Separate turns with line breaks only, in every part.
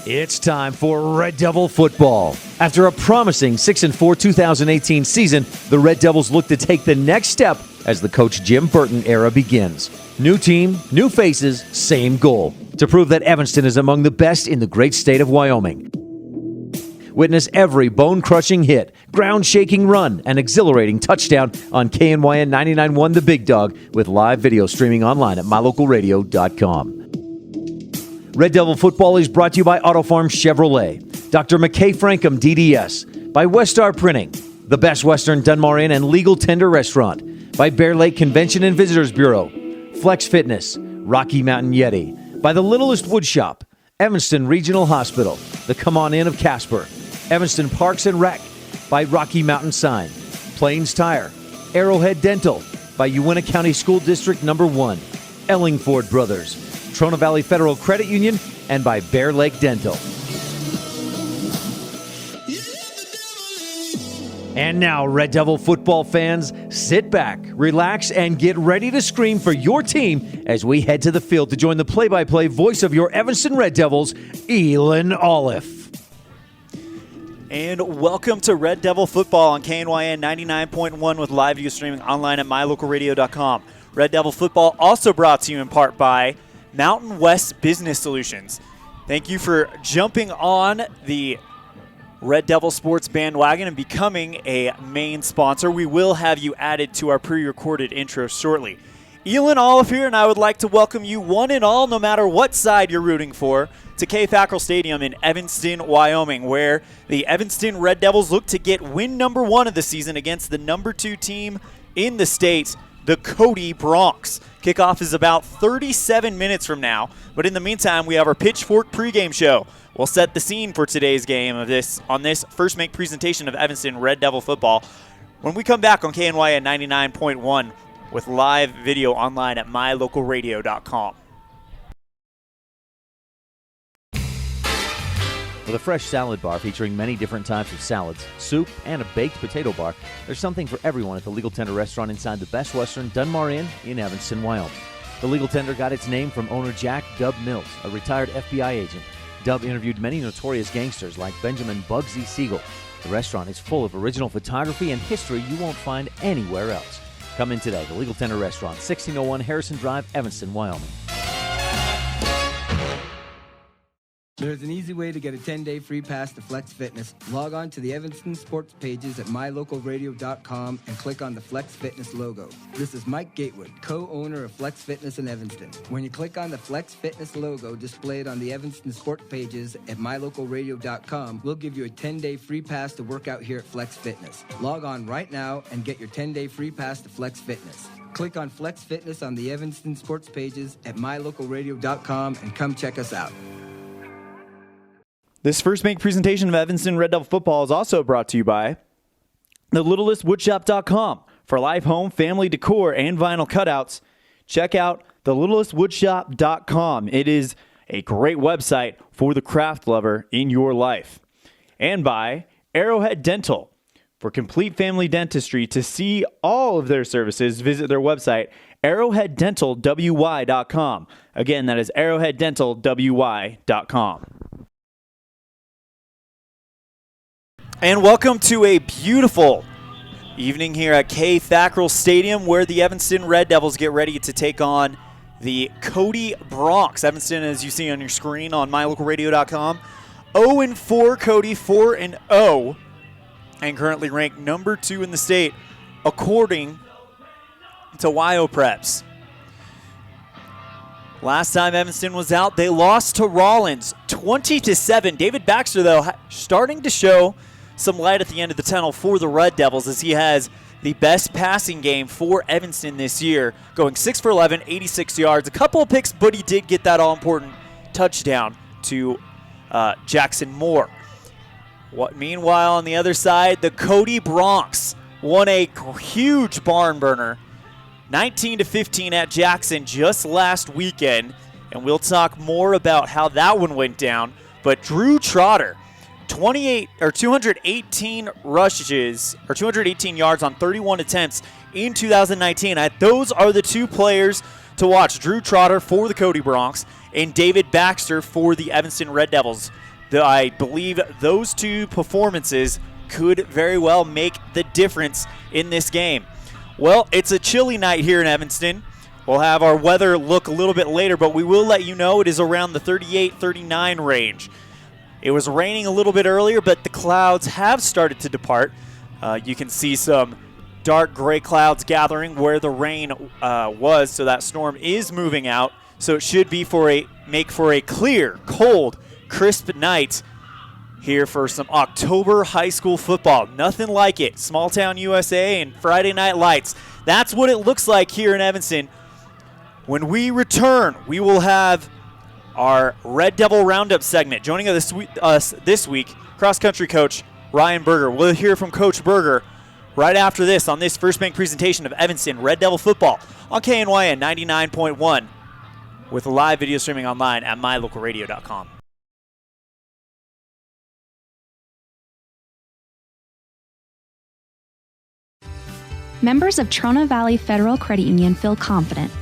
It's time for Red Devil football. After a promising 6-4 2018 season, the Red Devils look to take the next step as the Coach Jim Burton era begins. New team, new faces, same goal: to prove that Evanston is among the best in the great state of Wyoming. Witness every bone-crushing hit, ground-shaking run, and exhilarating touchdown on KNYN 99.1 The Big Dog with live video streaming online at mylocalradio.com. Red Devil football is brought to you by Auto Farm Chevrolet, Dr. McKay Frankham DDS, by Westar Printing, the Best Western Dunmar Inn and Legal Tender Restaurant, by Bear Lake Convention and Visitors Bureau, Flex Fitness, Rocky Mountain Yeti, by the Littlest Wood Shop, Evanston Regional Hospital, the Come On Inn of Casper, Evanston Parks and Rec, by Rocky Mountain Sign, Plains Tire, Arrowhead Dental, by Uintah County School District No. 1, Ellingford Brothers, Trona Valley Federal Credit Union, and by Bear Lake Dental. And now, Red Devil football fans, sit back, relax, and get ready to scream for your team as we head to the field to join the play-by-play voice of your Evanston Red Devils, ELAN OLLIFF.
And welcome to Red Devil football on KNYN 99.1 with live view streaming online at mylocalradio.com. Red Devil football also brought to you in part by Mountain West Business Solutions. Thank you for jumping on the Red Devil Sports bandwagon and becoming a main sponsor. We will have you added to our pre-recorded intro shortly. ELAN OLLIFF here, and I would like to welcome you one and all, no matter what side you're rooting for, to FACKRELL Stadium in Evanston, Wyoming, where the Evanston Red Devils look to get win number 1 of the season against the number 2 team in the state, the Cody Bronx. Kickoff is about 37 minutes from now, but in the meantime, we have our Pitchfork pregame show. We'll set the scene for today's game on this first make presentation of Evanston Red Devil football when we come back on KNYN 99.1 with live video online at mylocalradio.com.
With a fresh salad bar featuring many different types of salads, soup, and a baked potato bar, there's something for everyone at the Legal Tender restaurant inside the Best Western Dunmar Inn in Evanston, Wyoming. The Legal Tender got its name from owner Jack Dub Mills, a retired FBI agent. Dub interviewed many notorious gangsters like Benjamin Bugsy Siegel. The restaurant is full of original photography and history you won't find anywhere else. Come in today, the Legal Tender Restaurant, 1601 Harrison Drive, Evanston, Wyoming.
There's an easy way to get a 10-day free pass to Flex Fitness. Log on to the Evanston sports pages at mylocalradio.com and click on the Flex Fitness logo. This is Mike Gatewood, co-owner of Flex Fitness in Evanston. When you click on the Flex Fitness logo displayed on the Evanston sports pages at mylocalradio.com, we'll give you a 10-day free pass to work out here at Flex Fitness. Log on right now and get your 10-day free pass to Flex Fitness. Click on Flex Fitness on the Evanston sports pages at mylocalradio.com and come check us out.
This first make presentation of Evanston Red Devil football is also brought to you by thelittlestwoodshop.com. For live home, family decor, and vinyl cutouts, check out thelittlestwoodshop.com. It is a great website for the craft lover in your life. And by Arrowhead Dental. For complete family dentistry, to see all of their services, visit their website, arrowheaddentalwy.com. Again, that is arrowheaddentalwy.com. And welcome to a beautiful evening here at FACKRELL Stadium, where the Evanston Red Devils get ready to take on the Cody Bronx. Evanston, as you see on your screen on mylocalradio.com, 0-4 Cody, 4-0, and currently ranked number 2 in the state, according to WyoPreps. Last time Evanston was out, they lost to Rollins 20-7. David Baxter, though, starting to show some light at the end of the tunnel for the Red Devils, as he has the best passing game for Evanston this year, going 6 for 11, 86 yards, a couple of picks, but he did get that all-important touchdown to Jackson Moore. Meanwhile, on the other side, the Cody Bronx won a huge barn burner, 19-15 at Jackson just last weekend, and we'll talk more about how that one went down. But Drew Trotter, 218 rushes, or 218 yards on 31 attempts in 2019. Those are the two players to watch. Drew Trotter for the Cody Bronx and David Baxter for the Evanston Red Devils. I believe those two performances could very well make the difference in this game. Well, it's a chilly night here in Evanston. We'll have our weather look a little bit later, but we will let you know it is around the 38-39 range. It was raining a little bit earlier, but the clouds have started to depart. You can see some dark gray clouds gathering where the rain was, so that storm is moving out. So it should be make for a clear, cold, crisp night here for some October high school football. Nothing like it. Small Town USA and Friday Night Lights. That's what it looks like here in Evanston. When we return, we will have our Red Devil Roundup segment. Joining us this week, cross-country coach Ryan Berger. We'll hear from Coach Berger right after this on this First Bank presentation of Evanston Red Devil football on KNYN 99.1 with a live video streaming online at mylocalradio.com.
Members of Trona Valley Federal Credit Union feel confident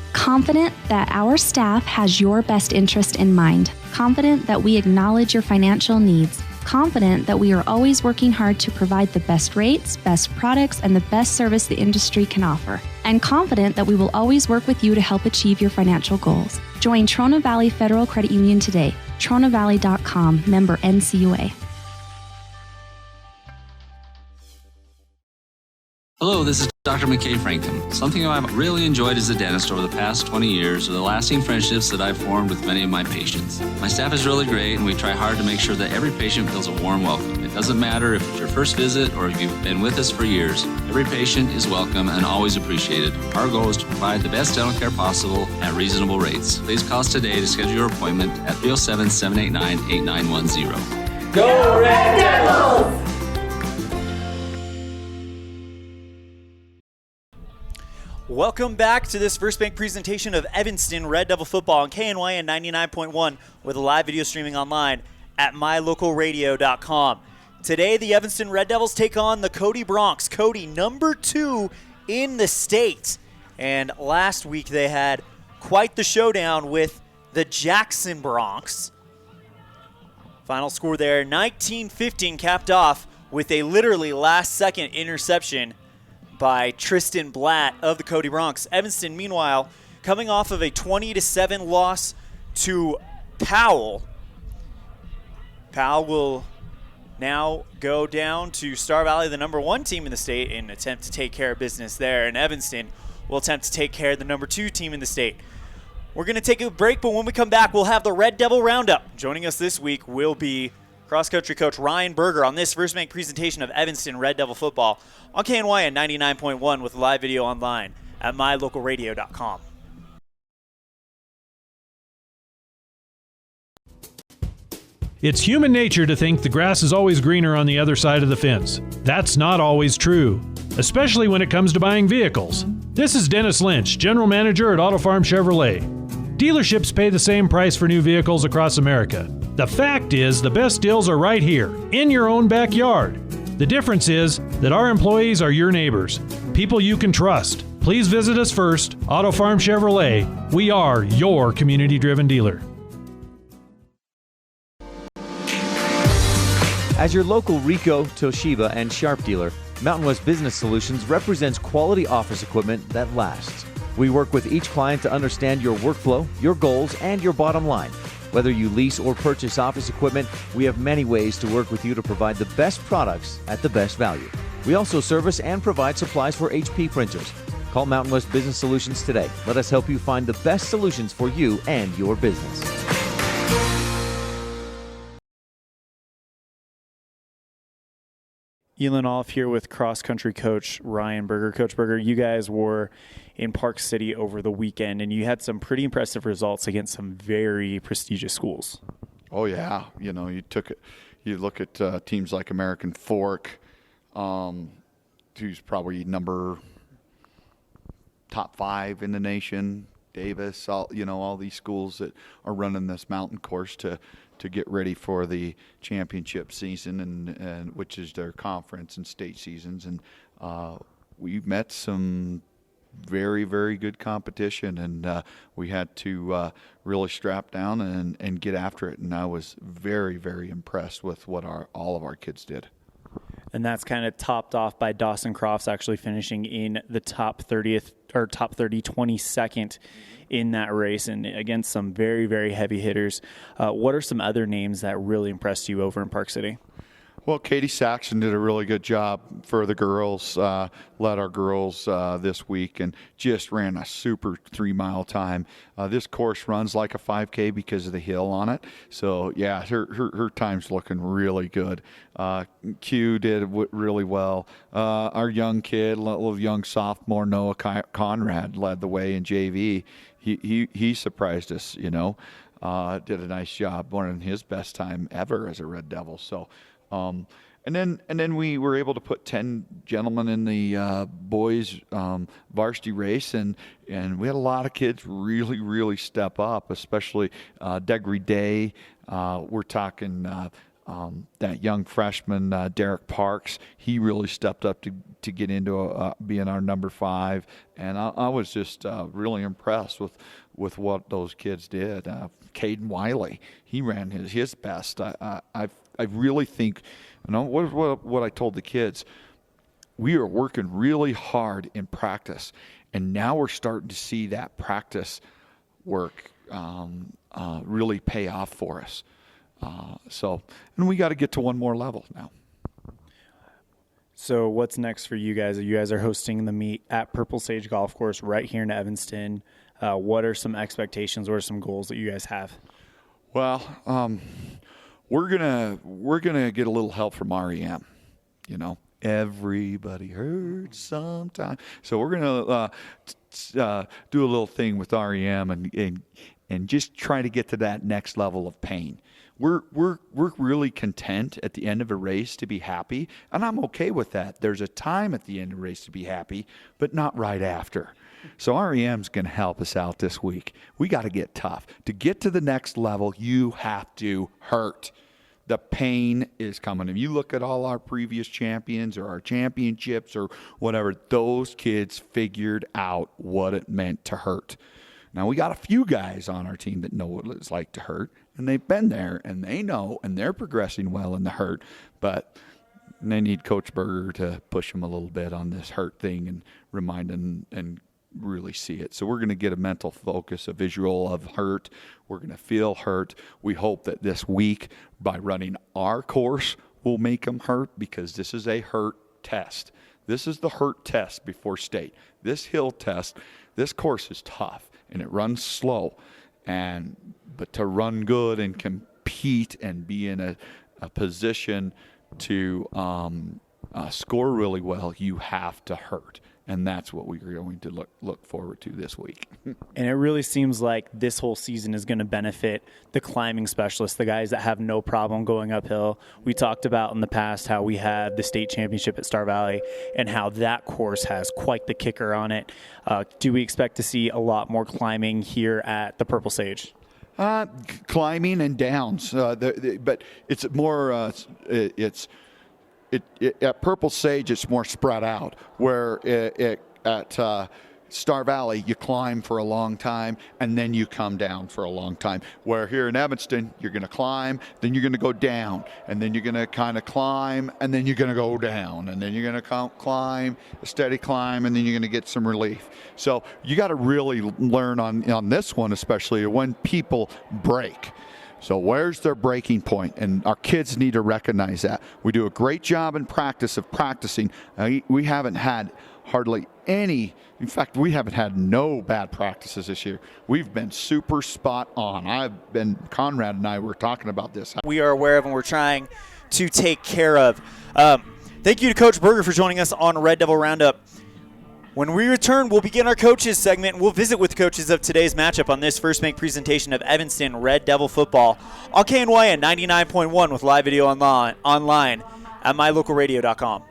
that our staff has your best interest in mind, confident that we acknowledge your financial needs, confident that we are always working hard to provide the best rates, best products, and the best service the industry can offer, and confident that we will always work with you to help achieve your financial goals. Join Trona Valley Federal Credit Union today. TronaValley.com, member NCUA.
Hello, this is Dr. McKay Franklin. Something I've really enjoyed as a dentist over the past 20 years are the lasting friendships that I've formed with many of my patients. My staff is really great, and we try hard to make sure that every patient feels a warm welcome. It doesn't matter if it's your first visit or if you've been with us for years. Every patient is welcome and always appreciated. Our goal is to provide the best dental care possible at reasonable rates. Please call us today to schedule your appointment at 307-789-8910.
Go Red Devils!
Welcome back to this First Bank presentation of Evanston Red Devil football on KNYN 99.1 with a live video streaming online at mylocalradio.com. Today, the Evanston Red Devils take on the Cody Broncs. Cody, number 2 in the state. And last week, they had quite the showdown with the Jackson Broncs. Final score there, 19-15, capped off with a literally last-second interception by Tristan Blatt of the Cody Broncs. Evanston, meanwhile, coming off of a 20-7 loss to Powell. Powell will now go down to Star Valley, the number 1 team in the state, and attempt to take care of business there. And Evanston will attempt to take care of the number 2 team in the state. We're going to take a break, but when we come back, we'll have the Red Devil Roundup. Joining us this week will be cross-country coach Ryan Berger on this First Bank presentation of Evanston Red Devil football on KNYN 99.1 with live video online at mylocalradio.com.
It's human nature to think the grass is always greener on the other side of the fence. That's not always true, especially when it comes to buying vehicles. This is Dennis Lynch, General Manager at Auto Farm Chevrolet. Dealerships pay the same price for new vehicles across America. The fact is, the best deals are right here, in your own backyard. The difference is that our employees are your neighbors, people you can trust. Please visit us first, Auto Farm Chevrolet. We are your community-driven dealer.
As your local Ricoh, Toshiba, and Sharp dealer, Mountain West Business Solutions represents quality office equipment that lasts. We work with each client to understand your workflow, your goals, and your bottom line. Whether you lease or purchase office equipment, we have many ways to work with you to provide the best products at the best value. We also service and provide supplies for HP printers. Call Mountain West Business Solutions today. Let us help you find the best solutions for you and your business.
ELAN off here with cross-country coach Ryan Berger. Coach Berger, you guys were in Park City over the weekend, and you had some pretty impressive results against some very prestigious schools.
Oh, yeah. You know, you look at teams like American Fork, who's probably top 5 in the nation, Davis, all these schools that are running this mountain course to get ready for the championship season and which is their conference and state seasons. And we met some very, very good competition, and we had to really strap down and get after it. And I was very, very impressed with what all of our kids did.
And that's kind of topped off by Dawson Crofts actually finishing in the top 30th or top 30, 22nd in that race, and against some very, very heavy hitters. What are some other names that really impressed you over in Park City?
Well, Katie Saxon did a really good job for the girls, led our girls this week, and just ran a super 3-mile time. This course runs like a 5K because of the hill on it. So, yeah, her time's looking really good. Q did really well. Our young kid, little young sophomore, Noah Conrad, led the way in JV. He surprised us, did a nice job, one of his best time ever as a Red Devil. So, and then we were able to put 10 gentlemen in the boys varsity race, and we had a lot of kids really, really step up, especially Degri Day. We're talking that young freshman, Derek Parks. He really stepped up to get into being our number 5, and I was just really impressed with what those kids did. Caden Wiley, he ran his best. I really think, what I told the kids, we are working really hard in practice, and now we're starting to see that practice work really pay off for us. And we got to get to one more level now.
So what's next for you guys? You guys are hosting the meet at Purple Sage Golf Course right here in Evanston. What are some expectations? What are some goals that you guys have?
Well, we're gonna get a little help from REM. Everybody hurts sometime. So we're gonna do a little thing with REM and just try to get to that next level of pain. We're really content at the end of a race to be happy, and I'm okay with that. There's a time at the end of a race to be happy, but not right after. So REM's going to help us out this week. We got to get tough. To get to the next level, you have to hurt. The pain is coming. If you look at all our previous champions or our championships or whatever, those kids figured out what it meant to hurt. Now, we got a few guys on our team that know what it's like to hurt, and they've been there, and they know, and they're progressing well in the hurt, but they need Coach Berger to push them a little bit on this hurt thing and remind them and really see it. So we're going to get a mental focus, a visual of hurt. We're going to feel hurt. We hope that this week, by running our course, will make them hurt, because this is a hurt test. This is the hurt test before state. This hill test, this course is tough, and it runs slow. But to run good and compete and be in a position to score really well, you have to hurt. And that's what we're going to look forward to this week.
And it really seems like this whole season is going to benefit the climbing specialists, the guys that have no problem going uphill. We talked about in the past how we had the state championship at Star Valley and how that course has quite the kicker on it. Do we expect to see a lot more climbing here at the Purple Sage?
Climbing and downs, but it's more at Purple Sage, it's more spread out, where at Star Valley, you climb for a long time, and then you come down for a long time. Where here in Evanston, you're going to climb, then you're going to go down, and then you're going to kind of climb, and then you're going to go down, and then you're going to climb, a steady climb, and then you're going to get some relief. So you got to really learn on this one, especially when people break. So where's their breaking point? And our kids need to recognize that. We do a great job in practice of practicing. We haven't had hardly any. In fact, we haven't had no bad practices this year. We've been super spot on. Conrad and I were talking about this.
We are aware of and we're trying to take care of. Thank you to Coach Berger for joining us on Red Devil Roundup. When we return, we'll begin our coaches segment, and we'll visit with coaches of today's matchup on this First Make presentation of Evanston Red Devil football on KNYN 99.1 with live video online at mylocalradio.com.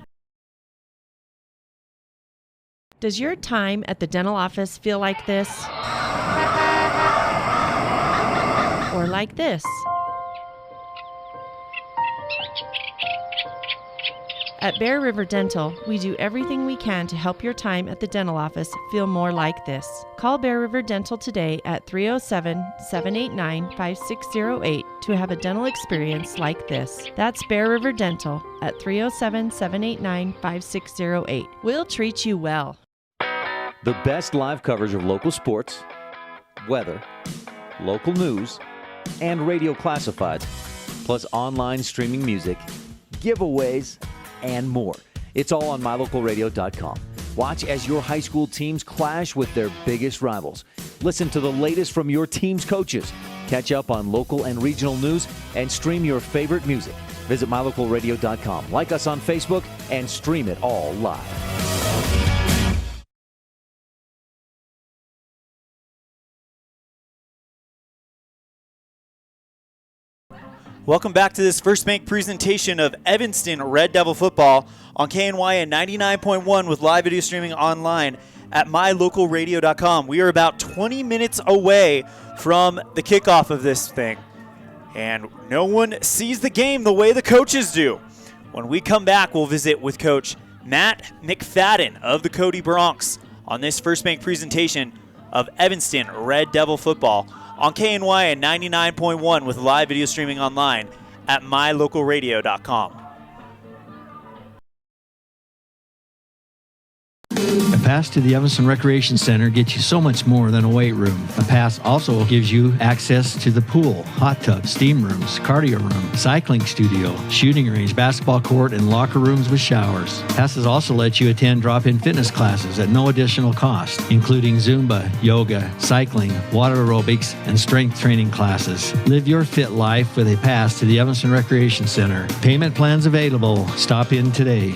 Does your time at the dental office feel like this? Or like this? At Bear River Dental, we do everything we can to help your time at the dental office feel more like this. Call Bear River Dental today at 307-789-5608 to have a dental experience like this. That's Bear River Dental at 307-789-5608. We'll treat you well.
The best live coverage of local sports, weather, local news, and radio classifieds, plus online streaming music, giveaways, and more. It's all on mylocalradio.com. Watch as your high school teams clash with their biggest rivals. Listen to the latest from your team's coaches. Catch up on local and regional news and stream your favorite music. Visit mylocalradio.com. Like us on Facebook and stream it all live.
Welcome back to this First Bank presentation of Evanston Red Devil football on KNYN 99.1 with live video streaming online at mylocalradio.com. We are about 20 minutes away from the kickoff of this thing, and no one sees the game the way the coaches do. When we come back, we'll visit with Coach Matt McFadden of the Cody Bronx on this First Bank presentation of Evanston Red Devil football on KNYN 99.1 with live video streaming online at mylocalradio.com.
A pass to the Evanston Recreation Center gets you so much more than a weight room. A pass also gives you access to the pool, hot tub, steam rooms, cardio room, cycling studio, shooting range, basketball court, and locker rooms with showers. Passes also let you attend drop-in fitness classes at no additional cost, including Zumba, yoga, cycling, water aerobics, and strength training classes. Live your fit life with a pass to the Evanston Recreation Center. Payment plans available. Stop in today.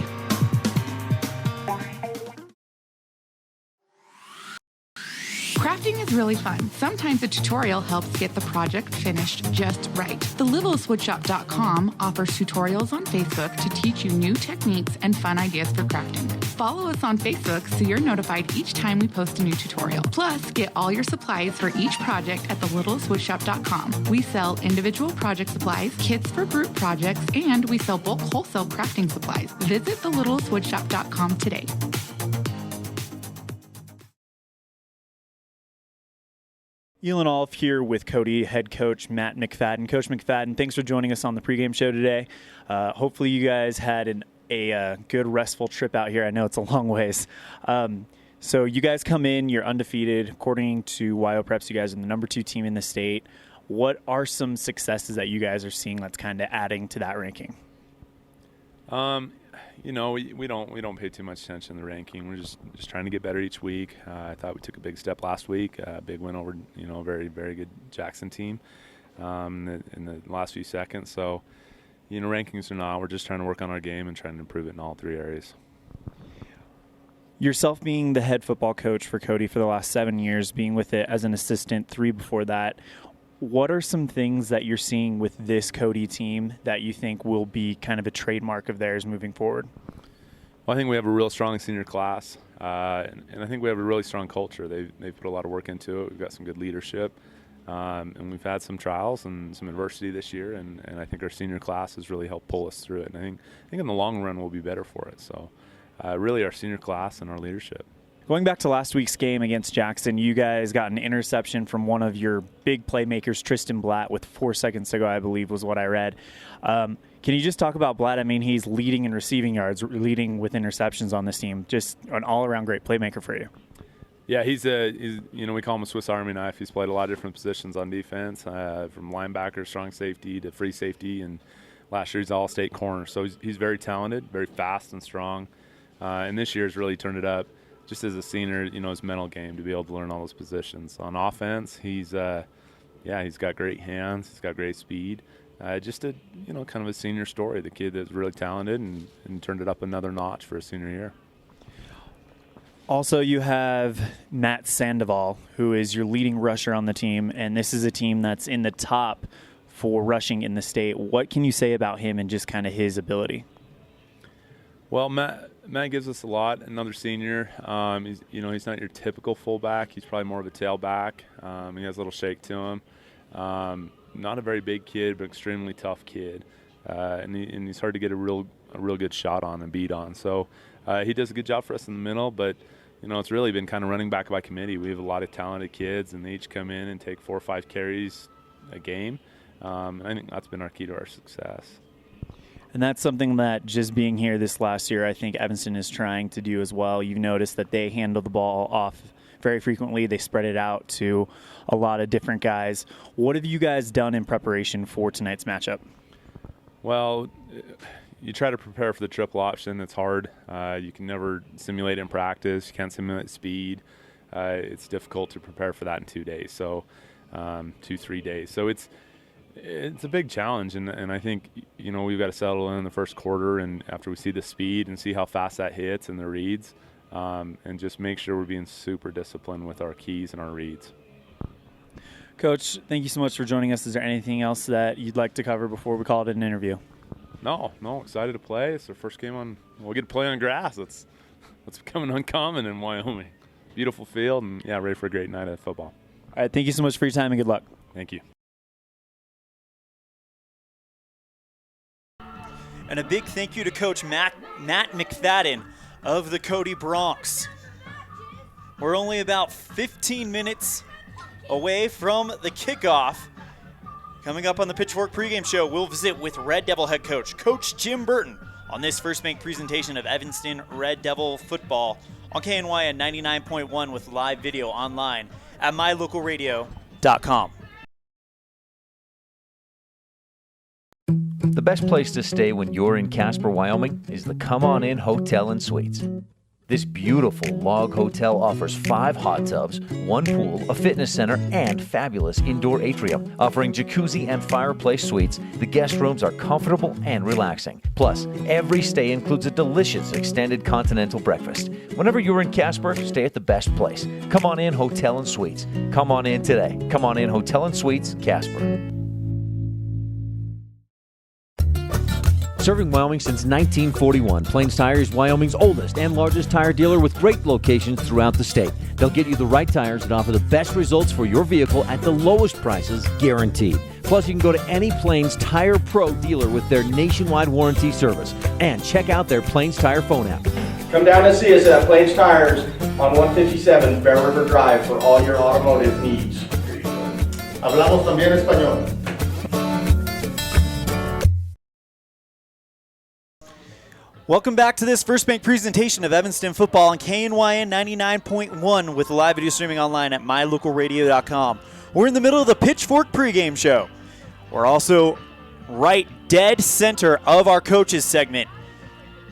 Crafting is really fun. Sometimes a tutorial helps get the project finished just right. TheLittlestWoodShop.com offers tutorials on Facebook to teach you new techniques and fun ideas for crafting. Follow us on Facebook so you're notified each time we post a new tutorial. Plus, get all your supplies for each project at TheLittlestWoodShop.com. We sell individual project supplies, kits for group projects, and we sell bulk wholesale crafting supplies. Visit TheLittlestWoodShop.com today.
ELAN OLLIFF here with Cody head coach Matt McFadden. Coach McFadden, thanks for joining us on the pregame show today. Hopefully you guys had a good restful trip out here. I know it's a long ways. So you guys come in, you're undefeated. According to YO Preps, you guys are the number 2 team in the state. What are some successes that you guys are seeing that's kind of adding to that ranking?
You know, we don't pay too much attention to the ranking. We're just trying to get better each week. I thought we took a big step last week, a big win over a very, very good Jackson team in the last few seconds. So, rankings or not, we're just trying to work on our game and trying to improve it in all 3 areas.
Yourself being the head football coach for Cody for the last 7 years, being with it as an assistant 3 before that, what are some things that you're seeing with this Cody team that you think will be kind of a trademark of theirs moving forward?
Well, I think we have a real strong senior class, and I think we have a really strong culture. They've put a lot of work into it. We've got some good leadership, and we've had some trials and some adversity this year, and I think our senior class has really helped pull us through it. And I think in the long run we'll be better for it. So really our senior class and our leadership.
Going back to last week's game against Jackson, you guys got an interception from one of your big playmakers, Tristan Blatt, with 4 seconds to go, I believe was what I read. Can you just talk about Blatt? I mean, he's leading in receiving yards, leading with interceptions on this team. Just an all-around great playmaker for you.
Yeah, he's we call him a Swiss Army knife. He's played a lot of different positions on defense, from linebacker, strong safety to free safety, and last year he's all-state corner. So he's very talented, very fast and strong, and this year has really turned it up. Just as a senior, his mental game to be able to learn all those positions. On offense, he's got great hands, he's got great speed. Just a kind of a senior story. The kid that's really talented and turned it up another notch for his senior year.
Also, you have Matt Sandoval, who is your leading rusher on the team, and this is a team that's in the top for rushing in the state. What can you say about him and just kind of his ability?
Well, Matt gives us a lot. Another senior. He's not your typical fullback. He's probably more of a tailback. He has a little shake to him. Not a very big kid, but extremely tough kid. And he's hard to get a real a real good shot on and beat on. So he does a good job for us in the middle, but it's really been kind of running back by committee. We have a lot of talented kids, and they each come in and take 4 or 5 carries a game. And I think that's been our key to our success.
And that's something that just being here this last year, I think Evanston is trying to do as well. You've noticed that they handle the ball off very frequently. They spread it out to a lot of different guys. What have you guys done in preparation for tonight's matchup?
Well, you try to prepare for the triple option. It's hard. You can never simulate in practice. You can't simulate speed. It's difficult to prepare for that in 2 days, so 2-3 days. So it's a big challenge, and I think we've got to settle in the first quarter, and after we see the speed and see how fast that hits and the reads, and just make sure we're being super disciplined with our keys and our reads.
Coach, thank you so much for joining us. Is there anything else that you'd like to cover before we call it an interview?
No, excited to play. It's our first game we'll get to play on grass. That's becoming uncommon in Wyoming. Beautiful field, and ready for a great night of football.
All right, thank you so much for your time and good luck.
Thank you.
And a big thank you to Coach Matt McFadden of the Cody Bronx. We're only about 15 minutes away from the kickoff. Coming up on the Pitchfork pregame show, we'll visit with Red Devil head coach, Coach Jim Burton, on this first bank presentation of Evanston Red Devil football on KNYN 99.1 with live video online at mylocalradio.com.
The best place to stay when you're in Casper, Wyoming is the Come On In Hotel and Suites. This beautiful log hotel offers 5 hot tubs, 1 pool, a fitness center, and fabulous indoor atrium. Offering jacuzzi and fireplace suites, the guest rooms are comfortable and relaxing. Plus, every stay includes a delicious extended continental breakfast. Whenever you're in Casper, stay at the best place. Come On In Hotel and Suites. Come on in today. Come On In Hotel and Suites, Casper. Serving Wyoming since 1941, Plains Tire is Wyoming's oldest and largest tire dealer with great locations throughout the state. They'll get you the right tires that offer the best results for your vehicle at the lowest prices, guaranteed. Plus, you can go to any Plains Tire Pro dealer with their nationwide warranty service. And check out their Plains Tire phone app.
Come down and see us at Plains Tires on 157 Bear River Drive for all your automotive needs. Hablamos también español.
Welcome back to this First Bank presentation of Evanston football on KNYN 99.1 with live video streaming online at mylocalradio.com. We're in the middle of the Pitchfork pregame show. We're also right dead center of our coaches segment.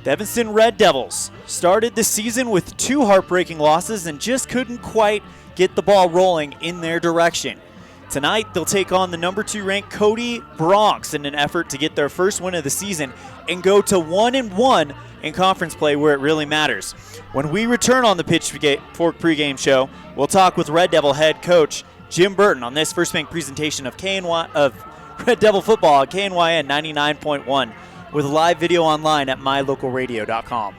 The Evanston Red Devils started the season with 2 heartbreaking losses and just couldn't quite get the ball rolling in their direction. Tonight, they'll take on the number 2 ranked Cody Bronx in an effort to get their first win of the season and go to 1-1 in conference play where it really matters. When we return on the Pitchfork pregame show, we'll talk with Red Devil head coach Jim Burton on this First Bank presentation of Red Devil football at KNYN 99.1 with live video online at mylocalradio.com.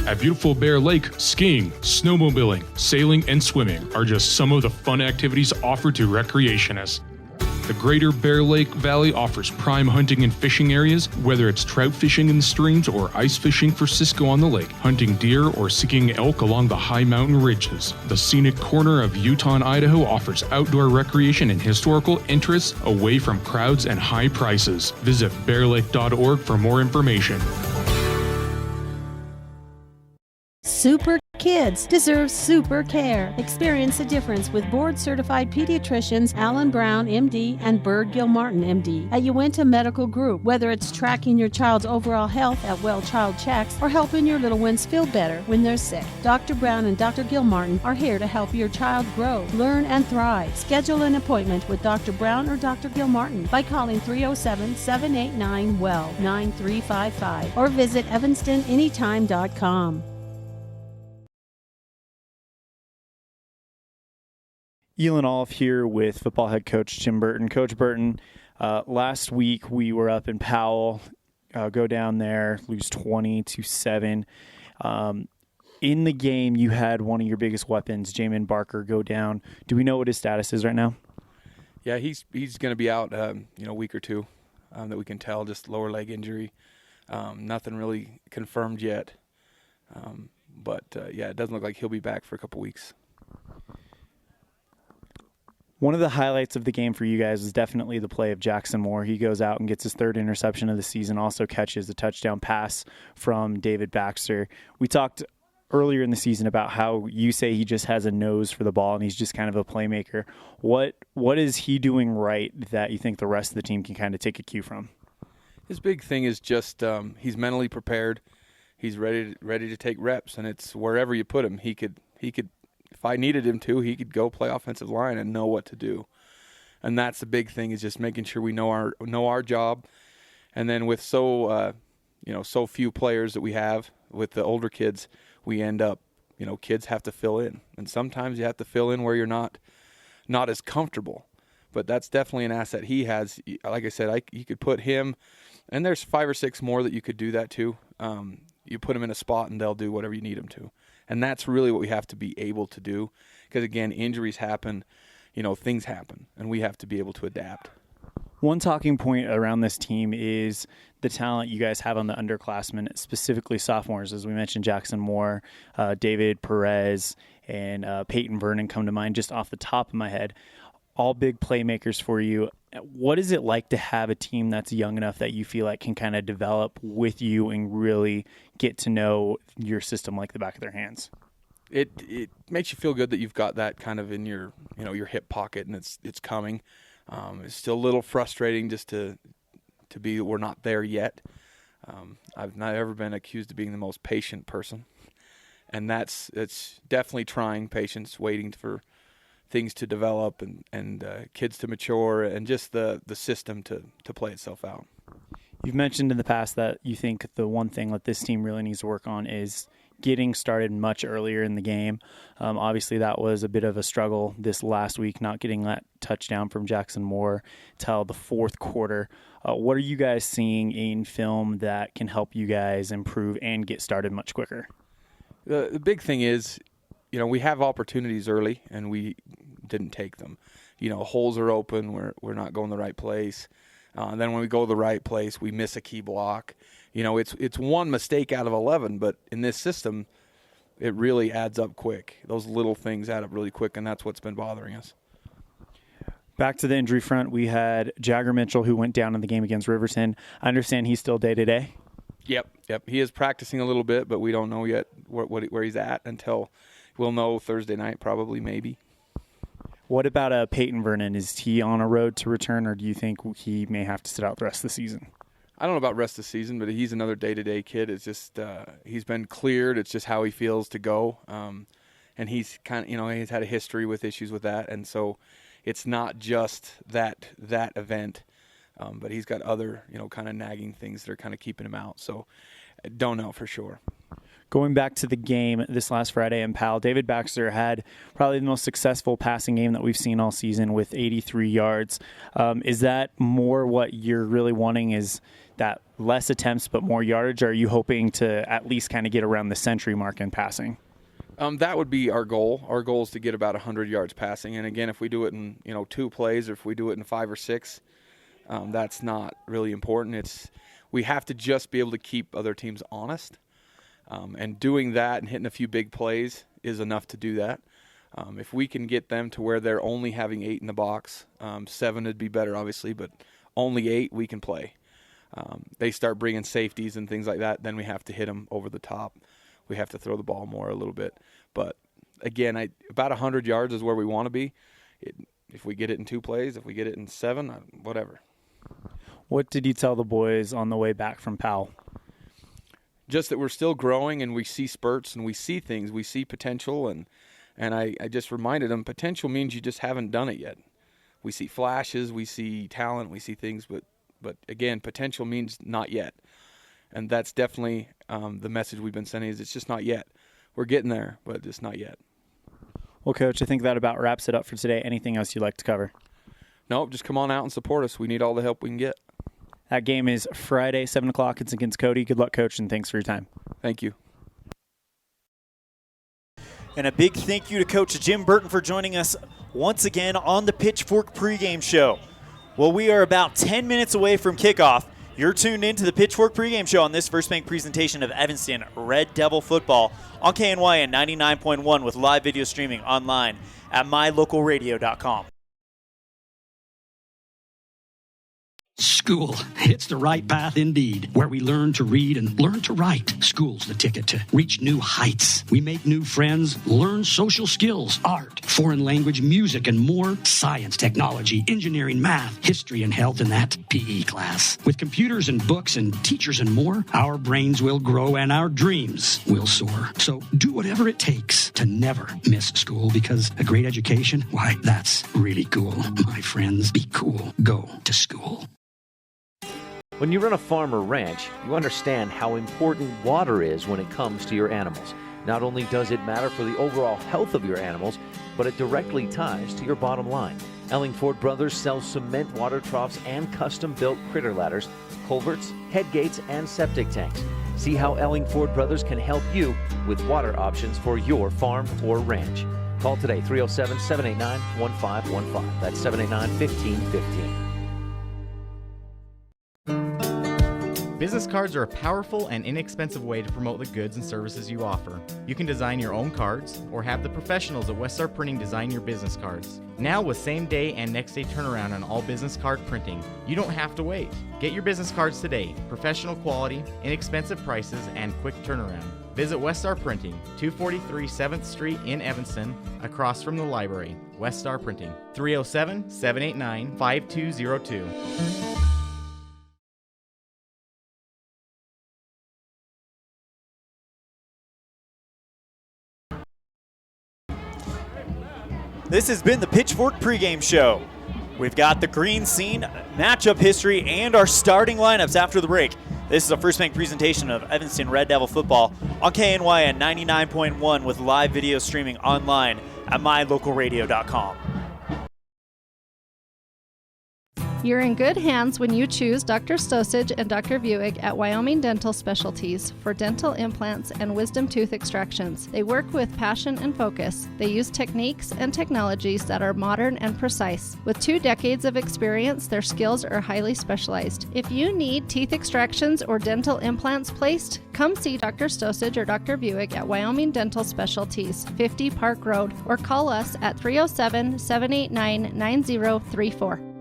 At beautiful Bear Lake, skiing, snowmobiling, sailing, and swimming are just some of the fun activities offered to recreationists. The Greater Bear Lake Valley offers prime hunting and fishing areas, whether it's trout fishing in the streams or ice fishing for Cisco on the lake, hunting deer or seeking elk along the high mountain ridges. The scenic corner of Utah and Idaho offers outdoor recreation and historical interests away from crowds and high prices. Visit bearlake.org for more information.
Super kids deserve super care. Experience the difference with board-certified pediatricians Alan Brown, MD, and Bird Gilmartin, MD, at Uinta Medical Group. Whether it's tracking your child's overall health at Well Child Checks or helping your little ones feel better when they're sick, Dr. Brown and Dr. Gilmartin are here to help your child grow, learn, and thrive. Schedule an appointment with Dr. Brown or Dr. Gilmartin by calling 307-789-WELL 9355 or visit evanstonanytime.com.
ELAN OLLIFF here with football head coach Jim Burton. Coach Burton, last week we were up in Powell, go down there, lose 20-7. In the game, you had one of your biggest weapons, Jamin Barker, go down. Do we know what his status is right now?
Yeah, he's going to be out, a week or two. that we can tell, just lower leg injury. Nothing really confirmed yet. But it doesn't look like he'll be back for a couple weeks.
One of the highlights of the game for you guys is definitely the play of Jackson Moore. He goes out and gets his 3rd interception of the season, also catches a touchdown pass from David Baxter. We talked earlier in the season about how you say he just has a nose for the ball and he's just kind of a playmaker. What is he doing right that you think the rest of the team can kind of take a cue from?
His big thing is just he's mentally prepared. He's ready to take reps, and it's wherever you put him. He could. If I needed him to, he could go play offensive line and know what to do. And that's the big thing, is just making sure we know our job. And then with so few players that we have with the older kids, we end up, kids have to fill in. And sometimes you have to fill in where you're not as comfortable. But that's definitely an asset he has. Like I said, you could put him, and there's 5 or 6 more that you could do that to. You put them in a spot and they'll do whatever you need them to. And that's really what we have to be able to do. Because, again, injuries happen, things happen, and we have to be able to adapt.
One talking point around this team is the talent you guys have on the underclassmen, specifically sophomores. As we mentioned, Jackson Moore, David Perez, and Peyton Vernon come to mind just off the top of my head. All big playmakers for you. What is it like to have a team that's young enough that you feel like can kind of develop with you and really get to know your system like the back of their hands?
It makes you feel good that you've got that kind of in your your hip pocket, and it's coming. It's still a little frustrating just to be we're not there yet. I've not ever been accused of being the most patient person, and it's definitely trying patience, waiting for things to develop and kids to mature, and just the system to play itself out.
You've mentioned in the past that you think the one thing that this team really needs to work on is getting started much earlier in the game. Obviously, that was a bit of a struggle this last week, not getting that touchdown from Jackson Moore till the 4th quarter. What are you guys seeing in film that can help you guys improve and get started much quicker?
The big thing is, we have opportunities early, and we didn't take them. Holes are open. We're not going the right place. Then when we go the right place, we miss a key block. It's one mistake out of 11, but in this system, it really adds up quick. Those little things add up really quick, and that's what's been bothering us.
Back to the injury front, we had Jagger Mitchell, who went down in the game against Riverton. I understand he's still day-to-day?
Yep. He is practicing a little bit, but we don't know yet where he's at until we'll know Thursday night, probably, maybe.
What about Peyton Vernon? Is he on a road to return, or do you think he may have to sit out the rest of the season?
I don't know about rest of the season, but he's another day-to-day kid. It's just he's been cleared. It's just how he feels to go. And he's kind of, he's had a history with issues with that. And so it's not just that event, but he's got other, kind of nagging things that are kind of keeping him out. So I don't know for sure.
Going back to the game this last Friday in Powell, David Baxter had probably the most successful passing game that we've seen all season with 83 yards. Is that more what you're really wanting, is that less attempts but more yardage? Or are you hoping to at least kind of get around the century mark in passing?
That would be our goal. Our goal is to get about 100 yards passing. And again, if we do it in 2 plays, or if we do it in 5 or 6, that's not really important. We have to just be able to keep other teams honest. And doing that and hitting a few big plays is enough to do that. If we can get them to where they're only having 8 in the box, 7 would be better, obviously, but only 8, we can play. They start bringing safeties and things like that, then we have to hit them over the top. We have to throw the ball more a little bit. But, again, about 100 yards is where we want to be. If we get it in 2 plays, if we get it in 7, whatever.
What did you tell the boys on the way back from Powell?
Just that we're still growing, and we see spurts, and we see things. We see potential, and I just reminded them, potential means you just haven't done it yet. We see flashes, we see talent, we see things, but again, potential means not yet. And that's definitely the message we've been sending, is it's just not yet. We're getting there, but just not yet.
Well, Coach, I think that about wraps it up for today. Anything else you'd like to cover?
Nope, just come on out and support us. We need all the help we can get.
That game is Friday, 7 o'clock. It's against Cody. Good luck, Coach, and thanks for your time.
Thank you.
And a big thank you to Coach Jim Burton for joining us once again on the Pitchfork pregame show. Well, we are about 10 minutes away from kickoff. You're tuned in to the Pitchfork pregame show on this First Bank presentation of Evanston Red Devil football on KNYN 99.1 with live video streaming online at mylocalradio.com.
School. It's the right path indeed, where we learn to read and learn to write. School's the ticket to reach new heights. We make new friends, learn social skills, art, foreign language, music, and more. Science, technology, engineering, math, history, and health in that PE class. With computers and books and teachers and more, our brains will grow and our dreams will soar. So do whatever it takes to never miss school, because a great education, why, that's really cool. My friends, be cool. Go to school.
When you run a farm or ranch, you understand how important water is when it comes to your animals. Not only does it matter for the overall health of your animals, but it directly ties to your bottom line. Ellingford Brothers sells cement water troughs and custom-built critter ladders, culverts, head gates, and septic tanks. See how Ellingford Brothers can help you with water options for your farm or ranch. Call today, 307-789-1515. That's 789-1515.
Business cards are a powerful and inexpensive way to promote the goods and services you offer. You can design your own cards or have the professionals at Weststar Printing design your business cards. Now with same-day and next-day turnaround on all business card printing, you don't have to wait. Get your business cards today. Professional quality, inexpensive prices, and quick turnaround. Visit Weststar Printing, 243 7th Street in Evanston, across from the library. Weststar Printing, 307-789-5202.
This has been the Pitchfork pregame show. We've got the green scene, matchup history, and our starting lineups after the break. This is a First Bank presentation of Evanston Red Devil football on KNYN 99.1 with live video streaming online at mylocalradio.com.
You're in good hands when you choose Dr. Stosage and Dr. Buick at Wyoming Dental Specialties for dental implants and wisdom tooth extractions. They work with passion and focus. They use techniques and technologies that are modern and precise. With 2 decades of experience, their skills are highly specialized. If you need teeth extractions or dental implants placed, come see Dr. Stosage or Dr. Buick at Wyoming Dental Specialties, 50 Park Road, or call us at 307-789-9034.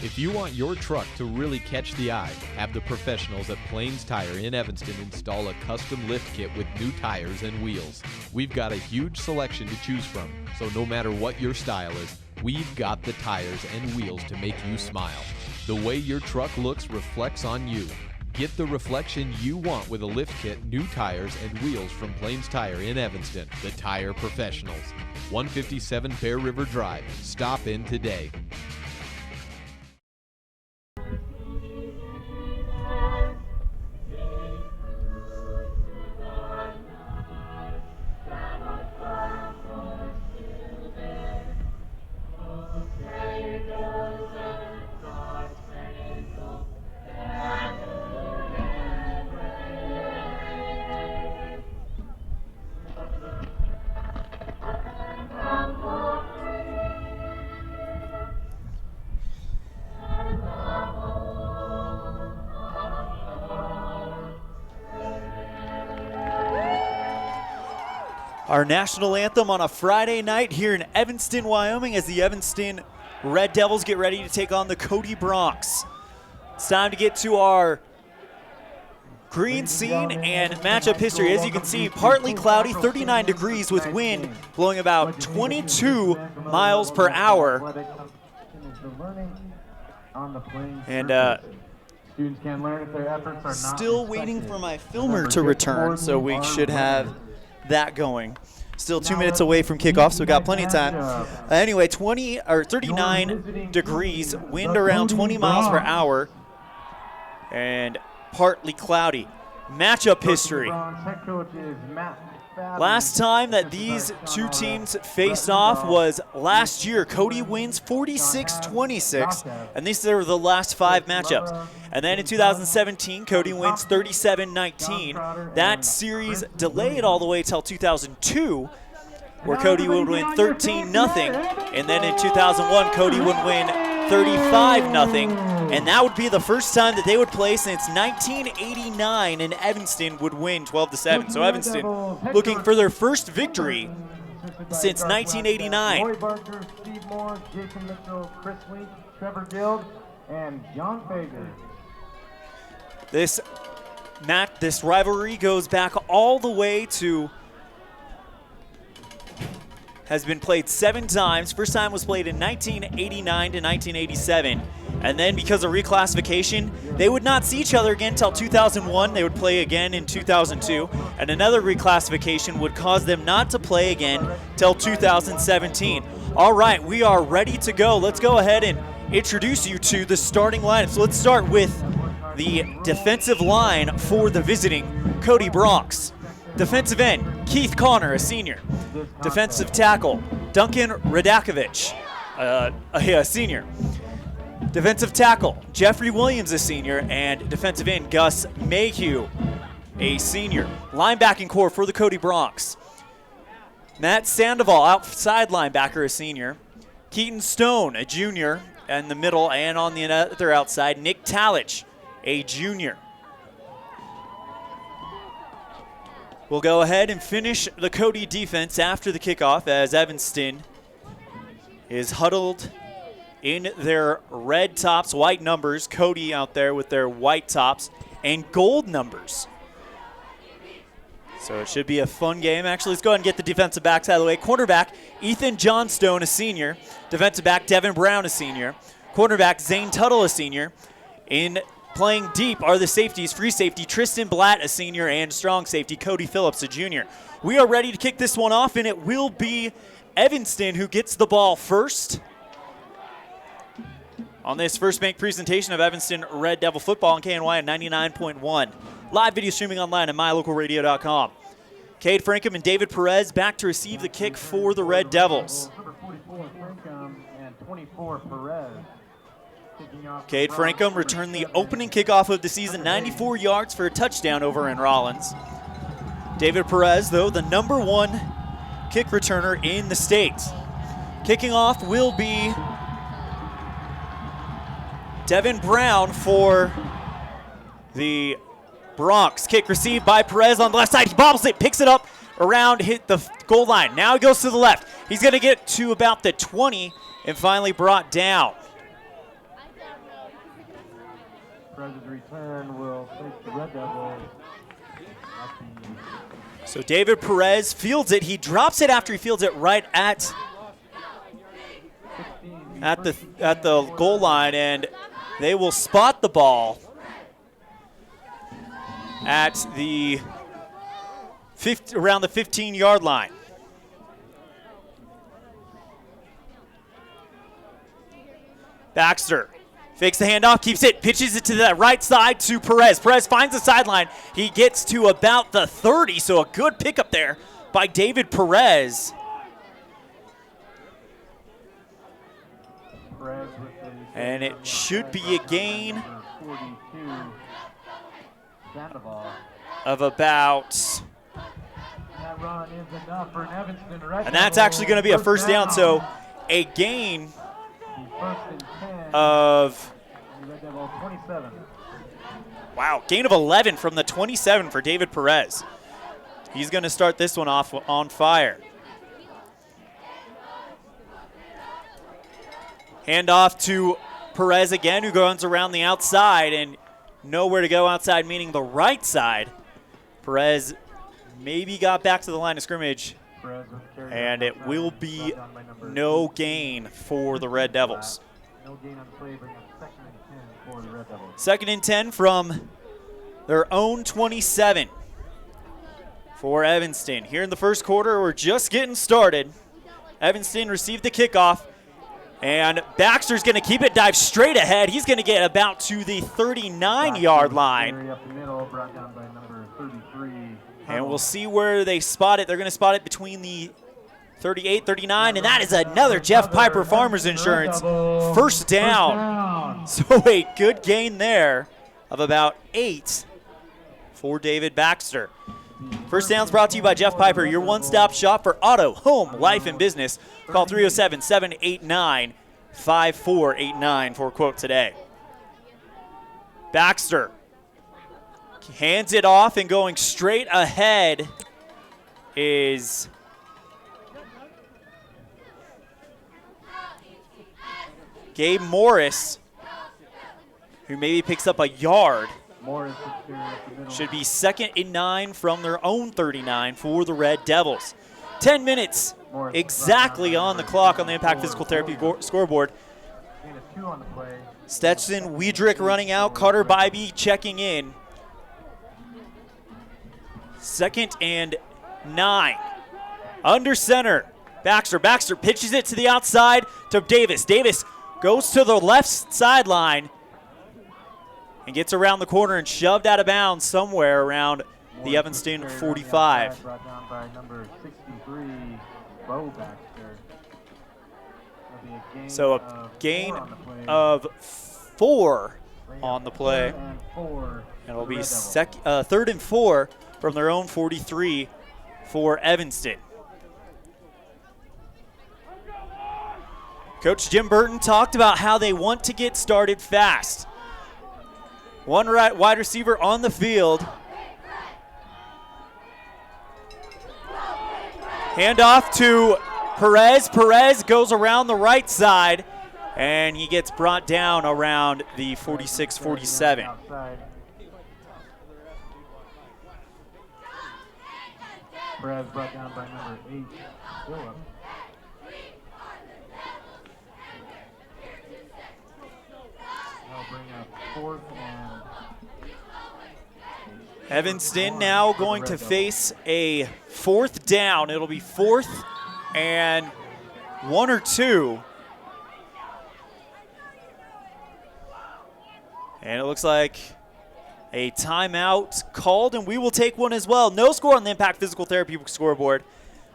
If you want your truck to really catch the eye, have the professionals at Plains Tire in Evanston install a custom lift kit with new tires and wheels. We've got a huge selection to choose from, so no matter what your style is, we've got the tires and wheels to make you smile. The way your truck looks reflects on you. Get the reflection you want with a lift kit, new tires, and wheels from Plains Tire in Evanston, the tire professionals. 157 Bear River Drive. Stop in today.
Our national anthem on a Friday night here in Evanston, Wyoming, as the Evanston Red Devils get ready to take on the Cody Broncs. It's time to get to our green scene and matchup history. As you can see, partly cloudy, 39 degrees with wind blowing about 22 miles per hour. And still waiting for my filmer to return, so we should have that going. Still 2 minutes away from kickoff, so we got plenty of time. Anyway, 39 degrees, wind around 20 miles per hour, and partly cloudy. Matchup history. Last time that these two teams faced off was last year. Cody wins 46-26, and these are the last 5 matchups. And then in 2017, Cody wins 37-19. That series delayed all the way till 2002. where Cody would win 13-0, and then in 2001, Cody would win 35-0, and that would be the first time that they would play since 1989, and Evanston would win 12-7. So Evanston looking for their first victory since 1989.
Roy Barker, Steve Moore, Jason Mitchell, Chris Wink, Trevor Guild, and John Fager.
This rivalry goes back all the way to, has been played 7 times. First time was played in 1989 to 1987. And then because of reclassification, they would not see each other again until 2001. They would play again in 2002. And another reclassification would cause them not to play again till 2017. All right, we are ready to go. Let's go ahead and introduce you to the starting lineup. So let's start with the defensive line for the visiting Cody Bronx. Defensive end, Keith Connor, a senior. Defensive tackle, Duncan Radakovich, a senior. Defensive tackle, Jeffrey Williams, a senior. And defensive end, Gus Mayhew, a senior. Linebacking core for the Cody Bronx, Matt Sandoval, outside linebacker, a senior. Keaton Stone, a junior in the middle, and on the other outside, Nick Talich, a junior. We'll go ahead and finish the Cody defense after the kickoff as Evanston is huddled in their red tops, white numbers. Cody out there with their white tops and gold numbers. So it should be a fun game. Actually, let's go ahead and get the defensive backs out of the way. Cornerback, Ethan Johnstone, a senior. Defensive back, Devin Brown, a senior. Cornerback, Zane Tuttle, a senior. In playing deep are the safeties, free safety, Tristan Blatt, a senior, and strong safety, Cody Phillips, a junior. We are ready to kick this one off, and it will be Evanston who gets the ball first on this first bank presentation of Evanston Red Devil football on KNYN 99.1. Live video streaming online at mylocalradio.com. Cade Frankham and David Perez back to receive the kick for the Red Devils.
Number 44, Frankham, and 24, Perez.
Cade Frankham returned the opening kickoff of the season, 94 yards for a touchdown over in Rollins. David Perez, though, the #1 kick returner in the state. Kicking off will be Devin Brown for the Bronx. Kick received by Perez on the left side. He bobbles it, picks it up around, hit the goal line. Now he goes to the left. He's going to get to about the 20 and finally brought down.
Perez's return will face the Red Devils.
So David Perez fields it. He drops it after he fields it right at the goal line, and they will spot the ball at the around the 15-yard line. Baxter fakes the handoff, keeps it, pitches it to the right side to Perez. Perez finds the sideline. He gets to about the 30, so a good pickup there by David Perez. And it should be a gain of about, and that's actually going to be a first down, so a gain of, wow, gain of 11 from the 27 for David Perez. He's going to start this one off on fire. Handoff to Perez again, who goes around the outside and nowhere to go outside, meaning the right side. Perez maybe got back to the line of scrimmage, and it will be no gain for the Red Devils.
No gain on the play, bring up 2nd and 10 for the Red Devils.
2nd and 10 from their own 27 for Evanston. Here in the first quarter, we're just getting started. Evanston received the kickoff, and Baxter's going to keep it, dive straight ahead. He's going to get about to the 39-yard line.
Up the middle, brought down by number 33.
And we'll see where they spot it. They're going to spot it between the 38, 39, and that is another Jeff Piper Farmers Insurance first down. So a good gain there of about 8 for David Baxter. First Down's brought to you by Jeff Piper, your one-stop shop for auto, home, life, and business. Call 307-789-5489 for a quote today. Baxter hands it off, and going straight ahead is Gabe Morris, who maybe picks up a yard. Should be 2nd and 9 from their own 39 for the Red Devils. 10 minutes exactly on the clock on the Impact Physical Therapy scoreboard. Stetson Wiedrick running out, Carter Bybee checking in. 2nd and 9. Under center, Baxter pitches it to the outside to Davis. Davis goes to the left sideline and gets around the corner and shoved out of bounds somewhere around the Evanston 45.
Brought down by number 63, Bo Baxter.
So a gain of 4 on the play. And it'll be 3rd and 4 from their own 43 for Evanston. Coach Jim Burton talked about how they want to get started fast. One wide receiver on the field. Handoff to Perez. Perez goes around the right side, and he gets brought down around the 46-47.
Perez brought down by number 8, Phillip. That'll bring up 4th and
Evanston now going to face a 4th down. It'll be 4th and 1 or 2. And it looks like a timeout called, and we will take one as well. No score on the Impact Physical Therapy scoreboard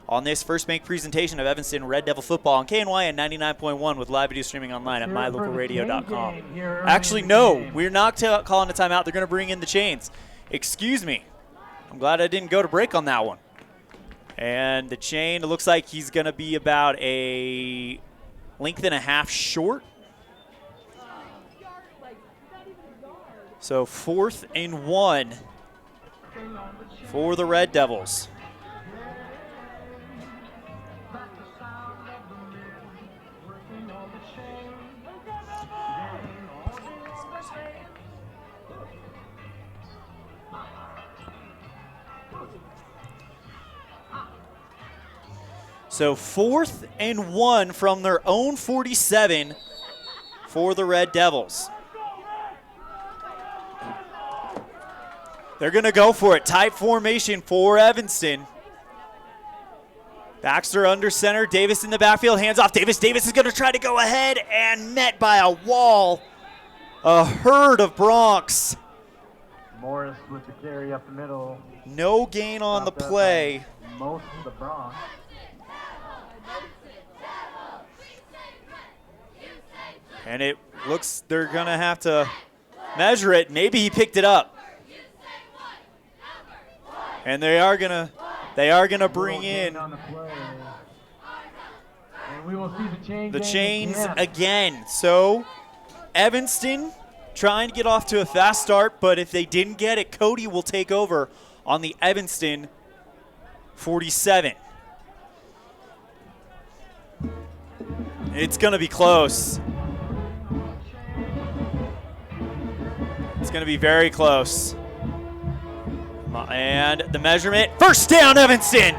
on this first make presentation of Evanston Red Devil football on KNYN 99.1 with live video streaming online at mylocalradio.com. Actually, no, we're not calling a timeout. They're going to bring in the chains. Excuse me. I'm glad I didn't go to break on that one. And the chain, it looks like he's going to be about a length and a half short. So 4th and 1 for the Red Devils. So 4th and 1 from their own 47 for the Red Devils. They're going to go for it. Tight formation for Evanston. Baxter under center. Davis in the backfield. Hands off. Davis is going to try to go ahead and met by a wall. A herd of Broncs.
Morris with the carry up the middle.
No gain on the play.
Most of the Broncs.
And it looks they're going to have to measure it. Maybe he picked it up. And they are gonna bring in
And we will see
the chains again. So Evanston trying to get off to a fast start, but if they didn't get it, Cody will take over on the Evanston 47. It's gonna be close. It's gonna be very close. And the measurement, first down, Evanston.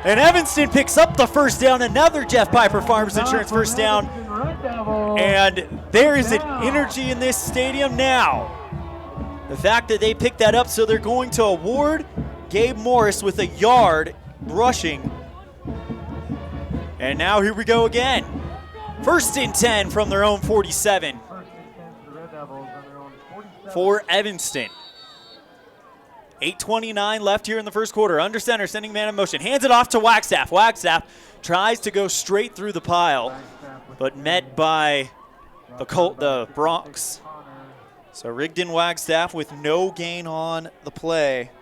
And Evanston picks up the first down, another Jeff Piper Farmers Insurance first down. And there is an energy in this stadium now. The fact that they picked that up, so they're going to award Gabe Morris with a yard rushing. And now here we go again. 1st and 10 from their own 47 for Evanston. 8:29 left here in the first quarter. Under center, sending man in motion. Hands it off to Wagstaff. Wagstaff tries to go straight through the pile, but met by the Broncs. So Rigdon Wagstaff with no gain on the play.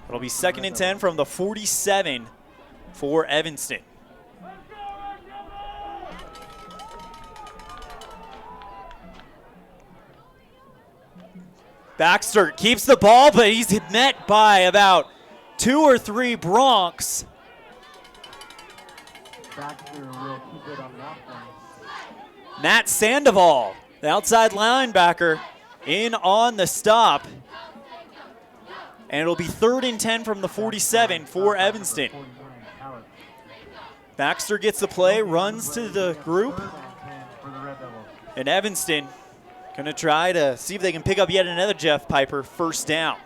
It'll be 2nd and 10 from the 47 for Evanston. Baxter keeps the ball, but he's met by about 2 or 3 Broncs. Matt Sandoval, the outside linebacker, in on the stop. And it'll be 3rd and 10 from the 47 for Evanston. Baxter gets the play, runs to the group. And Evanston going to try to see if they can pick up yet another Jeff Piper first down.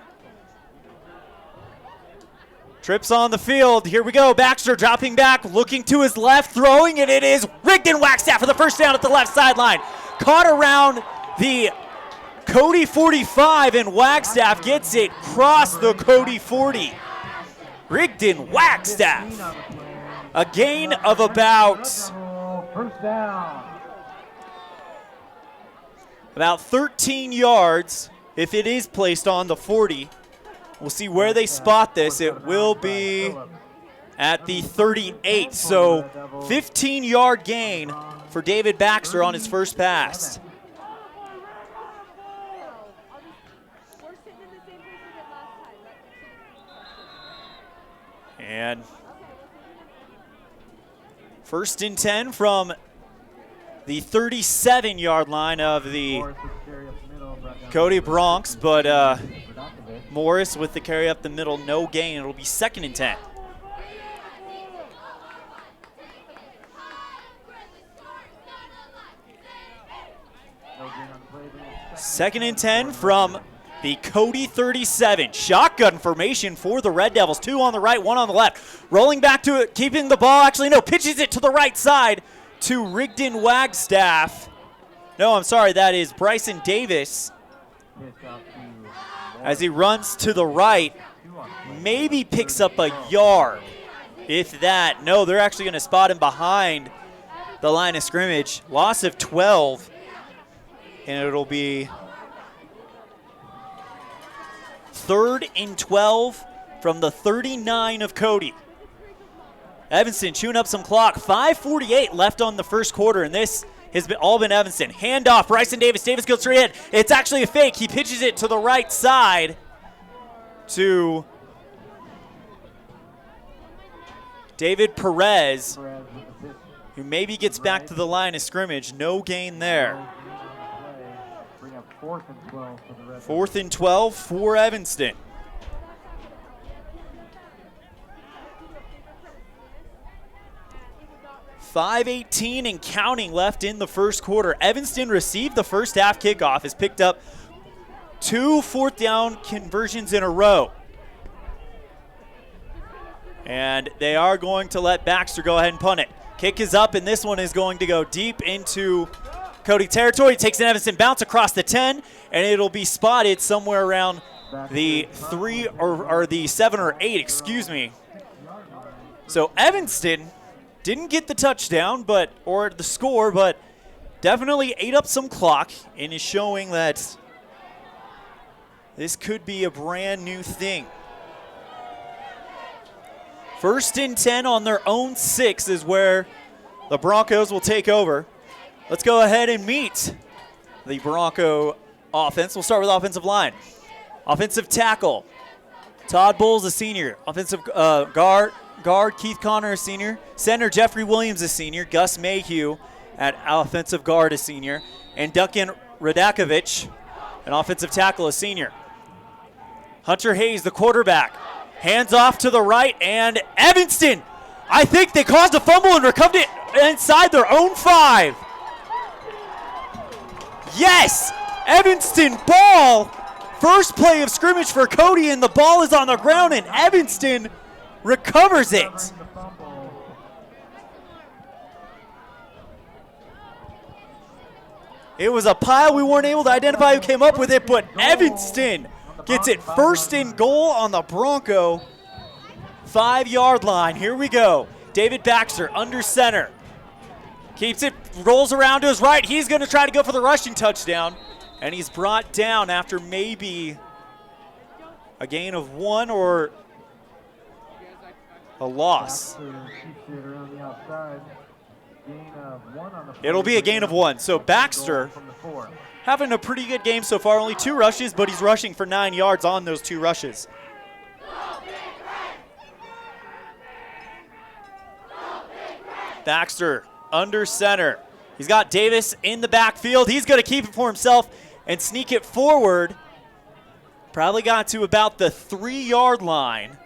Trips on the field. Here we go. Baxter dropping back, looking to his left, throwing, and it is Rigdon Wagstaff for the first down at the left sideline. Caught around the Cody 45, and Wagstaff gets it across the Cody 40. Rigdon Wagstaff. A gain of about 13 yards if it is placed on the 40. We'll see where they spot this. It will be at the 38. So 15-yard gain for David Baxter on his first pass. And 1st and 10 from the 37-yard line of the Cody Broncs, but Morris with the carry up the middle, no gain. It'll be 2nd and 10. Second and 10 from the Cody 37. Shotgun formation for the Red Devils. 2 on the right, 1 on the left. Rolling back to it, keeping the ball. Actually, no, pitches it to the right side to Rigdon Wagstaff. No, I'm sorry, that is Bryson Davis. As he runs to the right, maybe picks up a yard, if that. No, they're actually going to spot him behind the line of scrimmage. Loss of 12, and it'll be 3rd and 12 from the 39 of Cody. Evanston chewing up some clock. 5:48 left on the first quarter, and this has all been Evanston. Handoff, Bryson Davis. Davis goes straight ahead. It's actually a fake. He pitches it to the right side to David Perez, who maybe gets back to the line of scrimmage. No gain there. 4th and 12 for Evanston. .518 and counting left in the first quarter. Evanston received the first half kickoff, has picked up 2 4th down conversions in a row. And they are going to let Baxter go ahead and punt it. Kick is up, and this one is going to go deep into Cody territory. Takes an Evanston bounce across the 10, and it'll be spotted somewhere around the 3 or the 7 or 8, excuse me. So Evanston didn't get the touchdown, or the score, but definitely ate up some clock and is showing that this could be a brand new thing. 1st and 10 on their own 6 is where the Broncos will take over. Let's go ahead and meet the Bronco offense. We'll start with offensive line. Offensive tackle, Todd Bowles, a senior. Offensive guard Keith Connor, a senior. Center Jeffrey Williams, a senior. Gus Mayhew at offensive guard, a senior. And Duncan Radakovich, an offensive tackle, a senior. Hunter Hayes, the quarterback. Hands off to the right, and Evanston, I think they caused a fumble and recovered it inside their own 5. Yes, Evanston ball. First play of scrimmage for Cody, and the ball is on the ground, and Evanston recovers it. It was a pile. We weren't able to identify who came up with it, but Evanston gets it 1st and goal on the Bronco 5-yard line. Here we go. David Baxter under center. Keeps it, rolls around to his right. He's going to try to go for the rushing touchdown, and he's brought down after maybe a gain of 1 or a loss. It'll be a gain of 1. So Baxter having a pretty good game so far. Only 2 rushes, but he's rushing for 9 yards on those 2 rushes. Baxter under center. He's got Davis in the backfield. He's going to keep it for himself and sneak it forward. Probably got to about the 3-yard line.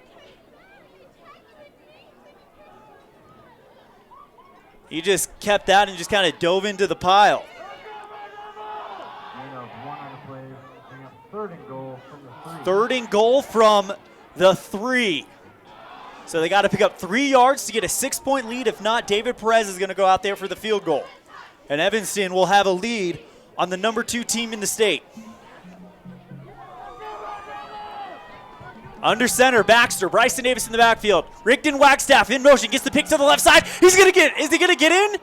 He just kept that and just kind of dove into the pile. Third and goal from the 3. So they got to pick up 3 yards to get a 6-point lead. If not, David Perez is going to go out there for the field goal. And Evanston will have a lead on the number 2 team in the state. Under center, Baxter, Bryson Davis in the backfield. Rigdon Wagstaff in motion, gets the pick to the left side. Is he going to get in?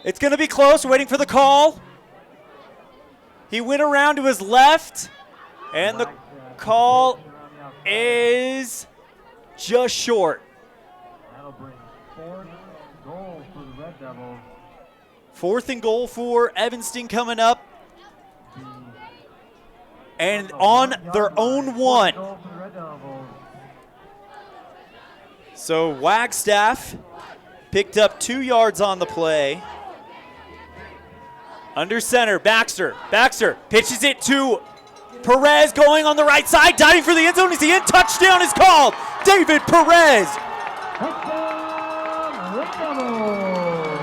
It's going to be close, waiting for the call. He went around to his left, and the call is just short.
That'll bring 4th and goal for the Red Devils.
4th and goal for Evanston coming up. And on their own 1. So Wagstaff picked up 2 yards on the play. Under center, Baxter. Baxter pitches it to Perez going on the right side, diving for the end zone. Is he in? Touchdown is called. David Perez.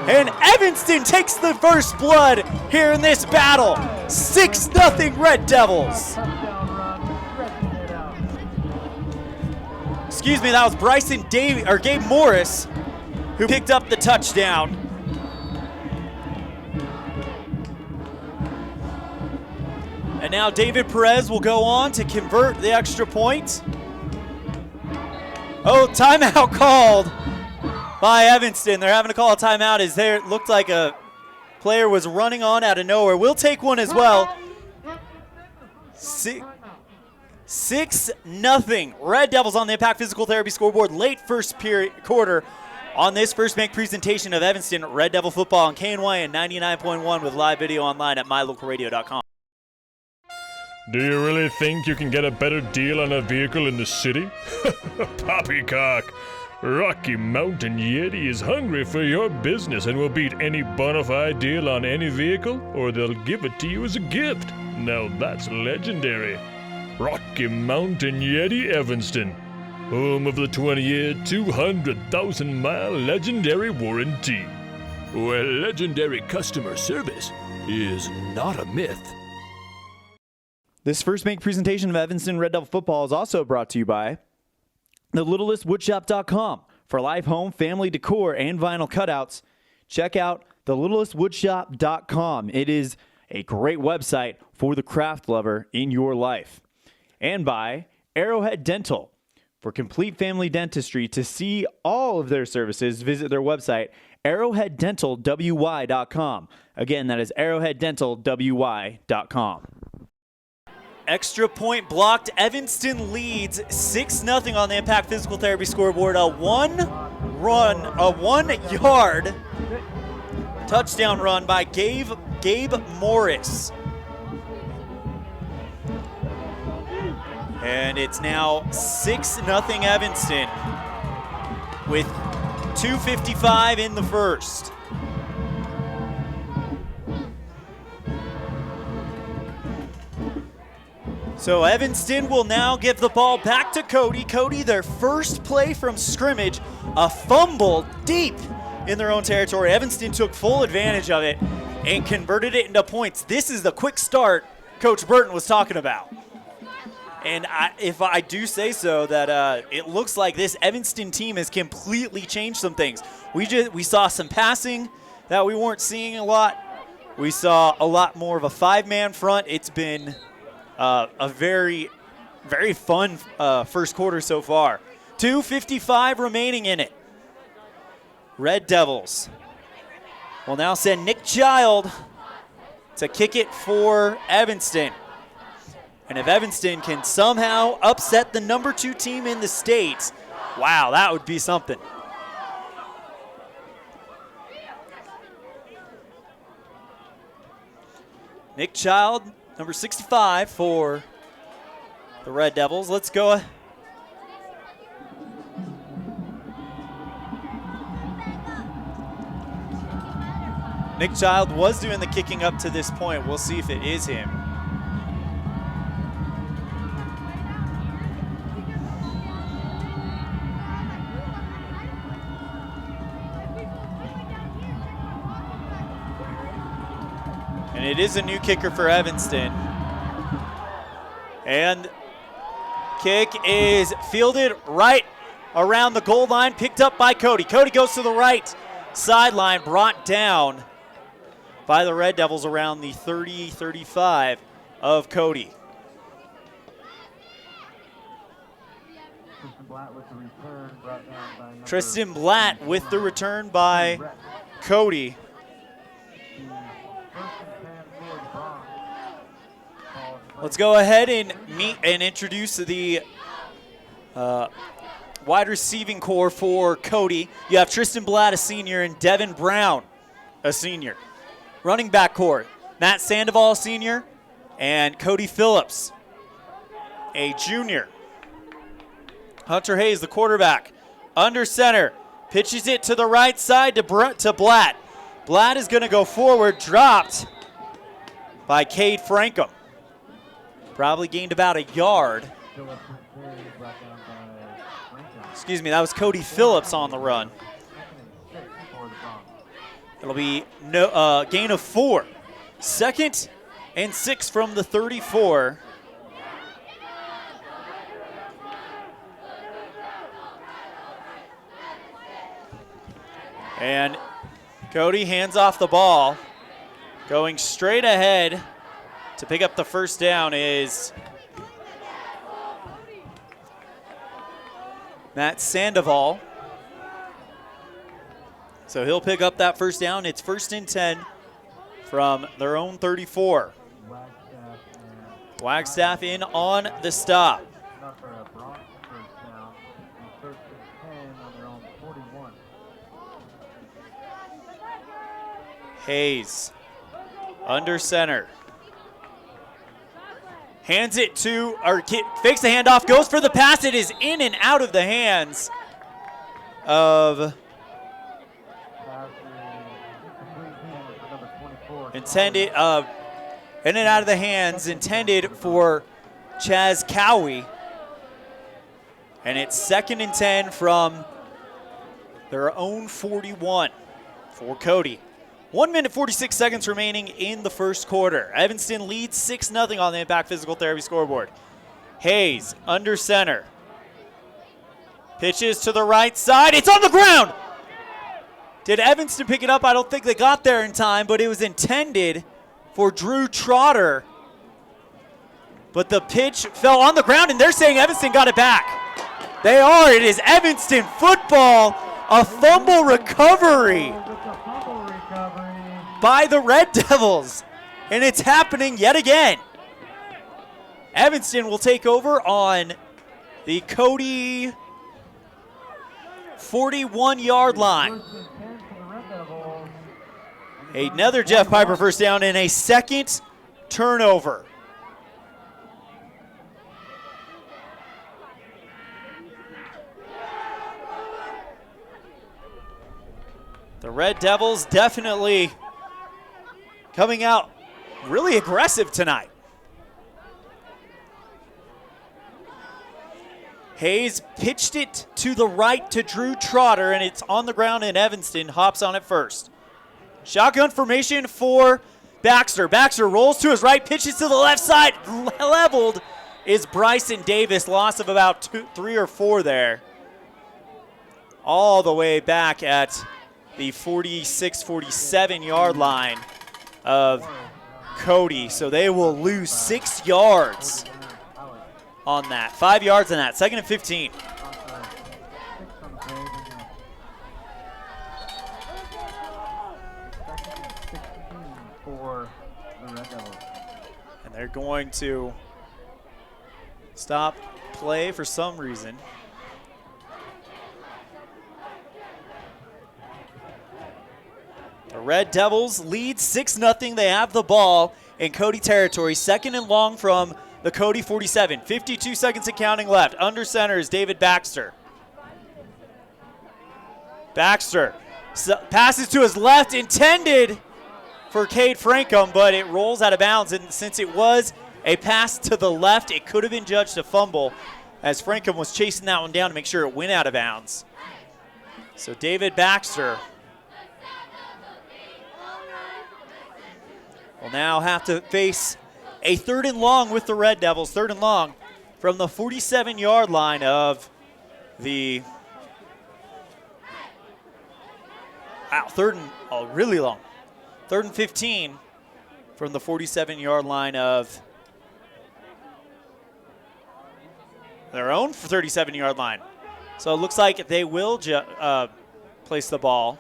And Evanston takes the first blood here in this battle. 6-0 Red Devils. Excuse me, that was Gabe Morris who picked up the touchdown. And now David Perez will go on to convert the extra point. Oh, timeout called by Evanston. They're having to call a timeout as there looked like a player was running on out of nowhere. We'll take one as well. 6-0 Red Devils on the Impact Physical Therapy scoreboard. Late first quarter on this first make presentation of Evanston Red Devil football on KNYN 99.1 with live video online at mylocalradio.com.
Do you really think you can get a better deal on a vehicle in the city? Poppycock! Rocky Mountain Yeti is hungry for your business and will beat any bona fide deal on any vehicle, or they'll give it to you as a gift. Now that's legendary. Rocky Mountain Yeti Evanston, home of the 20-year, 200,000-mile legendary warranty, where legendary customer service is not a myth.
This first make presentation of Evanston Red Devil football is also brought to you by thelittlestwoodshop.com. For live home, family decor, and vinyl cutouts, check out thelittlestwoodshop.com. It is a great website for the craft lover in your life. And by Arrowhead Dental. For complete family dentistry, to see all of their services, visit their website, arrowheaddentalwy.com. Again, that is arrowheaddentalwy.com. Extra point blocked. Evanston leads 6-0 on the Impact Physical Therapy scoreboard. A 1-yard touchdown run by Gabe Morris. And it's now 6-0 Evanston with 2:55 in the first. So Evanston will now give the ball back to Cody. Cody, their first play from scrimmage, a fumble deep in their own territory. Evanston took full advantage of it and converted it into points. This is the quick start Coach Burton was talking about. And if I do say so, that it looks like this Evanston team has completely changed some things. We saw some passing that we weren't seeing a lot. We saw a lot more of a five-man front. It's been a very, very fun first quarter so far. 2:55 remaining in it. Red Devils will now send Nick Child to kick it for Evanston. And if Evanston can somehow upset the number 2 team in the state, wow, that would be something. Nick Child, number 65 for the Red Devils. Let's go. Nick Child was doing the kicking up to this point. We'll see if it is him. And it is a new kicker for Evanston. And kick is fielded right around the goal line, picked up by Cody. Cody goes to the right sideline, brought down by the Red Devils around the 30-35 of Cody. Tristan Blatt with the return by Cody. Let's go ahead and meet and introduce the wide receiving core for Cody. You have Tristan Blatt, a senior, and Devin Brown, a senior. Running back core, Matt Sandoval, senior, and Cody Phillips, a junior. Hunter Hayes, the quarterback, under center, pitches it to the right side to Blatt. Blatt is going to go forward, dropped by Cade Frankham. Probably gained about a yard. Excuse me, that was Cody Phillips on the run. It'll be no gain of 4. 2nd and 6 from the 34. And Cody hands off the ball. Going straight ahead to pick up the first down is Matt Sandoval. So he'll pick up that first down. It's 1st and 10 from their own 34. Wagstaff in on the stop. Hayes under center. Hands it to, or fakes the handoff, goes for the pass. It is in and out of the hands of intended, in and out of the hands intended for Chaz Cowie. And it's 2nd and 10 from their own 41 for Cody. 1 minute, 46 seconds remaining in the first quarter. Evanston leads 6-0 on the Impact Physical Therapy scoreboard. Hayes under center. Pitches to the right side. It's on the ground. Did Evanston pick it up? I don't think they got there in time, but it was intended for Drew Trotter. But the pitch fell on the ground, and they're saying Evanston got it back. They are. It is Evanston football. A fumble recovery by the Red Devils, and it's happening yet again. Evanston will take over on the Cody 41-yard line. Another Jeff Piper first down and a 2nd turnover. The Red Devils definitely coming out really aggressive tonight. Hayes pitched it to the right to Drew Trotter, and it's on the ground, and Evanston hops on it first. Shotgun formation for Baxter. Baxter rolls to his right, pitches to the left side. Leveled is Bryson Davis. Loss of about 3 or 4 there. All the way back at the 46, 47-yard line of Cody. So they will lose 6 yards on that. 5 yards on that. 2nd and 15. And they're going to Stop play for some reason. The Red Devils lead 6-0. They have the ball in Cody territory. 2nd and long from the Cody 47. 52 seconds and counting left. Under center is David Baxter. Baxter passes to his left, intended for Cade Frankham, but it rolls out of bounds. And since it was a pass to the left, it could have been judged a fumble, as Frankham was chasing that one down to make sure it went out of bounds. So David Baxter will now have to face a 3rd and long with the Red Devils. 3rd and long from the 47-yard line of the... Wow, 3rd and really long. 3rd and 15 from the 47-yard line of their own 37-yard line. So it looks like they will place the ball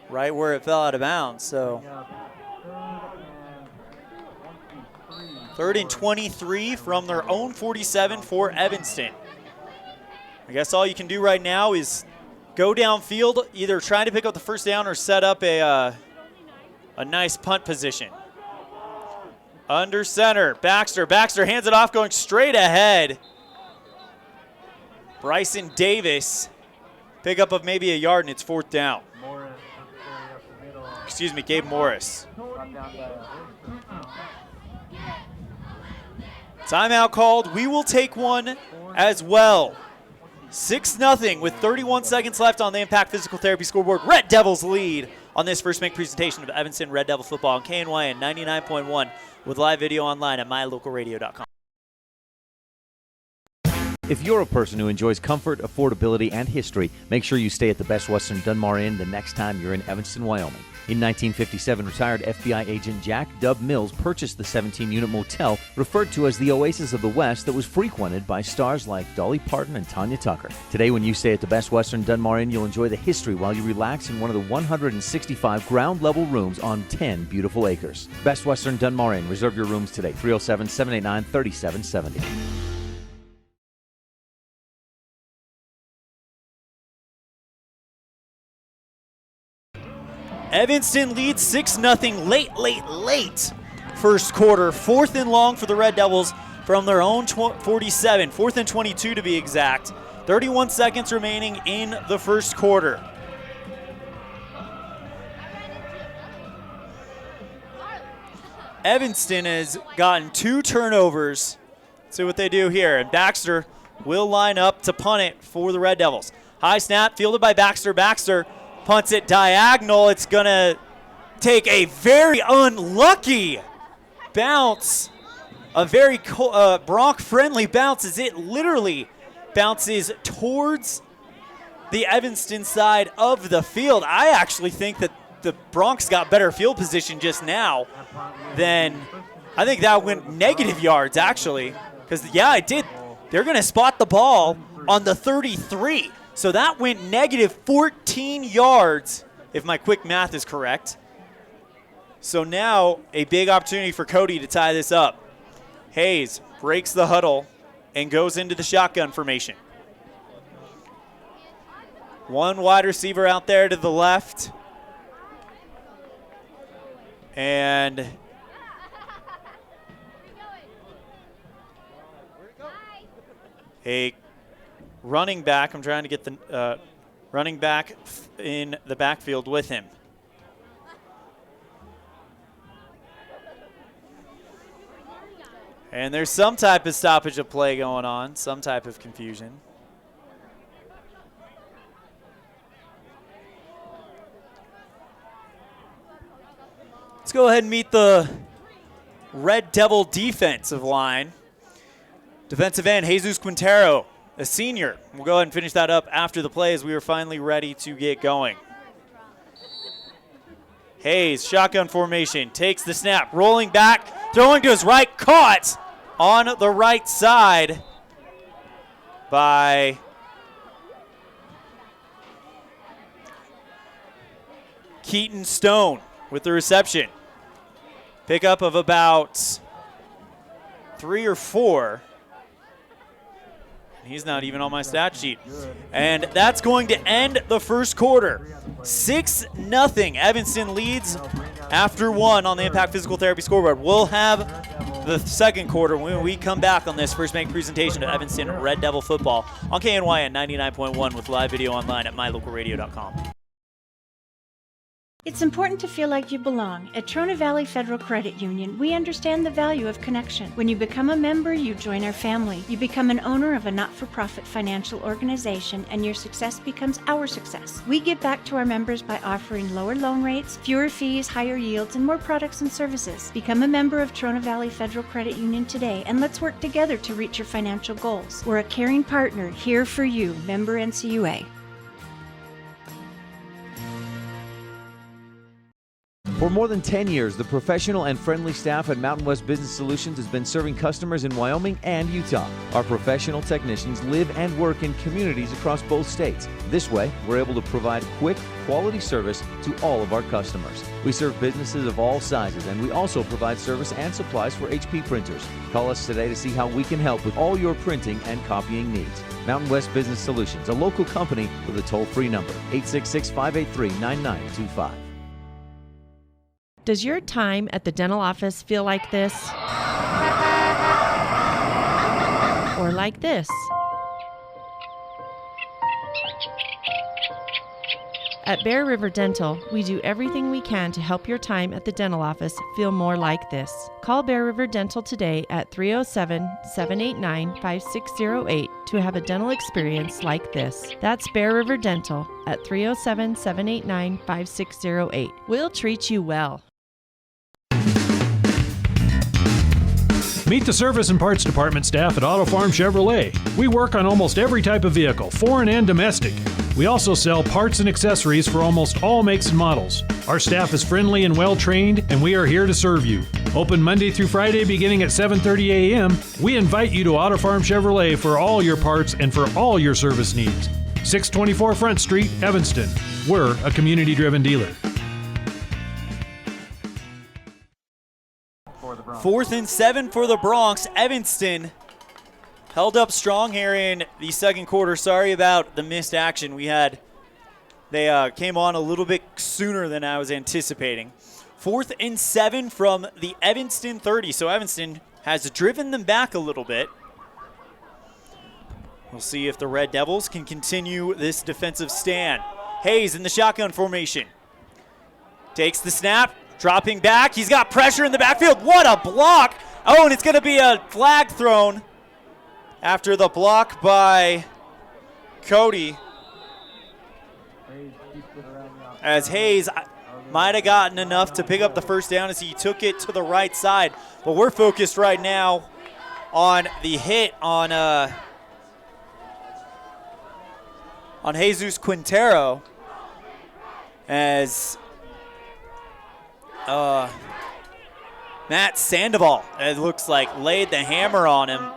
right where it fell out of bounds. So 3rd and 23 from their own 47 for Evanston. I guess all you can do right now is go downfield, either trying to pick up the first down or set up a nice punt position. Under center, Baxter. Baxter hands it off, going straight ahead. Bryson Davis, pickup of maybe a yard, and it's 4th down. Excuse me, Gabe Morris. Timeout called. We will take one as well. 6-0 with 31 seconds left on the Impact Physical Therapy scoreboard. Red Devils lead on this first make presentation of Evanston Red Devil football on KNYN 99.1 with live video online at mylocalradio.com.
If you're a person who enjoys comfort, affordability, and history, make sure you stay at the Best Western Dunmar Inn the next time you're in Evanston, Wyoming. In 1957, retired FBI agent Jack Dub Mills purchased the 17-unit motel referred to as the Oasis of the West that was frequented by stars like Dolly Parton and Tanya Tucker. Today, when you stay at the Best Western Dunmar Inn, you'll enjoy the history while you relax in one of the 165 ground-level rooms on 10 beautiful acres. Best Western Dunmar Inn. Reserve your rooms today, 307-789-3770.
Evanston leads 6-0 late first quarter. 4th and long for the Red Devils from their own 47. 4th and 22 to be exact. 31 seconds remaining in the first quarter. Evanston has gotten 2 turnovers. Let's see what they do here. And Baxter will line up to punt it for the Red Devils. High snap, fielded by Baxter. Baxter punts it diagonal. It's going to take a very unlucky bounce. A very Bronc-friendly bounce as it literally bounces towards the Evanston side of the field. I actually think that the Broncs got better field position just now than I think that went negative yards, actually. Because, yeah, it did. They're going to spot the ball on the 33. So that went negative 14 yards, if my quick math is correct. So now a big opportunity for Cody to tie this up. Hayes breaks the huddle and goes into the shotgun formation. One wide receiver out there to the left. And a running back. I'm trying to get the running back in the backfield with him. And there's some type of stoppage of play going on, some type of confusion. Let's go ahead and meet the Red Devil defensive line. Defensive end, Jesus Quintero, a senior. We'll go ahead and finish that up after the play as we are finally ready to get going. Hayes, shotgun formation, takes the snap, rolling back, throwing to his right, caught on the right side by Keaton Stone with the reception. Pickup of about 3 or 4. He's not even on my stat sheet. And that's going to end the first quarter. 6-0. Evanston leads after 1 on the Impact Physical Therapy scoreboard. We'll have the second quarter when we come back on this First Bank presentation of Evanston Red Devil football on KNYN 99.1 with live video online at mylocalradio.com.
It's important to feel like you belong. At Trona Valley Federal Credit Union, we understand the value of connection. When you become a member, you join our family. You become an owner of a not-for-profit financial organization, and your success becomes our success. We give back to our members by offering lower loan rates, fewer fees, higher yields, and more products and services. Become a member of Trona Valley Federal Credit Union today, and let's work together to reach your financial goals. We're a caring partner here for you. Member NCUA.
For more than 10 years, the professional and friendly staff at Mountain West Business Solutions has been serving customers in Wyoming and Utah. Our professional technicians live and work in communities across both states. This way, we're able to provide quick, quality service to all of our customers. We serve businesses of all sizes, and we also provide service and supplies for HP printers. Call us today to see how we can help with all your printing and copying needs. Mountain West Business Solutions, a local company with a toll-free number, 866-583-9925.
Does your time at the dental office feel like this? Or like this? At Bear River Dental, we do everything we can to help your time at the dental office feel more like this. Call Bear River Dental today at 307-789-5608 to have a dental experience like this. That's Bear River Dental at 307-789-5608. We'll treat you well.
Meet the service and parts department staff at Auto Farm Chevrolet. We work on almost every type of vehicle, foreign and domestic. We also sell parts and accessories for almost all makes and models. Our staff is friendly and well trained, and we are here to serve you. Open Monday through Friday beginning at 7:30 a.m. We invite you to Auto Farm Chevrolet for all your parts and for all your service needs. 624 Front Street, Evanston. We're a community-driven dealer.
4th and 7 for the Bronx. Evanston held up strong here in the second quarter. Sorry about the missed action. They came on a little bit sooner than I was anticipating. 4th and 7 from the Evanston 30. So Evanston has driven them back a little bit. We'll see if the Red Devils can continue this defensive stand. Hayes in the shotgun formation. Takes the snap. Dropping back, he's got pressure in the backfield. What a block! Oh, and it's going to be a flag thrown after the block by Cody. As Hayes might have gotten enough to pick up the first down as he took it to the right side. But we're focused right now on the hit on Jesus Quintero as Matt Sandoval, it looks like, laid the hammer on him.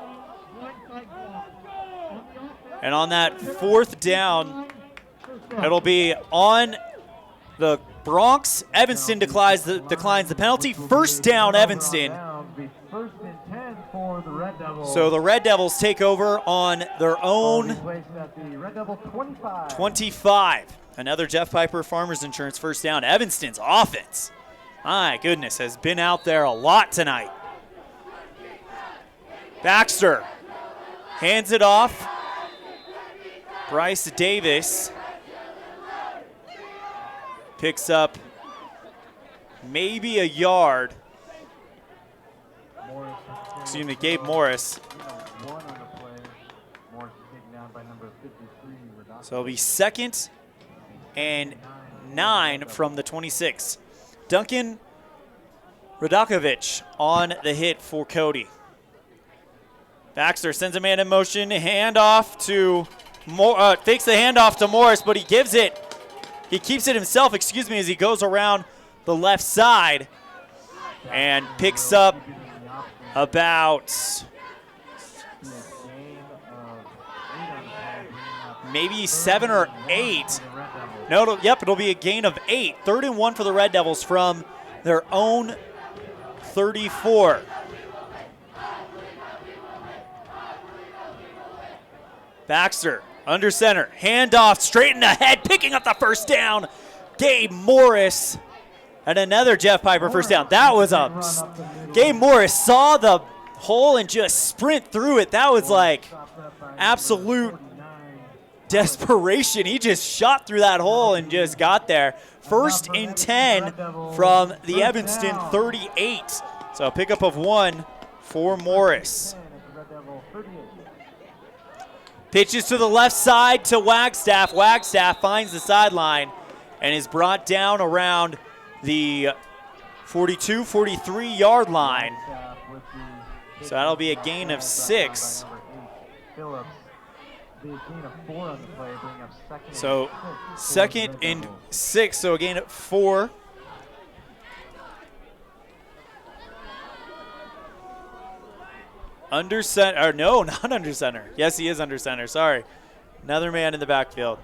And on that 4th down, it'll be on the Bronx. Evanston declines the penalty. First down, Evanston. So the Red Devils take over on their own 25. Another Jeff Piper Farmers Insurance first down. Evanston's offense, my goodness, has been out there a lot tonight. Baxter hands it off. Bryce Davis picks up maybe a yard. Excuse me, Gabe Morris. So it'll be 2nd and 9 from the 26. Duncan Radakovich on the hit for Cody. Baxter sends a man in motion, handoff to fakes the handoff to Morris, but he keeps it himself, as he goes around the left side and picks up about maybe 7 or 8. No, it'll be a gain of 8. 3rd and 1 for the Red Devils from their own 34. Baxter under center, handoff straight in the head, picking up the first down. Gabe Morris and another Jeff Piper first down. That was Gabe Morris saw the hole and just sprint through it. That was like absolute desperation. He just shot through that hole and just got there. 1st and 10 from the Evanston 38. So a pickup of 1 for Morris. Pitches to the left side to Wagstaff. Wagstaff finds the sideline and is brought down around the 42, 43-yard line. So that'll be a gain of 6. So 2nd and 6, so a gain of 4. Under center, or no, not under center. Yes, he is under center, sorry. Another man in the backfield.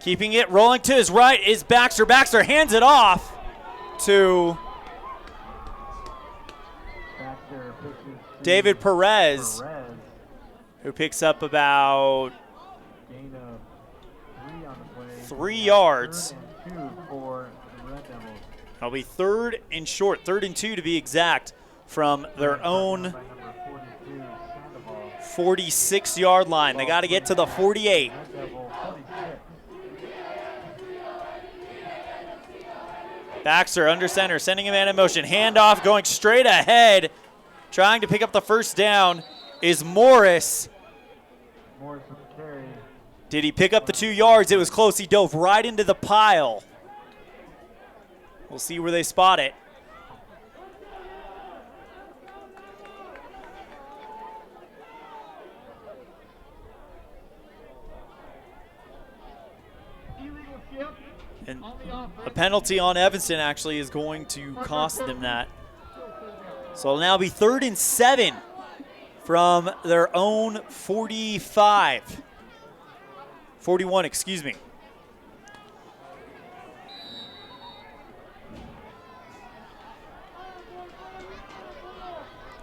Keeping it rolling to his right is Baxter. Baxter hands it off to David Perez, who picks up about 3 yards. It'll be 3rd and short, 3rd and 2 to be exact, from their own 46-yard line. They got to get to the 48. Baxter under center, sending a man in motion. Handoff going straight ahead. Trying to pick up the first down is Morris. Did he pick up the 2 yards? It was close. He dove right into the pile. We'll see where they spot it. And a penalty on Evanston actually is going to cost them that. So it'll now be 3rd and 7 from their own 41, excuse me.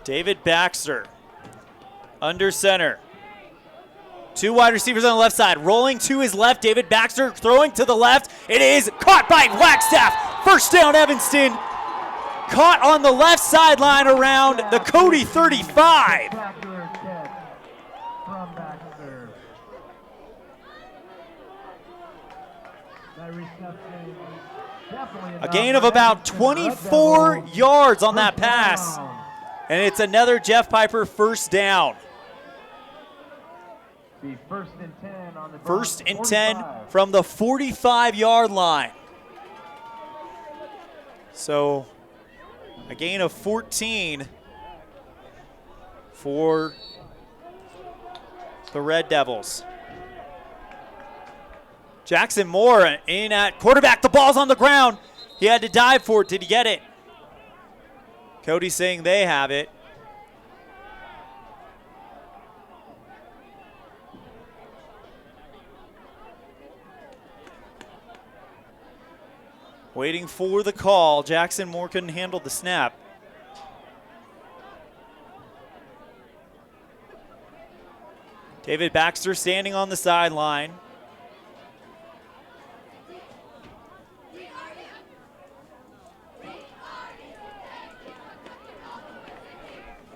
David Baxter under center. 2 wide receivers on the left side. Rolling to his left. David Baxter throwing to the left. It is caught by Wagstaff. First down, Evanston. Caught on the left sideline around the Cody 35. A gain of about 24 yards on that pass. And it's another Jeff Piper first down. First and 10 from the 45-yard line. So a gain of 14 for the Red Devils. Jackson Moore in at quarterback. The ball's on the ground. He had to dive for it. Did he get it? Cody saying they have it. Waiting for the call. Jackson Moore couldn't handle the snap. David Baxter standing on the sideline.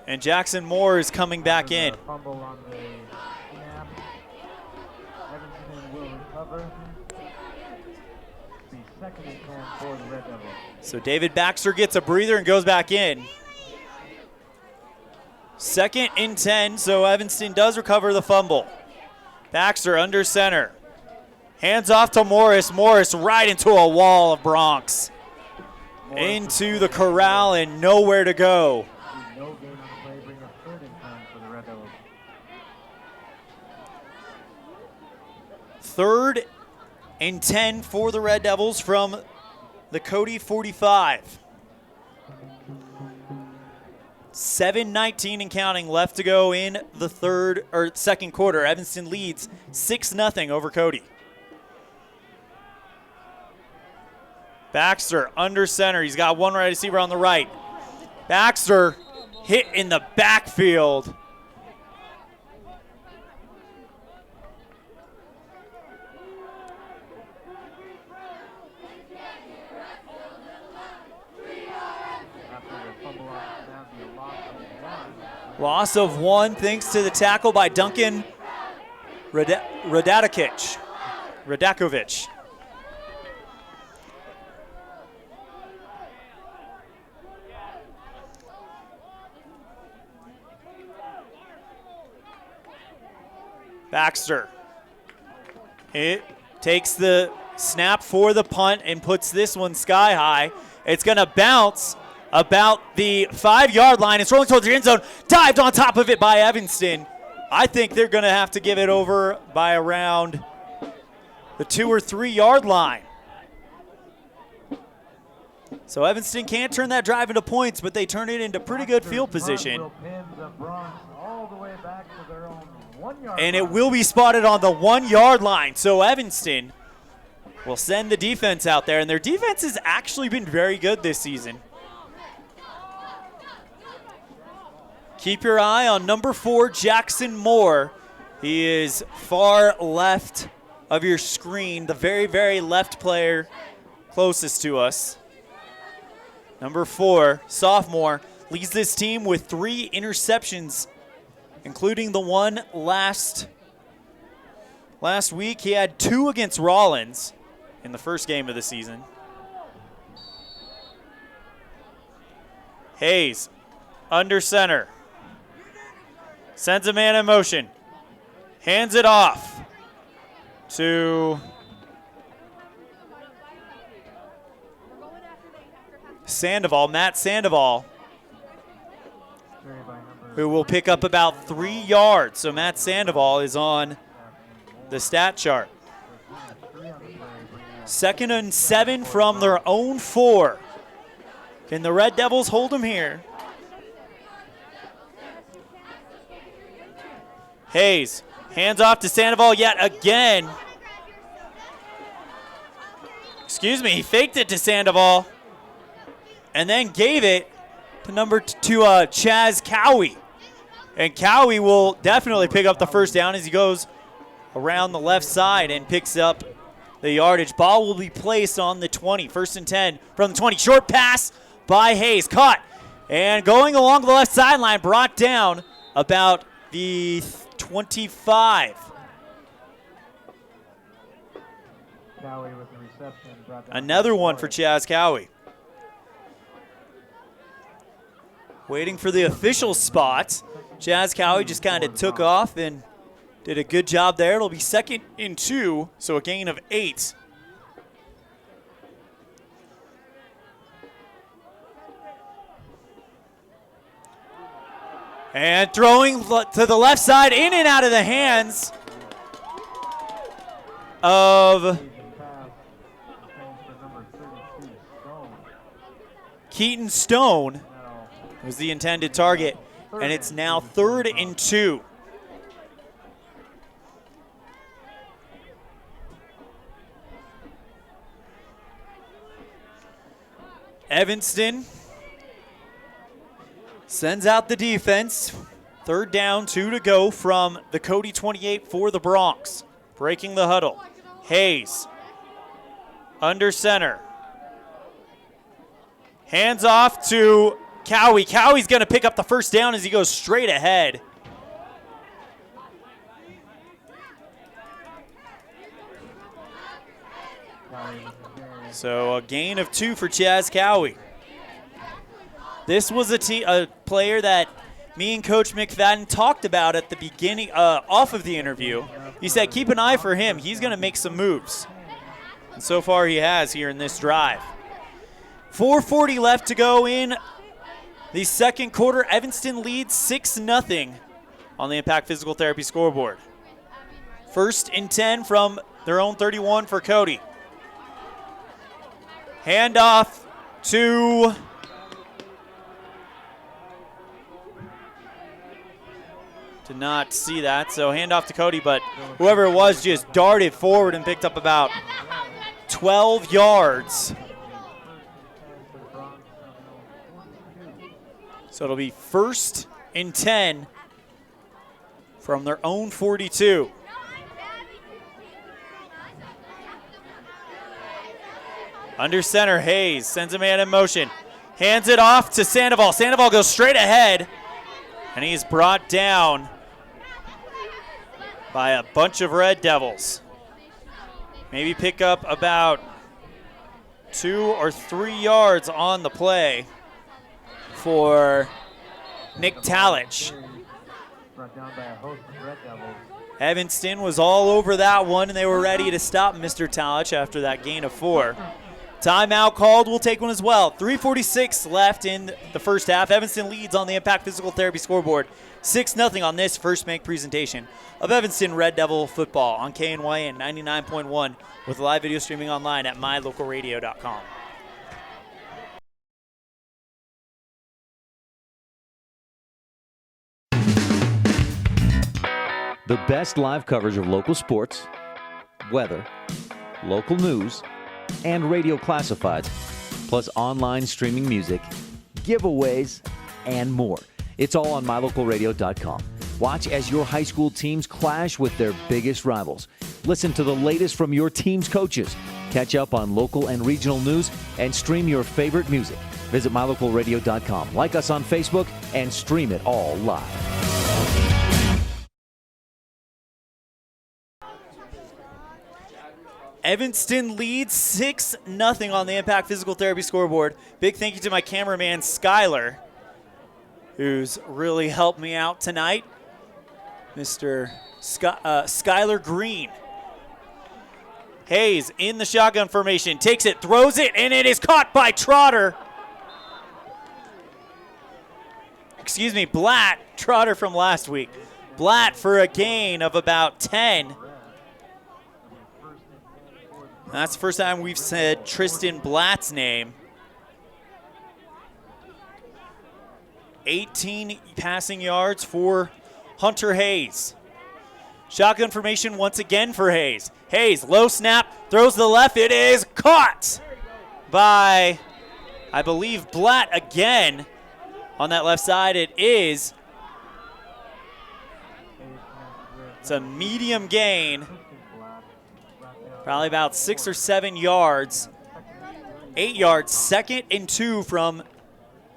And Jackson Moore is coming back in. So David Baxter gets a breather and goes back in. 2nd and 10, so Evanston does recover the fumble. Baxter under center. Hands off to Morris. Morris right into a wall of Bronx. Into the corral and nowhere to go. Third and 10 for the Red Devils from the Cody 45. 7:19 and counting left to go in the second quarter. Evanston leads 6-0 over Cody. Baxter under center. He's got one right receiver on the right. Baxter hit in the backfield. Loss of 1 thanks to the tackle by Duncan Radakovic. Baxter. It takes the snap for the punt and puts this one sky high. It's going to bounce about the 5-yard line. It's rolling towards the end zone. Dived on top of it by Evanston. I think they're going to have to give it over by around the 2 or 3 yard line. So Evanston can't turn that drive into points, but they turn it into pretty good field position. And it will be spotted on the 1 yard line. So Evanston will send the defense out there, and their defense has actually been very good this season. Keep your eye on number 4, Jackson Moore. He is far left of your screen, the very, very left player closest to us. Number 4, sophomore, leads this team with 3 interceptions, including the one last week. He had 2 against Rollins in the first game of the season. Hayes, under center. Sends a man in motion. Hands it off to Sandoval, Matt Sandoval, who will pick up about 3 yards. So Matt Sandoval is on the stat chart. 2nd and 7 from their own 4. Can the Red Devils hold them here? Hayes, hands off to Sandoval yet again. Excuse me, he faked it to Sandoval and then gave it to Chaz Cowie. And Cowie will definitely pick up the first down as he goes around the left side and picks up the yardage. Ball will be placed on the 20. 1st and 10 from the 20. Short pass by Hayes. Caught. And going along the left sideline, brought down about the 25. Another one for Chaz Cowie. Waiting for the official spot. Chaz Cowie just kind of took off and did a good job there. It'll be 2nd and 2, so a gain of 8. And throwing to the left side, in and out of the hands of Keaton Stone was the intended target. And it's now 3rd and 2. Evanston sends out the defense. 3rd down, 2 to go from the Cody 28 for the Bronx. Breaking the huddle. Hayes under center. Hands off to Cowie. Cowie's going to pick up the first down as he goes straight ahead. So a gain of 2 for Chaz Cowie. This was a player that me and Coach McFadden talked about at the beginning, off of the interview. He said, keep an eye for him. He's going to make some moves. And so far he has here in this drive. 4:40 left to go in the second quarter. Evanston leads 6-0 on the Impact Physical Therapy scoreboard. 1st and 10 from their own 31 for Cody. Handoff to did not see that, so handoff to Cody, but whoever it was just darted forward and picked up about 12 yards. So it'll be 1st and 10 from their own 42. Under center, Hayes sends a man in motion. Hands it off to Sandoval. Sandoval goes straight ahead And he's brought down by a bunch of Red Devils. Maybe pick up about 2 or 3 yards on the play for Nick Talich. Evanston was all over that one, and they were ready to stop Mr. Talich after that gain of 4. Timeout called. We'll take one as well. 3:46 left in the first half. Evanston leads on the Impact Physical Therapy scoreboard 6-0 on this first make presentation of Evanston Red Devil football on KNYN 99.1 with live video streaming online at mylocalradio.com.
The best live coverage of local sports, weather, local news, and radio classifieds, plus online streaming music, giveaways, and more. It's all on mylocalradio.com. Watch as your high school teams clash with their biggest rivals. Listen to the latest from your team's coaches. Catch up on local and regional news and stream your favorite music. Visit mylocalradio.com. Like us on Facebook and stream it all live.
Evanston leads 6-0 on the Impact Physical Therapy scoreboard. Big thank you to my cameraman, Skyler, who's really helped me out tonight. Mr. Skyler Green. Hayes in the shotgun formation, takes it, throws it, and it is caught by Trotter. Excuse me, Blatt, Trotter from last week. Blatt for a gain of about 10. That's the first time we've said Tristan Blatt's name. 18 passing yards for Hunter Hayes. Shotgun formation once again for Hayes. Hayes, low snap, throws to the left. It is caught by, I believe, Blatt again on that left side. It is. It's a medium gain. Probably about 6 or 7 yards. 8 yards, 2nd and 2 from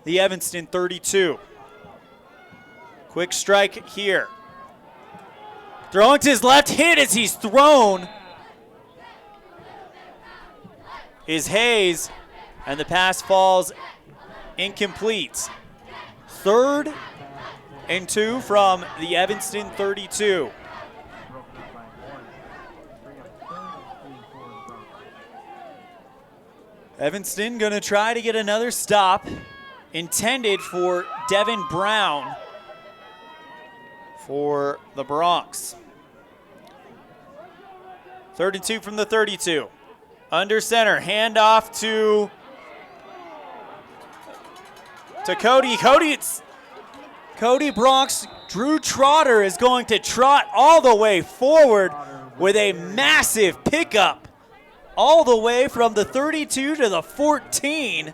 the Evanston 32. Quick strike here. Throwing to his left, hit as he's thrown is Hayes, and the pass falls incomplete. 3rd and 2 from the Evanston 32. Evanston going to try to get another stop intended for Devin Brown for the Bronx. 3rd and 2 from the 32. Under center, handoff to Cody. Cody Bronx. Drew Trotter is going to trot all the way forward with a massive pickup. All the way from the 32 to the 14.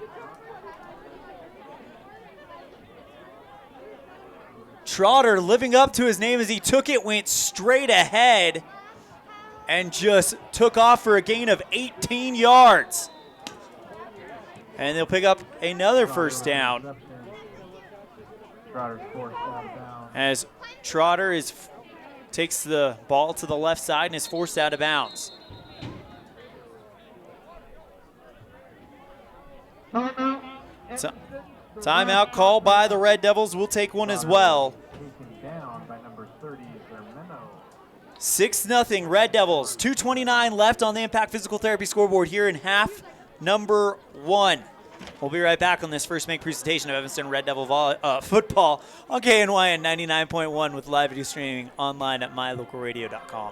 Trotter living up to his name as he took it, went straight ahead, and just took off for a gain of 18 yards. And they'll pick up another first down. As Trotter takes the ball to the left side and is forced out of bounds. Timeout called by the Red Devils. We'll take one as well. 6-0 Red Devils. 2:29 left on the Impact Physical Therapy scoreboard here in half number 1. We'll be right back on this first make presentation of Evanston Red Devil football on KNYN 99.1 with live video streaming online at mylocalradio.com.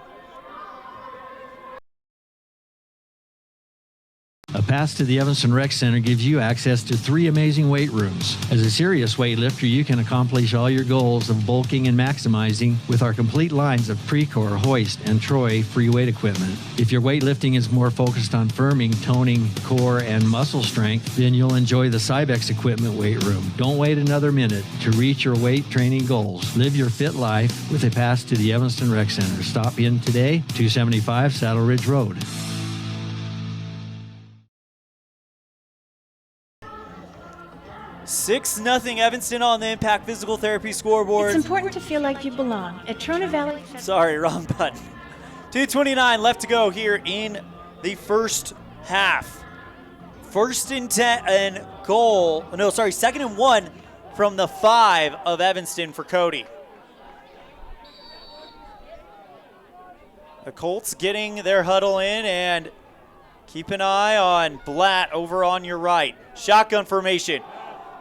A pass to the Evanston Rec Center gives you access to 3 amazing weight rooms. As a serious weightlifter, you can accomplish all your goals of bulking and maximizing with our complete lines of Precor, Hoist, and Troy free weight equipment. If your weightlifting is more focused on firming, toning, core, and muscle strength, then you'll enjoy the Cybex equipment weight room. Don't wait another minute to reach your weight training goals. Live your fit life with a pass to the Evanston Rec Center. Stop in today, 275 Saddle Ridge Road.
6-0 Evanston on the Impact Physical Therapy scoreboard.
It's important to feel like you belong. At Trona Valley.
Sorry, wrong button. 2:29 left to go here in the first half. First and 10 and goal. No, sorry, 2nd and 1 from the 5 of Evanston for Cody. The Colts getting their huddle in, and keep an eye on Blatt over on your right. Shotgun formation.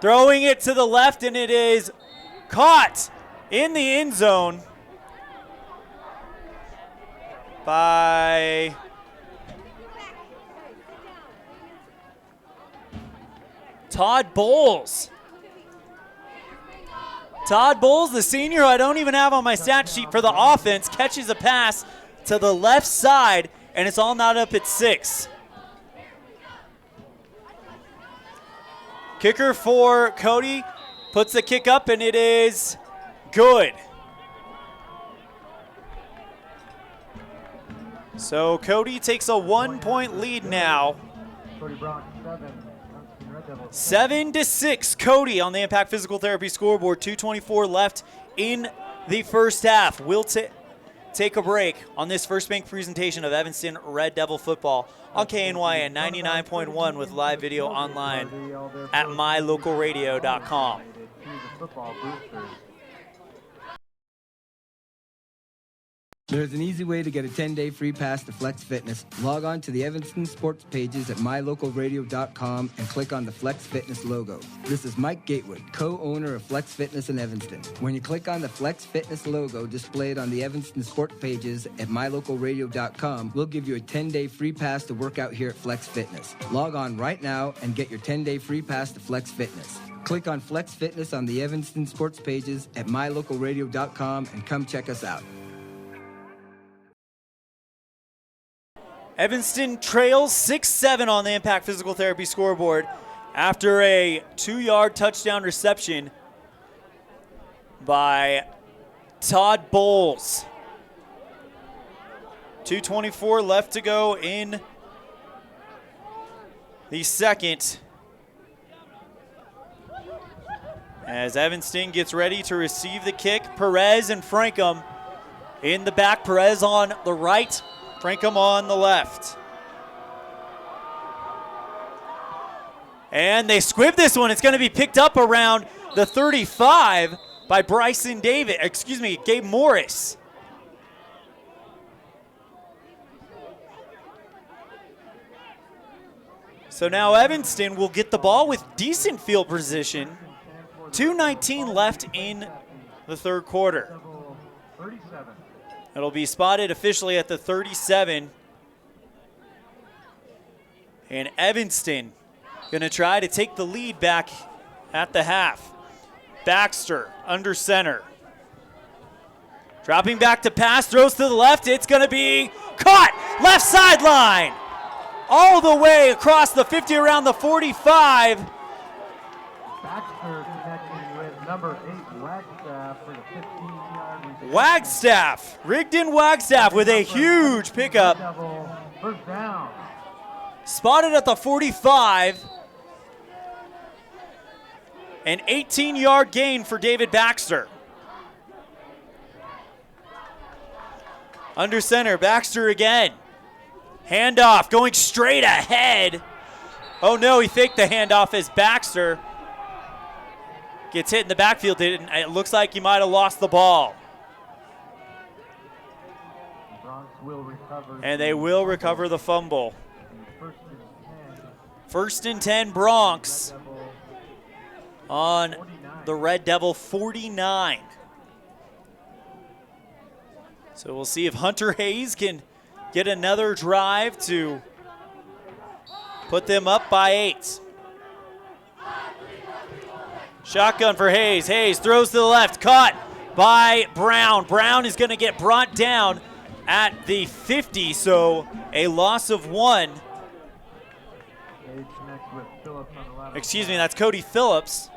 Throwing it to the left, and it is caught in the end zone by Todd Bowles. Todd Bowles, the senior, who I don't even have on my stat sheet for the offense, catches a pass to the left side, and it's all knotted up at 6. Kicker for Cody puts the kick up, and it is good. So Cody takes a 1-point lead now. 7-6, Cody on the Impact Physical Therapy scoreboard. 2:24 left in the first half. We'll take a break on this First Bank presentation of Evanston Red Devil football on KNYN 99.1 with live video online at mylocalradio.com.
There's an easy way to get a 10-day free pass to Flex Fitness. Log on to the Evanston sports pages at mylocalradio.com and click on the Flex Fitness logo. This is Mike Gatewood, co-owner of Flex Fitness in Evanston. When you click on the Flex Fitness logo displayed on the Evanston sports pages at mylocalradio.com, we'll give you a 10-day free pass to work out here at Flex Fitness. Log on right now and get your 10-day free pass to Flex Fitness. Click on Flex Fitness on the Evanston sports pages at mylocalradio.com and come check us out.
Evanston trails 6-7 on the Impact Physical Therapy scoreboard after a 2-yard touchdown reception by Todd Bowles. 2:24 left to go in the second, as Evanston gets ready to receive the kick. Perez and Frankham in the back. Perez on the right, Frankham on the left. And they squib this one. It's going to be picked up around the 35 by Gabe Morris. So now Evanston will get the ball with decent field position. 2:19 left in the third quarter. It'll be spotted officially at the 37. And Evanston going to try to take the lead back at the half. Baxter under center. Dropping back to pass, throws to the left. It's going to be caught. Left sideline. All the way across the 50 around the 45.
Baxter connecting with number 8, Wagstaff, for the 15-yard return.
Wagstaff, Rigdon Wagstaff with a huge pickup.
First down.
Spotted at the 45. An 18-yard gain for David Baxter. Under center, Baxter again. Handoff going straight ahead. Oh no, he faked the handoff as Baxter gets hit in the backfield. It looks like he might have lost the ball. And they will recover the fumble. First and 10 Bronx on the Red Devil 49. So we'll see if Hunter Hayes can get another drive to put them up by 8. Shotgun for Hayes. Hayes throws to the left. Caught by Brown. Brown is going to get brought down at the 50, so a loss of 1. Excuse me, that's Cody Phillips.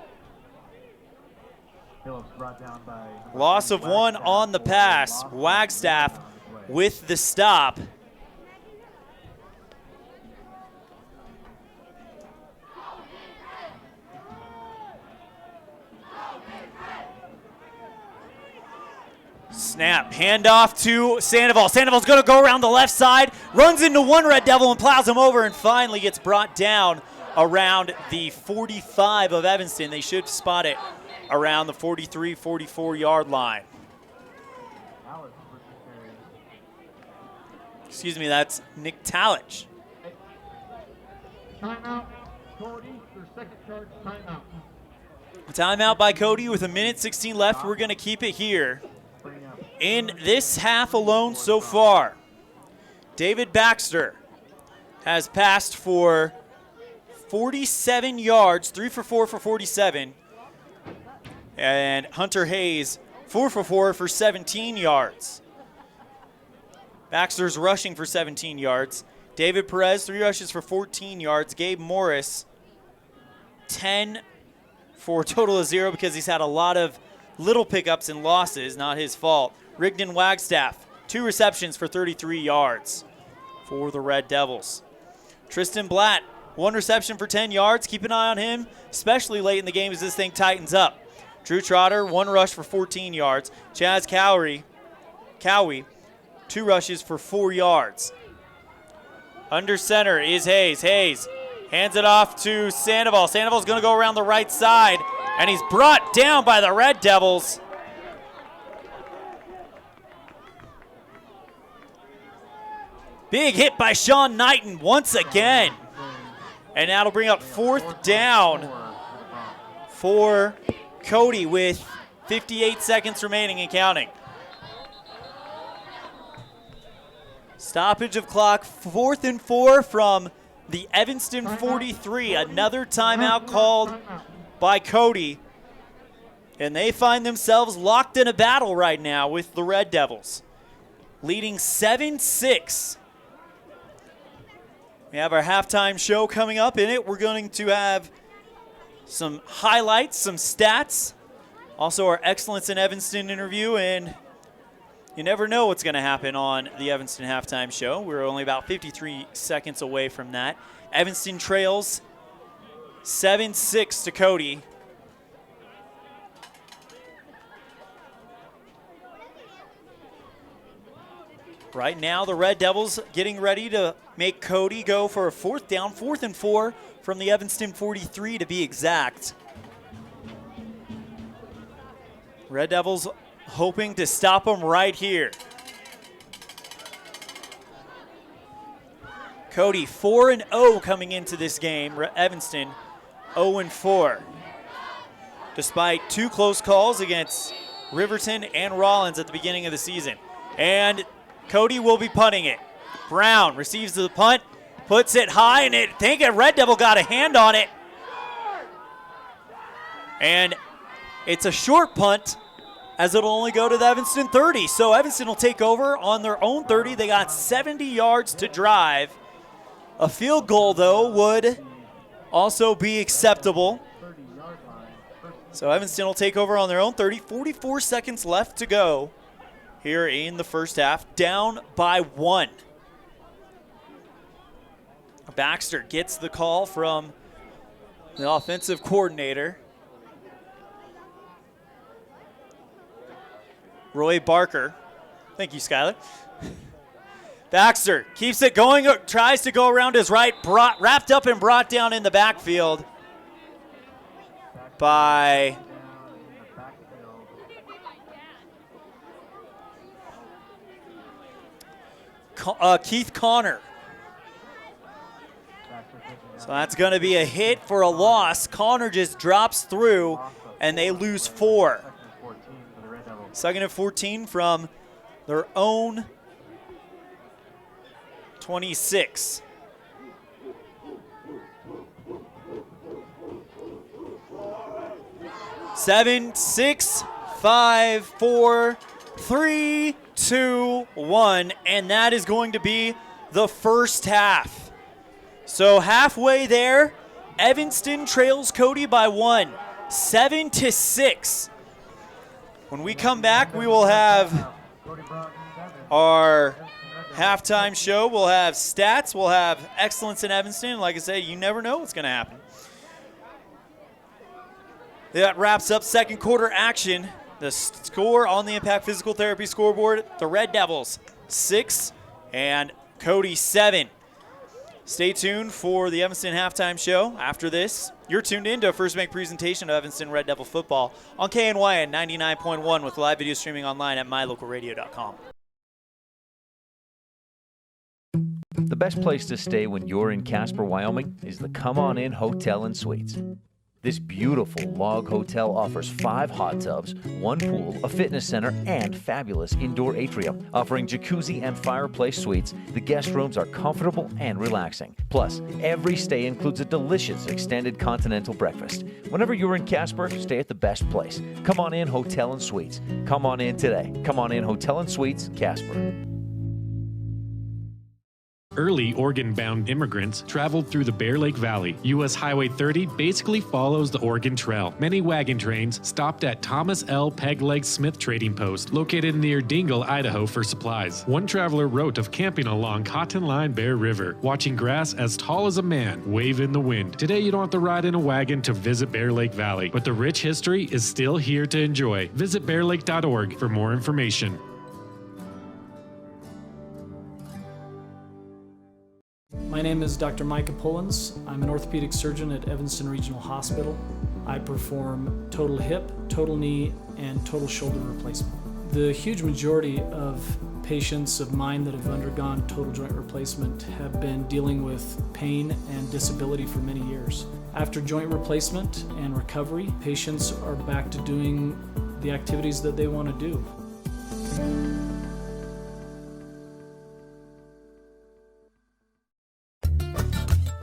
Loss of 1 on the pass. Wagstaff with the stop. Snap, handoff to Sandoval. Sandoval's going to go around the left side, runs into one Red Devil and plows him over, and finally gets brought down around the 45 of Evanston. They should spot it around the 43, 44-yard line. Excuse me, that's Nick Talich.
Timeout. Cody, their second charge, timeout.
Timeout by Cody with 1:16 left. We're going to keep it here. In this half alone so far, David Baxter has passed for 47 yards, 3 for 4 for 47. And Hunter Hayes, 4 for 4 for 17 yards. Baxter's rushing for 17 yards. David Perez, 3 rushes for 14 yards. Gabe Morris, 10 for a total of 0 because he's had a lot of little pickups and losses, not his fault. Rigdon Wagstaff, 2 receptions for 33 yards for the Red Devils. Tristan Blatt, 1 reception for 10 yards. Keep an eye on him, especially late in the game as this thing tightens up. Drew Trotter, 1 rush for 14 yards. Chaz Cowie, 2 rushes for 4 yards. Under center is Hayes. Hayes hands it off to Sandoval. Sandoval's going to go around the right side, and he's brought down by the Red Devils. Big hit by Sean Knighton once again. And that'll bring up 4th down for Cody with 58 seconds remaining and counting. Stoppage of clock, 4th and 4 from the Evanston 43. Another timeout called by Cody. And they find themselves locked in a battle right now with the Red Devils, leading 7-6. We have our halftime show coming up. In it, we're going to have some highlights, some stats, also our Excellence in Evanston interview, and you never know what's going to happen on the Evanston halftime show. We're only about 53 seconds away from that. Evanston trails 7-6 to Cody. Right now, the Red Devils getting ready to make Cody go for a 4th down, 4th and 4 from the Evanston 43 to be exact. Red Devils hoping to stop them right here. Cody 4-0 coming into this game. Evanston 0-4. Despite 2 close calls against Riverton and Rollins at the beginning of the season. And Cody will be punting it. Brown receives the punt, puts it high, and I think a Red Devil got a hand on it. And it's a short punt, as it'll only go to the Evanston 30. So Evanston will take over on their own 30. They got 70 yards to drive. A field goal, though, would also be acceptable. So Evanston will take over on their own 30. 44 seconds left to go here in the first half, down by 1. Baxter gets the call from the offensive coordinator. Roy Barker. Thank you, Skyler. Baxter keeps it going, tries to go around his right, wrapped up and brought down in the backfield by Keith Connor. So that's going to be a hit for a loss. Connor just drops through, and they lose 4. 2nd and 14 from their own 26. Seven, 6, 5, 4, 3, 2, 1, and that is going to be the first half. So halfway there, Evanston trails Cody by 1, 7-6. When we come back, we will have our halftime show. We'll have stats. We'll have Excellence in Evanston. Like I said, you never know what's going to happen. That wraps up second quarter action. The score on the Impact Physical Therapy scoreboard, the Red Devils 6 and Cody 7. Stay tuned for the Evanston halftime show. After this, you're tuned in to a First Bank presentation of Evanston Red Devil football on KNYN 99.1 with live video streaming online at mylocalradio.com.
The best place to stay when you're in Casper, Wyoming is the Come On In Hotel and Suites. This beautiful log hotel offers 5 hot tubs, 1 pool, a fitness center, and fabulous indoor atrium. Offering jacuzzi and fireplace suites, the guest rooms are comfortable and relaxing. Plus, every stay includes a delicious extended continental breakfast. Whenever you're in Casper, stay at the best place. Come On In Hotel and Suites. Come on in today. Come On In Hotel and Suites, Casper.
Early Oregon-bound immigrants traveled through the Bear Lake Valley. U.S. Highway 30 basically follows the Oregon Trail. Many wagon trains stopped at Thomas L. Pegleg Smith Trading Post, located near Dingle, Idaho, for supplies. One traveler wrote of camping along Cotton Line Bear River, watching grass as tall as a man wave in the wind. Today, you don't have to ride in a wagon to visit Bear Lake Valley, but the rich history is still here to enjoy. Visit bearlake.org for more information.
My name is Dr. Micah Pullins. I'm an orthopedic surgeon at Evanston Regional Hospital. I perform total hip, total knee, and total shoulder replacement. The huge majority of patients of mine that have undergone total joint replacement have been dealing with pain and disability for many years. After joint replacement and recovery, patients are back to doing the activities that they want to do.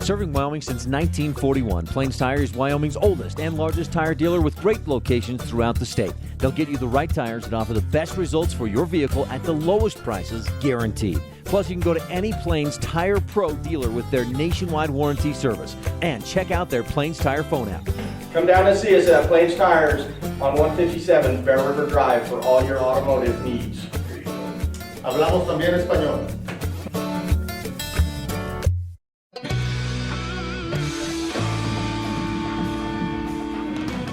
Serving Wyoming since 1941, Plains Tire is Wyoming's oldest and largest tire dealer with great locations throughout the state. They'll get you the right tires that offer the best results for your vehicle at the lowest prices, guaranteed. Plus, you can go to any Plains Tire Pro dealer with their nationwide warranty service. And check out their Plains Tire phone app.
Come down and see us at Plains Tires on 157 Bear River Drive for all your automotive needs. Hablamos también español.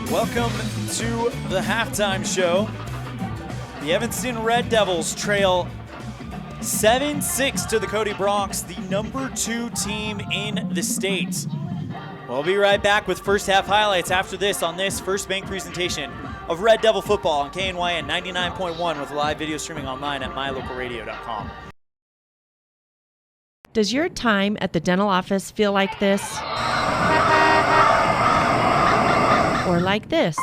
Welcome to the halftime show. The Evanston Red Devils trail 7-6 to the Cody Bronx, the number 2 team in the state. We'll be right back with first half highlights after this on this First Bank presentation of Red Devil football on KNYN 99.1 with live video streaming online at mylocalradio.com.
Does your time at the dental office feel like this? Or like this?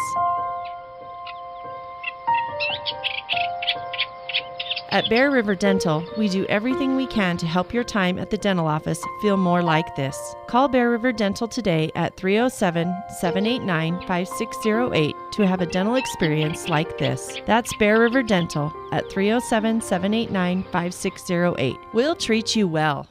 At Bear River Dental, we do everything we can to help your time at the dental office feel more like this. Call Bear River Dental today at 307-789-5608 to have a dental experience like this. That's Bear River Dental at 307-789-5608. We'll treat you well.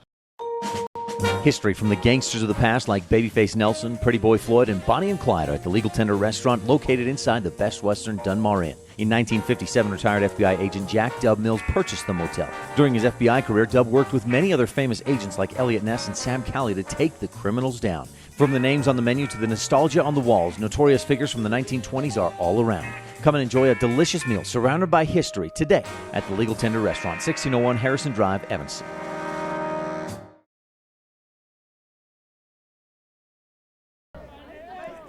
History from the gangsters of the past like Babyface Nelson, Pretty Boy Floyd, and Bonnie and Clyde are at the Legal Tender restaurant located inside the Best Western Dunmar Inn. In 1957, retired FBI agent Jack Dub Mills purchased the motel. During his FBI career, Dub worked with many other famous agents like Elliot Ness and Sam Calley to take the criminals down. From the names on the menu to the nostalgia on the walls, notorious figures from the 1920s are all around. Come and enjoy a delicious meal surrounded by history today at the Legal Tender restaurant, 1601 Harrison Drive, Evanston.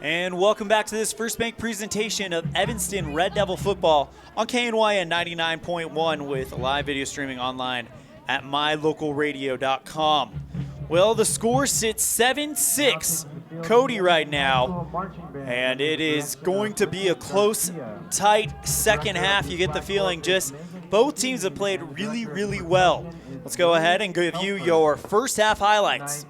And welcome back to this First Bank presentation of Evanston Red Devil football on KNYN 99.1 with live video streaming online at mylocalradio.com. Well, the score sits 7-6 Cody right now, and it is going to be a close, tight second half. You get the feeling just both teams have played really, really well. Let's go ahead and give you your first half highlights.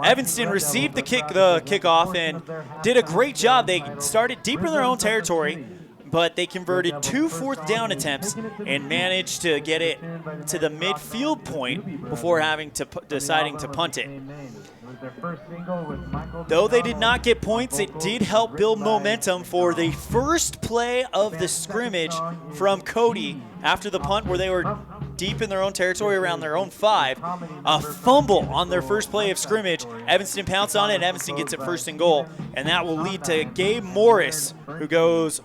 Evanston received the kickoff and did a great job. They started deep in their own territory, but they converted 2 fourth down attempts and managed to get it to the midfield point before deciding to punt it. Though they did not get points, it did help build momentum for the first play of the scrimmage from Cody after the punt where they were deep in their own territory around their own 5. A fumble on their first play of scrimmage. Evanston pounced on it, and Evanston gets it 1st and goal, and that will lead to Gabe Morris, who goes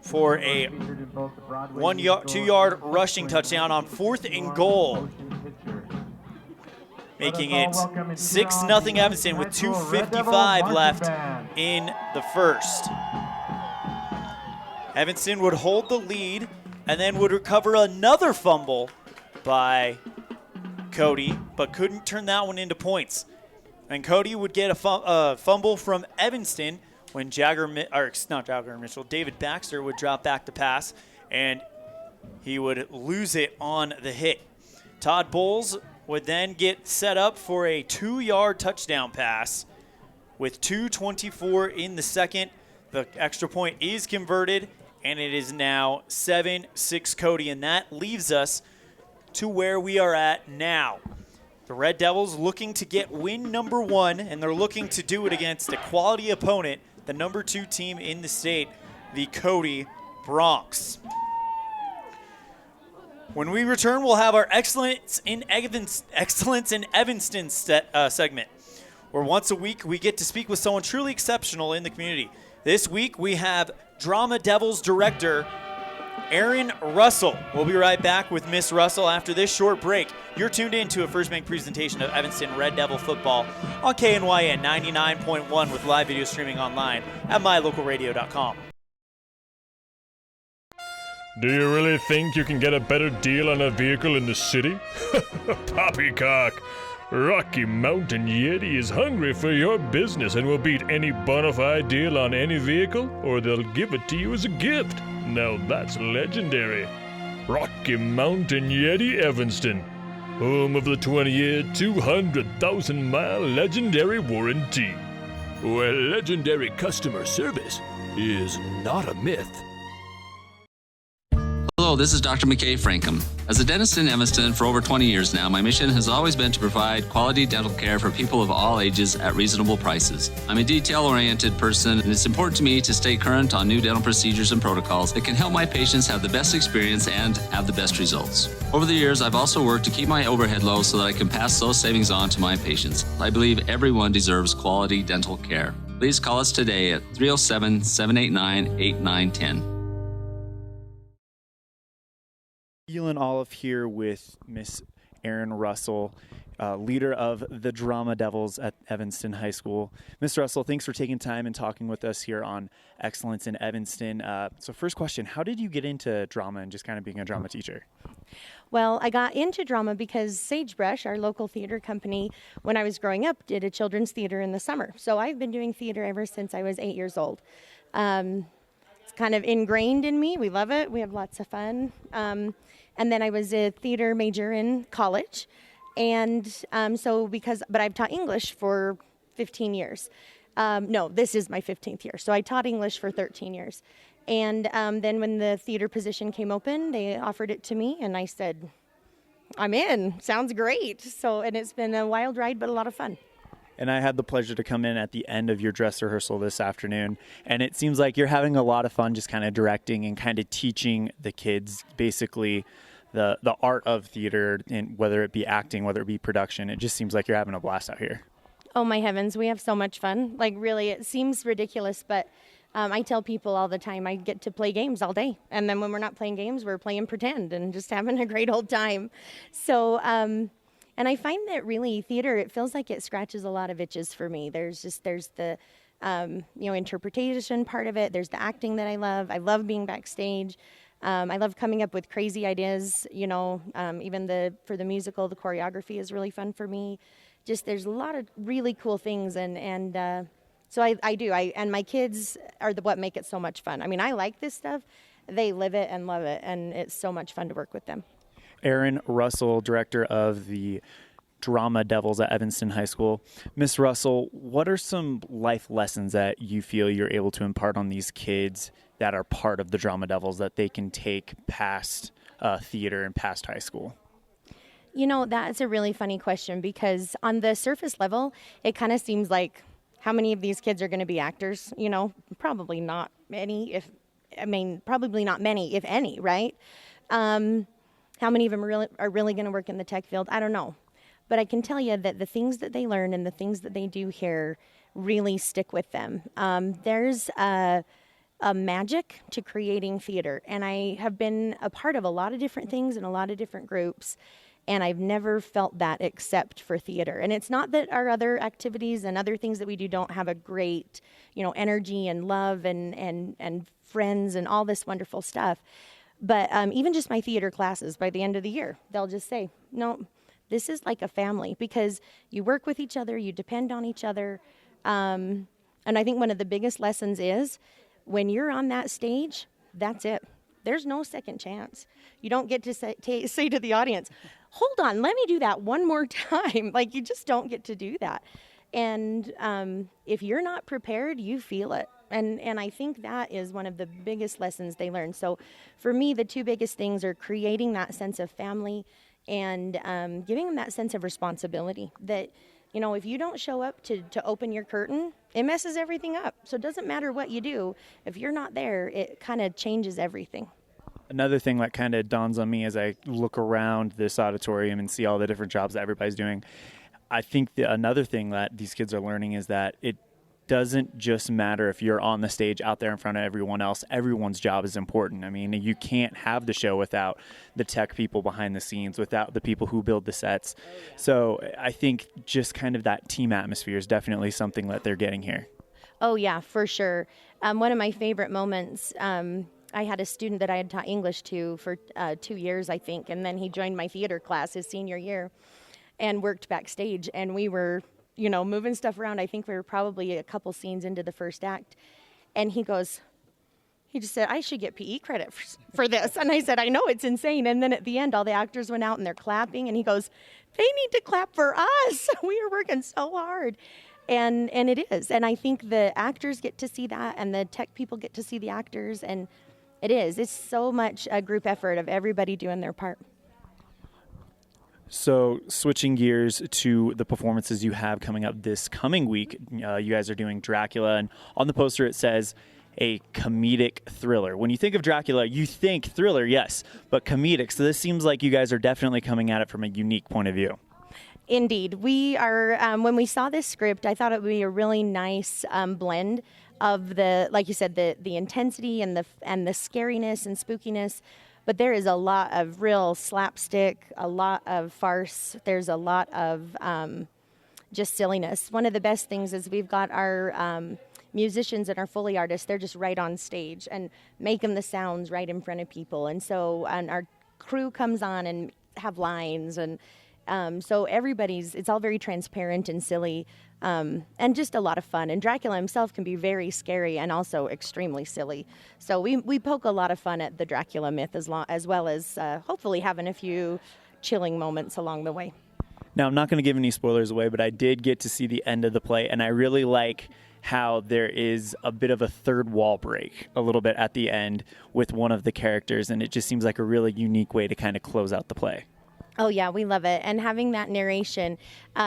for a 2-yard rushing touchdown on 4th and goal, making it 6-0 Evanston with 2:55 left in the first. Evanston would hold the lead and then would recover another fumble by Cody, but couldn't turn that one into points. And Cody would get a fumble from Evanston when David Baxter would drop back to pass, and he would lose it on the hit. Todd Bowles would then get set up for a 2-yard touchdown pass with 2:24 in the second. The extra point is converted, and it is now 7-6 Cody, and that leaves us to where we are at now. The Red Devils looking to get win number 1, and they're looking to do it against a quality opponent, the number 2 team in the state, the Cody Bronx. When we return, we'll have our Excellence in Evanston segment, where once a week we get to speak with someone truly exceptional in the community. This week we have Drama Devils director Aaron Russell. We'll be right back with Miss Russell after this short break. You're tuned in to a First Bank presentation of Evanston Red Devil football on KNYN 99.1 with live video streaming online at mylocalradio.com.
Do you really think you can get a better deal on a vehicle in the city? Poppycock! Rocky Mountain Yeti is hungry for your business and will beat any bona fide deal on any vehicle, or they'll give it to you as a gift. Now that's legendary. Rocky Mountain Yeti Evanston, home of the 20-year, 200,000-mile legendary warranty, where legendary customer service is not a myth.
Hello, this is Dr. McKay Frankham. As a dentist in Evanston for over 20 years now, my mission has always been to provide quality dental care for people of all ages at reasonable prices. I'm a detail-oriented person, and it's important to me to stay current on new dental procedures and protocols that can help my patients have the best experience and have the best results. Over the years, I've also worked to keep my overhead low so that I can pass those savings on to my patients. I believe everyone deserves quality dental care. Please call us today at 307-789-8910.
ELAN OLLIFF here with Miss Erin Russell, leader of the Drama Devils at Evanston High School. Miss Russell, thanks for taking time and talking with us here on Excellence in Evanston. So first question, how did you get into drama and just kind of being a drama teacher?
Well, I got into drama because Sagebrush, our local theater company, when I was growing up, did a children's theater in the summer. So I've been doing theater ever since I was 8 years old. It's kind of ingrained in me. We love it. We have lots of fun. And then I was a theater major in college. And but I've taught English for 15 years. No, this is my 15th year. So I taught English for 13 years. And then when the theater position came open, they offered it to me, and I said, I'm in. Sounds great. And it's been a wild ride, but a lot of fun.
And I had the pleasure to come in at the end of your dress rehearsal this afternoon, and it seems like you're having a lot of fun just kind of directing and kind of teaching the kids basically the art of theater, and whether it be acting, whether it be production. It just seems like you're having a blast out here.
Oh, my heavens. We have so much fun. Like, really, it seems ridiculous, but I tell people all the time I get to play games all day. And then when we're not playing games, we're playing pretend and just having a great old time. So, and I find that really theater, it feels like it scratches a lot of itches for me. There's the, interpretation part of it. There's the acting that I love. I love being backstage. I love coming up with crazy ideas, even for the musical, the choreography is really fun for me. Just there's a lot of really cool things, and so I do. And my kids are what make it so much fun. I mean, I like this stuff. They live it and love it, and it's so much fun to work with them.
Aaron Russell, director of the Drama Devils at Evanston High School. Miss Russell, what are some life lessons that you feel you're able to impart on these kids that are part of the Drama Devils that they can take past theater and past high school?
That's a really funny question, because on the surface level, it kind of seems like how many of these kids are going to be actors? Probably not many, probably not many, if any, right? How many of them are really going to work in the tech field? I don't know. But I can tell you that the things that they learn and the things that they do here really stick with them. There's a magic to creating theater. And I have been a part of a lot of different things in a lot of different groups, and I've never felt that except for theater. And it's not that our other activities and other things that we do don't have a great, energy and love and friends and all this wonderful stuff. But even just my theater classes, by the end of the year, they'll just say, no, this is like a family, because you work with each other, you depend on each other. And I think one of the biggest lessons is when you're on that stage, that's it. There's no second chance. You don't get to say to the audience, hold on, let me do that one more time. Like, you just don't get to do that. And if you're not prepared, you feel it. And I think that is one of the biggest lessons they learn. So for me, the two biggest things are creating that sense of family and giving them that sense of responsibility that, if you don't show up to open your curtain, it messes everything up. So it doesn't matter what you do. If you're not there, it kind of changes everything.
Another thing that kind of dawns on me as I look around this auditorium and see all the different jobs that everybody's doing, I think another thing that these kids are learning is that it doesn't just matter if you're on the stage out there in front of everyone else. Everyone's job is important. I mean, you can't have the show without the tech people behind the scenes, without the people who build the sets. So I think just kind of that team atmosphere is definitely something that they're getting here.
Oh, yeah, for sure. One of my favorite moments, I had a student that I had taught English to for 2 years, I think, and then he joined my theater class his senior year and worked backstage, and we were moving stuff around. I think we were probably a couple scenes into the first act. And he just said, I should get PE credit for this. And I said, I know, it's insane. And then at the end, all the actors went out and they're clapping. And he goes, they need to clap for us. We are working so hard. And it is. And I think the actors get to see that, and the tech people get to see the actors. And it's so much a group effort of everybody doing their part.
So switching gears to the performances you have coming up this coming week, you guys are doing Dracula, and on the poster it says a comedic thriller. When you think of Dracula, you think thriller, yes, but comedic. So this seems like you guys are definitely coming at it from a unique point of view.
Indeed. We are, when we saw this script, I thought it would be a really nice blend of like you said, the intensity and the scariness and spookiness. But there is a lot of real slapstick, a lot of farce. There's a lot of just silliness. One of the best things is we've got our musicians and our Foley artists. They're just right on stage and making the sounds right in front of people. And so our crew comes on and have lines. And so it's all very transparent and silly. And just a lot of fun. And Dracula himself can be very scary and also extremely silly. So we poke a lot of fun at the Dracula myth as well as hopefully having a few chilling moments along the way.
Now, I'm not going to give any spoilers away, but I did get to see the end of the play, and I really like how there is a bit of a third wall break a little bit at the end with one of the characters, and it just seems like a really unique way to kind of close out the play.
Oh, yeah, we love it. And having that narration,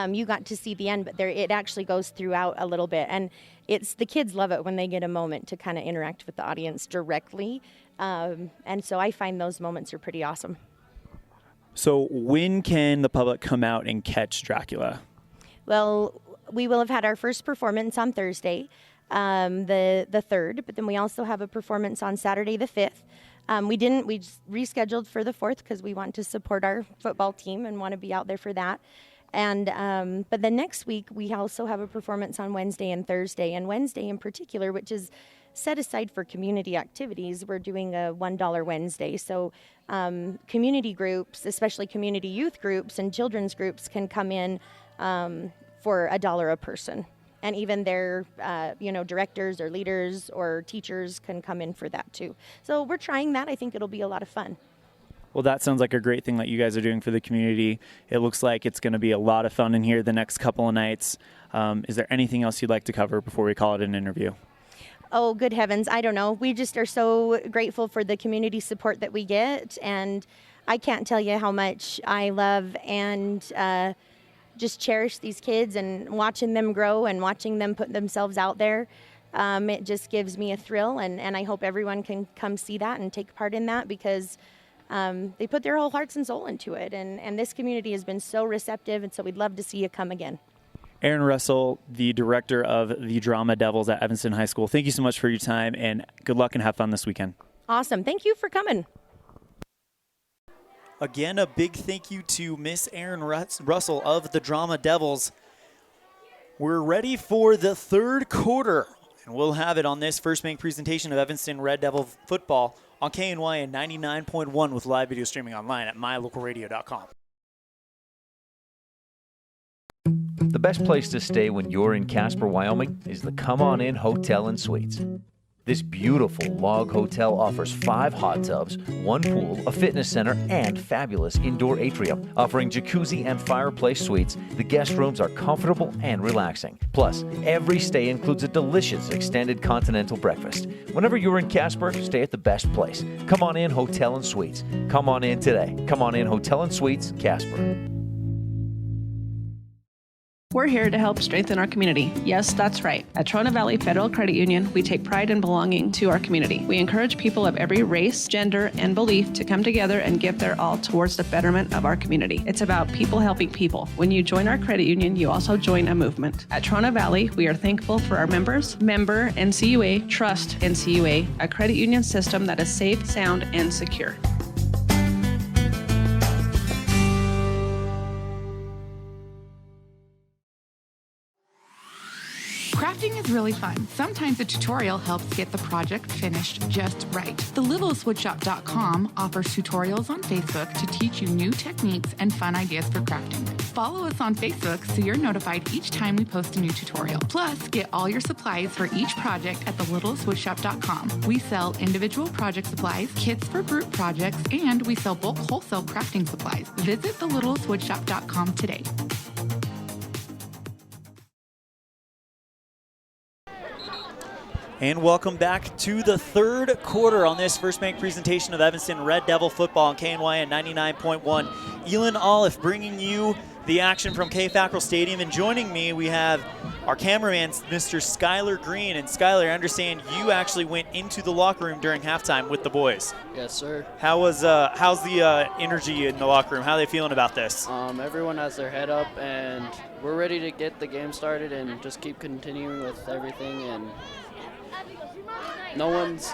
you got to see the end, but it actually goes throughout a little bit. And the kids love it when they get a moment to kind of interact with the audience directly. And so I find those moments are pretty awesome.
So when can the public come out and catch Dracula?
Well, we will have had our first performance on Thursday, the 3rd, but then we also have a performance on Saturday the 5th. We rescheduled for the 4th because we want to support our football team and want to be out there for that. And but then next week we also have a performance on Wednesday and Thursday. And Wednesday in particular, which is set aside for community activities, we're doing a $1 Wednesday. So community groups, especially community youth groups and children's groups, can come in for $1 a person. And even their, directors or leaders or teachers can come in for that too. So we're trying that. I think it'll be a lot of fun.
Well, that sounds like a great thing that you guys are doing for the community. It looks like it's going to be a lot of fun in here the next couple of nights. Is there anything else you'd like to cover before we call it an interview?
Oh, good heavens. I don't know. We just are so grateful for the community support that we get. And I can't tell you how much I love and just cherish these kids and watching them grow and watching them put themselves out there. It just gives me a thrill, and I hope everyone can come see that and take part in that because they put their whole hearts and soul into it. And this community has been so receptive, and so we'd love to see you come again.
Aaron Russell, the director of the Drama Devils at Evanston High School, thank you so much for your time, and good luck and have fun this weekend.
Awesome. Thank you for coming.
Again, a big thank you to Miss Aaron Russell of the Drama Devils. We're ready for the third quarter, and we'll have it on this first bank presentation of Evanston Red Devil football on KNYN 99.1 with live video streaming online at mylocalradio.com.
The best place to stay when you're in Casper, Wyoming is the Come On In Hotel and Suites. This beautiful log hotel offers 5 hot tubs, 1 pool, a fitness center, and fabulous indoor atrium. Offering jacuzzi and fireplace suites, the guest rooms are comfortable and relaxing. Plus, every stay includes a delicious extended continental breakfast. Whenever you're in Casper, stay at the best place. Come On In Hotel and Suites. Come on in today. Come On In Hotel and Suites, Casper.
We're here to help strengthen our community. Yes, that's right. At Trona Valley Federal Credit Union, we take pride in belonging to our community. We encourage people of every race, gender, and belief to come together and give their all towards the betterment of our community. It's about people helping people. When you join our credit union, you also join a movement. At Trona Valley, we are thankful for our members, member NCUA, trust NCUA, a credit union system that is safe, sound, and secure.
Crafting is really fun. Sometimes a tutorial helps get the project finished just right. TheLittlestWoodShop.com offers tutorials on Facebook to teach you new techniques and fun ideas for crafting. Follow us on Facebook so you're notified each time we post a new tutorial. Plus, get all your supplies for each project at TheLittlestWoodShop.com. We sell individual project supplies, kits for group projects, and we sell bulk wholesale crafting supplies. Visit TheLittlestWoodShop.com today.
And welcome back to the third quarter on this first bank presentation of Evanston Red Devil football on KNYN 99.1. ELAN OLLIFF bringing you the action from FACKRELL Stadium. And joining me, we have our cameraman, Mr. Skylar Green. And Skylar, I understand you actually went into the locker room during halftime with the boys.
Yes, sir.
How's the energy in the locker room? How are they feeling about this?
Everyone has their head up, and we're ready to get the game started and just keep continuing with everything. And no one's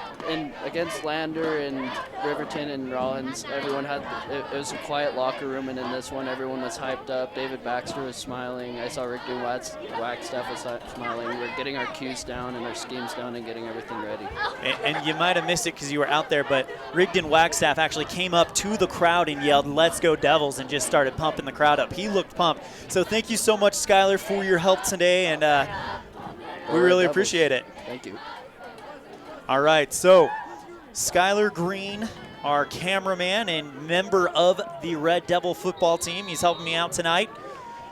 against Lander and Riverton and Rollins. Everyone had it was a quiet locker room, and in this one, everyone was hyped up. David Baxter was smiling. I saw Rick doing Wagstaff was smiling. We're getting our cues down and our schemes down and getting everything ready.
And you might have missed it because you were out there, but Rigdon Wagstaff actually came up to the crowd and yelled, "Let's go Devils," and just started pumping the crowd up. He looked pumped. So thank you so much, Skylar, for your help today, and we really appreciate it.
Thank you.
All right, so Skylar Green, our cameraman and member of the Red Devil football team, he's helping me out tonight.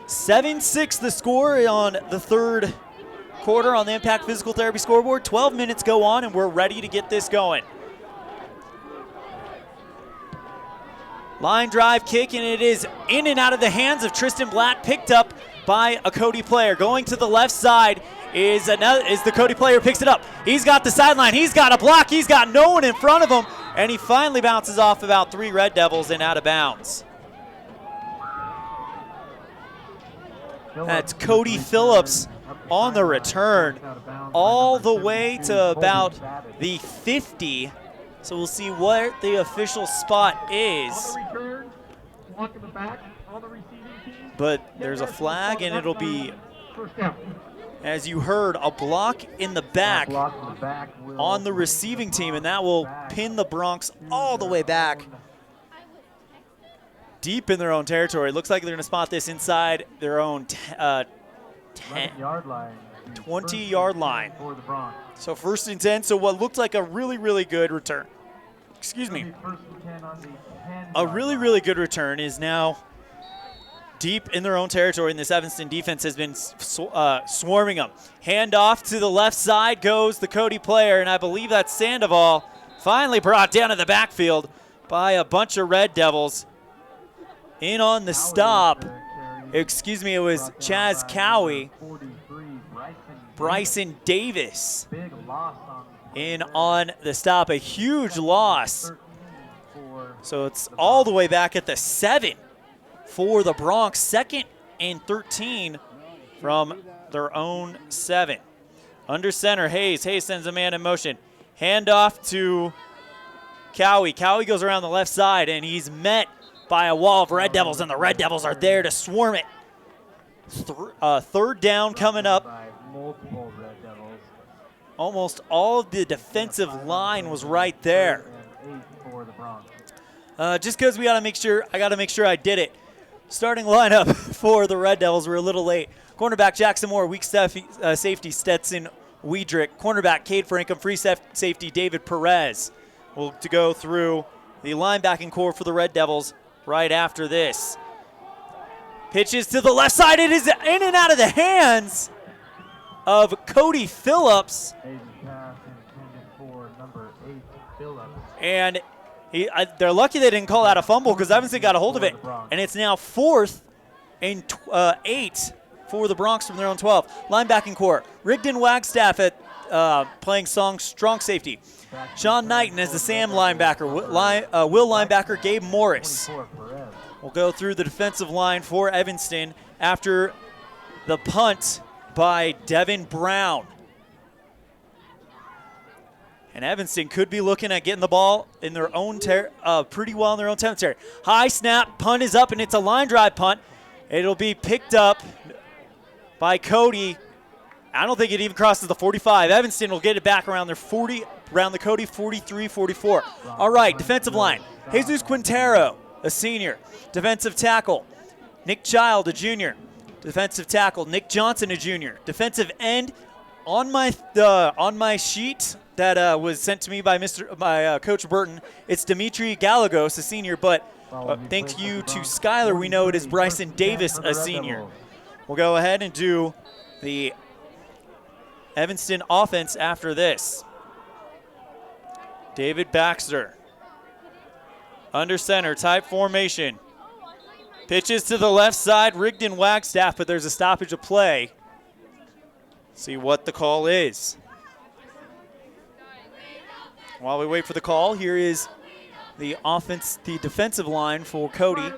7-6 the score on the third quarter on the Impact Physical Therapy scoreboard. 12 minutes go on, and we're ready to get this going. Line drive kick, and it is in and out of the hands of Tristan Blatt, picked up by a Cody player. Going to the left side is the Cody player, picks it up. He's got the sideline. He's got a block. He's got no one in front of him, and he finally bounces off about 3 Red Devils and out of bounds. That's Cody Phillips on the return all the way to about the 50. So we'll see what the official spot is. But there's a flag, and it'll be, as you heard, a block in the back on the receiving team, and that will pin the Broncs all the way back deep in their own territory. Looks like they're going to spot this inside their own 20-yard line. So 1st and 10, so what looked like a really, really good return. Excuse me. A really, really good return is now deep in their own territory, and this Evanston defense has been swarming them. Hand off to the left side goes the Cody player, and I believe that's Sandoval, finally brought down to the backfield by a bunch of Red Devils. In on the stop, excuse me, it was Chaz Cowie, Bryson Davis in on the stop, a huge loss. So it's all the way back at the 7 for the Broncs. 2nd and 13 from their own 7. Under center, Hayes. Hayes sends a man in motion. Handoff to Cowie. Cowie goes around the left side, and he's met by a wall of Red Devils, and the Red Devils are there to swarm it. Third down coming up.
Multiple Red Devils.
Almost all of the defensive line was right there.
For the Bronx.
Just because I got to make sure I did it. Starting lineup for the Red Devils, we're a little late. Cornerback Jackson Moore, weak safety Stetson Weidrich. Cornerback Cade Frankham, free safety David Perez. We'll to go through the linebacking core for the Red Devils right after this. Pitches to the left side. It is in and out of the hands of Cody Phillips. And they're lucky they didn't call out a fumble because Evanston got a hold of it. And it's now 4th and 8 for the Bronx from their own 12. Linebacking core, Rigdon Wagstaff at playing strong safety. Sean Knighton as the Sam linebacker. Will linebacker Gabe Morris. We'll go through the defensive line for Evanston after the punt by Devin Brown. And Evanston could be looking at getting the ball in their own pretty well in their own territory. High snap, punt is up, and it's a line drive punt. It'll be picked up by Cody. I don't think it even crosses the 45. Evanston will get it back around their 40, around the Cody 43-44. All right, defensive line. Jesus Quintero, a senior. Defensive tackle, Nick Child, a junior. Defensive tackle, Nick Johnson, a junior. Defensive end, on my sheet that was sent to me by Coach Burton, it's Dimitri Galagos, a senior, but thanks you to Skyler, we know it is Bryson Davis, a senior. We'll go ahead and do the Evanston offense after this. David Baxter. Under center, type formation. Pitches to the left side, Rigdon Wagstaff, but there's a stoppage of play. See what the call is. While we wait for the call, here is the defensive line for Cody.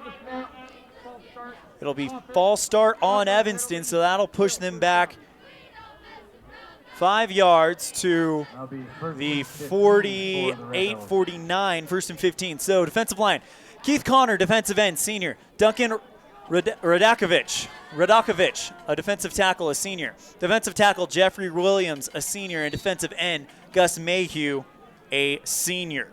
It'll be false start on Evanston, so that'll push them back 5 yards to the 48-49, 1st and 15. So defensive line, Keith Connor, defensive end, senior. Duncan Radakovich, a defensive tackle, a senior. Defensive tackle, Jeffrey Williams, a senior. And defensive end, Gus Mayhew, a senior.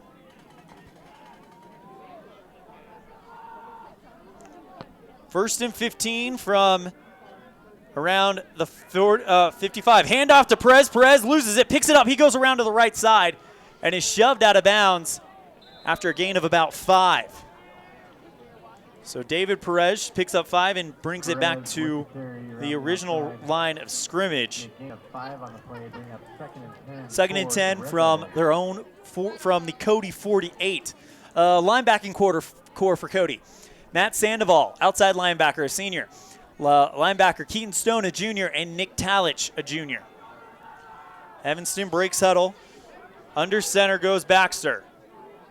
First and 15 from around the 55. Handoff to Perez. Perez loses it, picks it up. He goes around to the right side and is shoved out of bounds after a gain of about 5. So David Perez picks up 5 and brings it back to the original line of scrimmage. Second and 10 from their own, from the Cody 48. Linebacking core for Cody. Matt Sandoval, outside linebacker, a senior. Linebacker Keaton Stone, a junior, and Nick Talich, a junior. Evanston breaks huddle. Under center goes Baxter.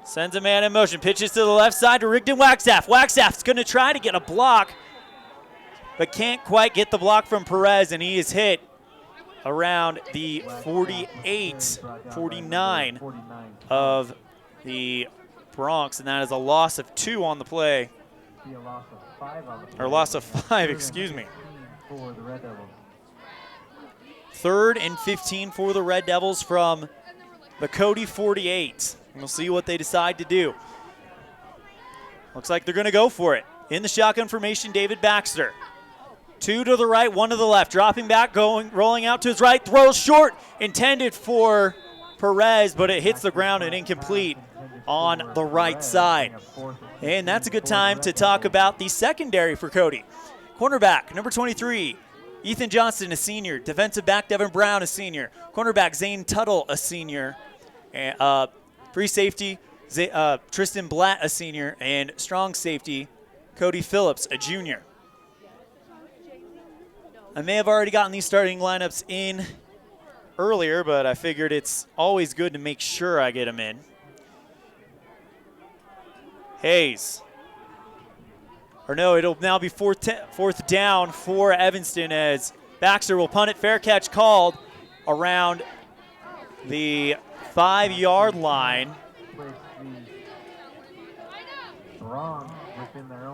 Sends a man in motion. Pitches to the left side to Rigdon Wagstaff. Wagstaff's going to try to get a block, but can't quite get the block from Perez, and he is hit around the 48, 49 of the Bronx, and that is a loss of 2 on the play. Or loss of 5, excuse me. 3rd and 15 for the Red Devils from the Cody 48. We'll see what they decide to do. Looks like they're going to go for it. In the shotgun formation, David Baxter. 2 to the right, 1 to the left. Dropping back, rolling out to his right. Throws short, intended for Perez, but it hits the ground and incomplete on the right side. And that's a good time to talk about the secondary for Cody. Cornerback, number 23, Ethan Johnston, a senior. Defensive back, Devin Brown, a senior. Cornerback, Zane Tuttle, a senior. And, free safety, Tristan Blatt, a senior. And strong safety, Cody Phillips, a junior. I may have already gotten these starting lineups in earlier, but I figured it's always good to make sure I get them in. Hayes. Or no, it'll now be fourth down for Evanston as Baxter will punt it. Fair catch called around the 5-yard line.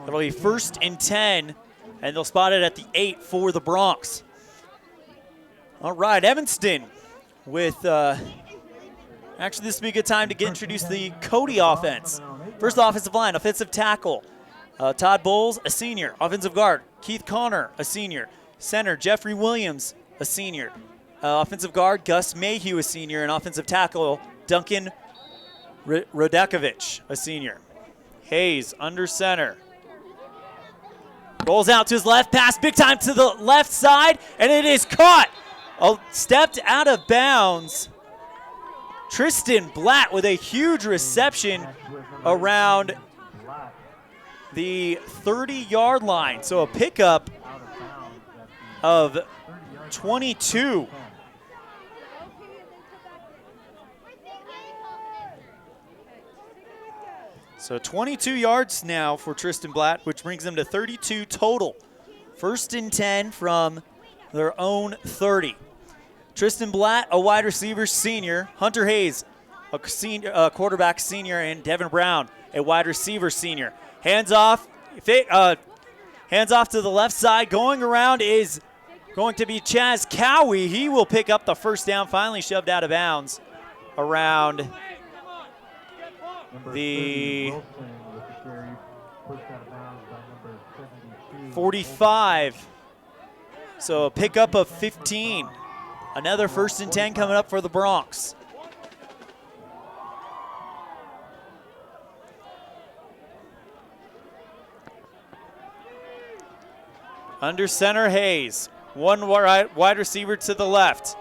It'll be 1st and 10, and they'll spot it at the 8 for the Bronx. All right, Evanston with, actually this would be a good time to introduce the Cody offense. First offensive line, offensive tackle, Todd Bowles, a senior. Offensive guard, Keith Connor, a senior. Center, Jeffrey Williams, a senior. Offensive guard, Gus Mayhew, a senior. And offensive tackle, Duncan Rodakovich, a senior. Hayes under center. Rolls out to his left, pass big time to the left side, and it is caught. Stepped out of bounds. Tristan Blatt with a huge reception around the 30-yard line. So a pickup of 22. So 22 yards now for Tristan Blatt, which brings them to 32 total. 1st and 10 from their own 30. Tristan Blatt, a wide receiver senior. Hunter Hayes, a quarterback senior. And Devin Brown, a wide receiver senior. Hands off to the left side. Going around is going to be Chaz Cowie. He will pick up the first down, finally shoved out of bounds around the 45. So a pickup of 15. Another 1st and 10 coming up for the Bronx. Under center, Hayes. One wide receiver to the left.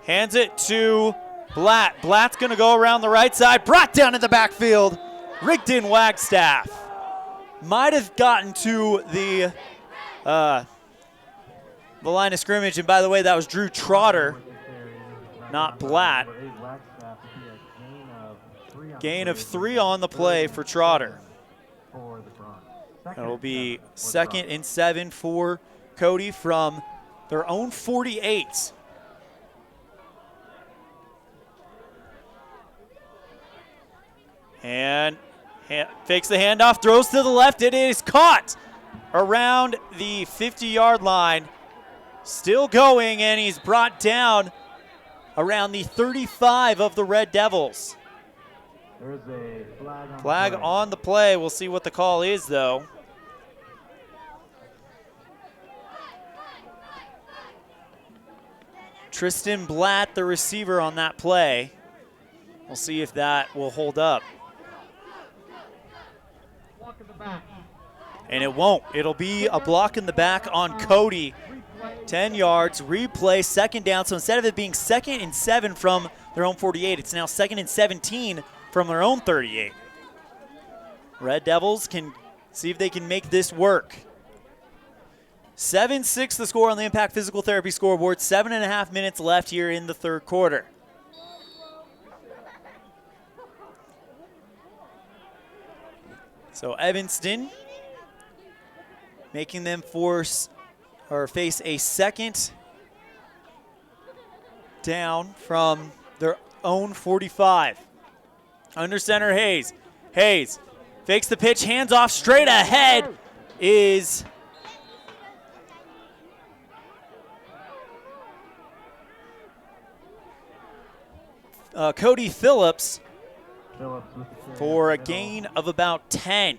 Hands it to Blatt. Blatt's going to go around the right side. Brought down in the backfield. Rigdon Wagstaff. Might have gotten to the line of scrimmage. And by the way, that was Drew Trotter, not Blatt. Gain of 3 on the play for Trotter. It'll be 2nd and 7 for Cody from their own 48. And fakes the handoff, throws to the left. It is caught around the 50-yard line. Still going, and he's brought down around the 35 of the Red Devils.
There's a
flag on the play. We'll see what the call is, though. Tristan Blatt, the receiver on that play. We'll see if that will hold up. And it won't. It'll be a block in the back on Cody. 10 yards, replay, 2nd down. So instead of it being 2nd and 7 from their own 48, it's now 2nd and 17 from their own 38. Red Devils can see if they can make this work. 7-6 the score on the Impact Physical Therapy scoreboard. 7.5 minutes left here in the 3rd quarter. So Evanston making them face a 2nd down from their own 45. Under center, Hayes. Hayes fakes the pitch, hands off, straight ahead is Cody Phillips for a gain of about 10.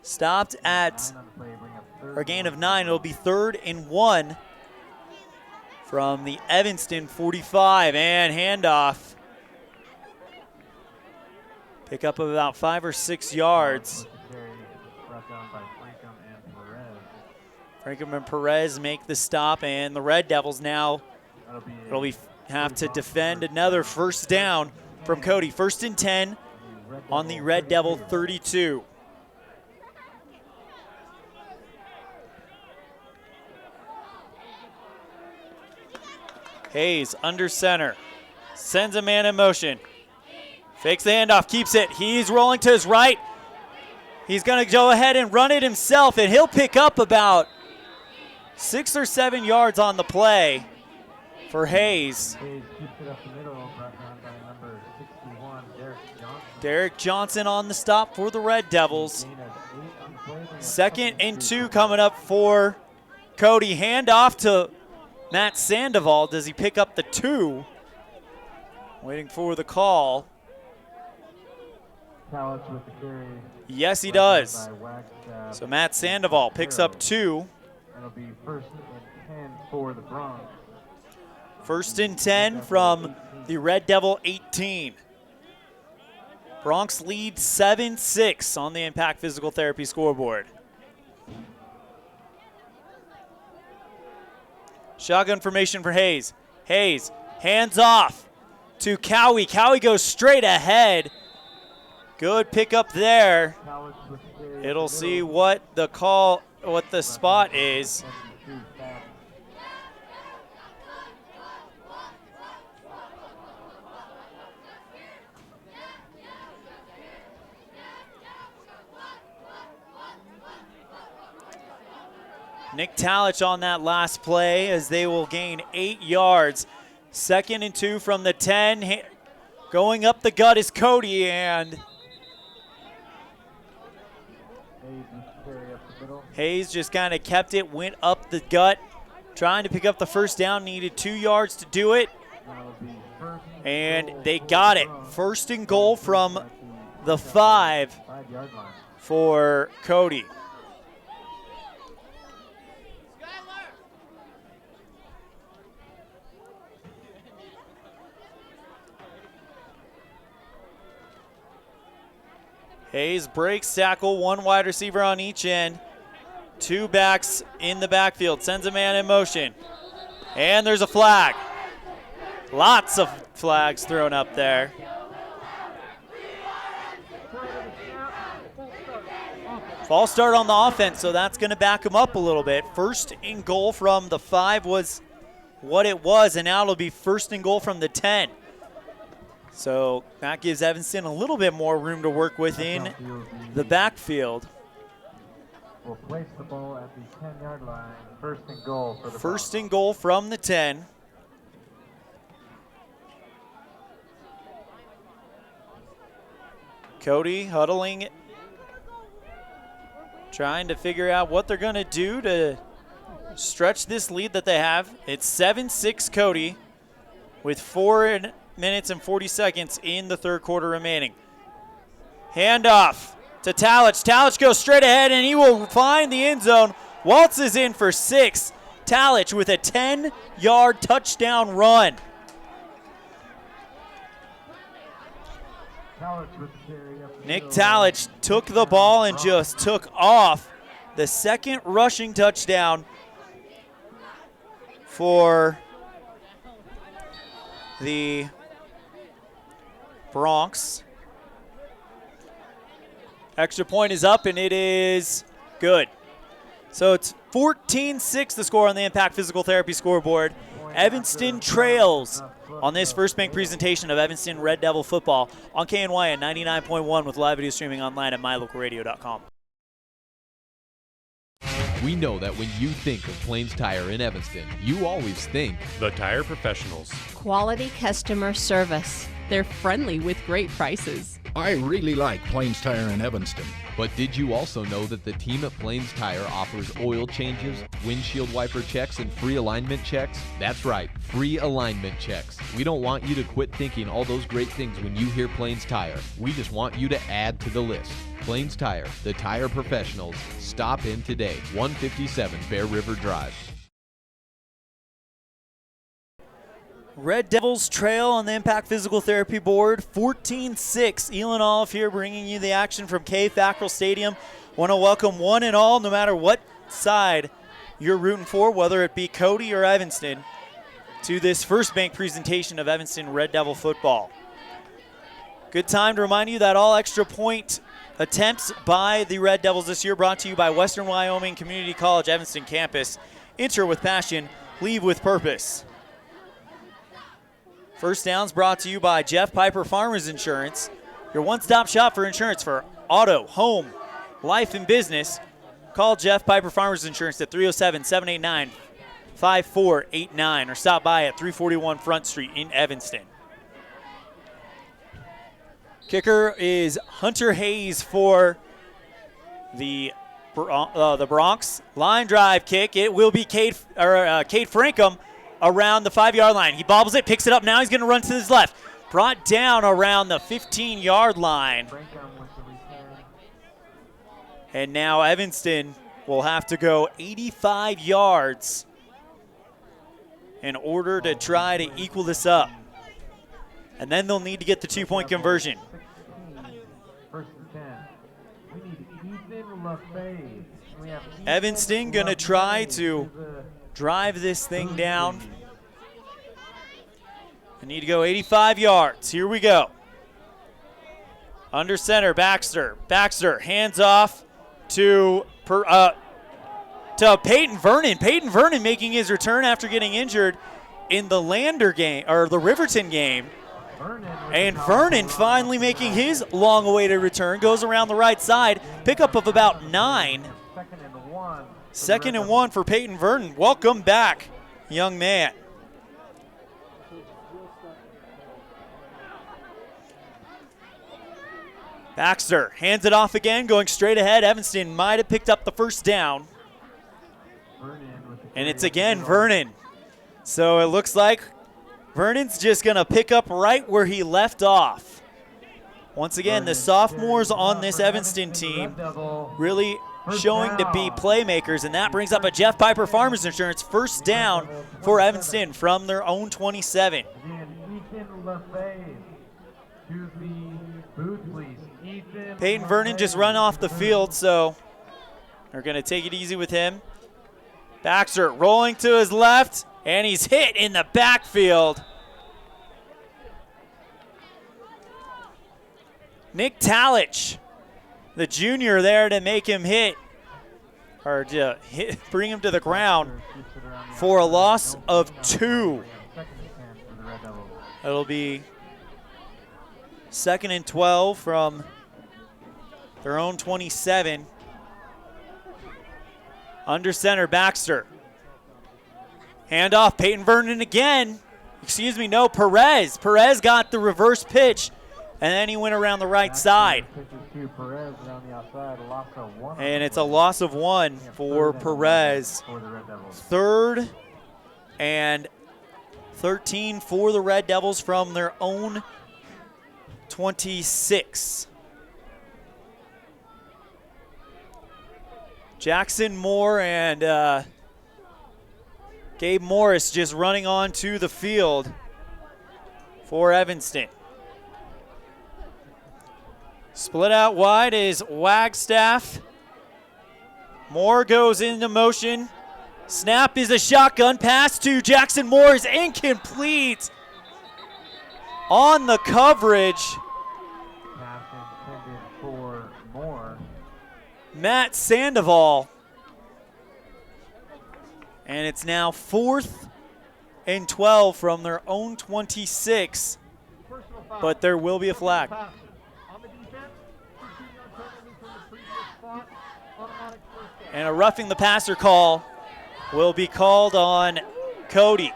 Stopped at a gain of 9. It'll be 3rd and 1 from the Evanston 45. And handoff. Pickup of about 5 or 6 yards. Pregame and Perez make the stop, and the Red Devils now have to defend another 1st down from Cody. 1st and 10 on the Red Devil 32. Hayes under center, sends a man in motion, fakes the handoff, keeps it. He's rolling to his right. He's going to go ahead and run it himself, and he'll pick up about 6 or 7 yards on the play for Hayes.
Hayes keeps it up the middle, brought down by number 61, Derek Johnson.
Derek Johnson on the stop for the Red Devils. 2nd and 2 coming up for Cody. Hand off to Matt Sandoval. Does he pick up the 2? Waiting for the call.
Talents with the carry.
Yes, he does. So Matt Sandoval picks up 2.
It'll be 1st and 10 for the Bronx.
1st and 10 from the Red Devil 18. Bronx leads 7-6 on the Impact Physical Therapy scoreboard. Shotgun formation for Hayes. Hayes, hands off to Cowie. Cowie goes straight ahead. Good pickup there. It'll see what the spot is. Nick Talich on that last play as they will gain 8 yards. 2nd and 2 from the 10. Going up the gut is Cody, and Hayes just kind of kept it, went up the gut, trying to pick up the first down, needed 2 yards to do it, and they got it. 1st and goal from the 5 for Cody. Hayes breaks tackle, 1 wide receiver on each end. 2 backs in the backfield, sends a man in motion. And there's a flag. Lots of flags thrown up there. False start on the offense, so that's going to back them up a little bit. 1st and goal from the 5 was what it was, and now it'll be 1st and goal from the 10. So that gives Evanston a little bit more room to work within the backfield.
We'll place the ball at the 10-yard line. 1st and goal for the
1st and goal from the 10. Cody huddling, trying to figure out what they're going to do to stretch this lead that they have. It's 7-6 Cody with 4 minutes and 40 seconds in the 3rd quarter remaining. Handoff to Talich. Talich goes straight ahead, and he will find the end zone. Waltz is in for 6. Talich with a 10-yard touchdown run. Nick Talich took the ball and just took off. The 2nd rushing touchdown for the Bronx. Extra point is up, and it is good. So it's 14-6 the score on the Impact Physical Therapy scoreboard. Evanston trails on this First Bank presentation of Evanston Red Devil football on KNYN 99.1 with live video streaming online at mylocalradio.com.
We know that when you think of Plains Tire in Evanston, you always think
the Tire Professionals.
Quality customer service. They're friendly with great prices.
I really like Plains Tire in Evanston.
But did you also know that the team at Plains Tire offers oil changes, windshield wiper checks, and free alignment checks? That's right, free alignment checks. We don't want you to quit thinking all those great things when you hear Plains Tire. We just want you to add to the list. Plains Tire, the tire professionals. Stop in today, 157 Bear River Drive.
Red Devils trail on the Impact Physical Therapy board, 14-6. ELAN OLLIFF here bringing you the action from FACKRELL Stadium. Want to welcome one and all, no matter what side you're rooting for, whether it be Cody or Evanston, to this First Bank presentation of Evanston Red Devil football. Good time to remind you that all extra point attempts by the Red Devils this year brought to you by Western Wyoming Community College Evanston campus. Enter with passion, leave with purpose. First downs brought to you by Jeff Piper Farmers Insurance, your one-stop shop for insurance for auto, home, life, and business. Call Jeff Piper Farmers Insurance at 307-789-5489 or stop by at 341 Front Street in Evanston. Kicker is Hunter Hayes for the Bronx. Line drive kick. It will be Cade Frankham around the 5-yard line. He bobbles it, picks it up. Now he's going to run to his left. Brought down around the 15-yard line. And now Evanston will have to go 85 yards in order to try to equal this up. And then they'll need to get the 2-point conversion. Evanston going to try to drive this thing down. They need to go 85 yards. Here we go. Under center, Baxter. Baxter hands off to Peyton Vernon. Peyton Vernon making his return after getting injured in the Lander game, or the Riverton game. And Vernon finally making his long-awaited return. Goes around the right side. Pickup of about 9. Second and 1 for Peyton Vernon. Welcome back, young man. Baxter hands it off again, going straight ahead. Evanston might have picked up the first down. And it's again Vernon. So it looks like Vernon's just going to pick up right where he left off. Once again, the sophomores on this Evanston team really showing to be playmakers, and that brings up a Jeff Piper Farmers Insurance first down for Evanston from their own 27. Peyton Vernon just run off the field, so they're going to take it easy with him. Baxter rolling to his left, and he's hit in the backfield. Nick Talich, the junior, there to make him hit, or to bring him to the ground for a loss of 2. It'll be 2nd and 12 from their own 27. Under center, Baxter. Handoff, Peyton Vernon again. Excuse me, no, Perez. Perez got the reverse pitch, and then he went around the right side. And it's a loss of 1 for Perez. 3rd and 13 for the Red Devils from their own 26. Jackson Moore and Gabe Morris just running onto the field for Evanston. Split out wide is Wagstaff. Moore goes into motion. Snap is a shotgun. Pass to Jackson Moore is incomplete. On the coverage, Matt Sandoval. And it's now 4th and 12 from their own 26. But there will be a flag. And a roughing the passer call will be called on Cody.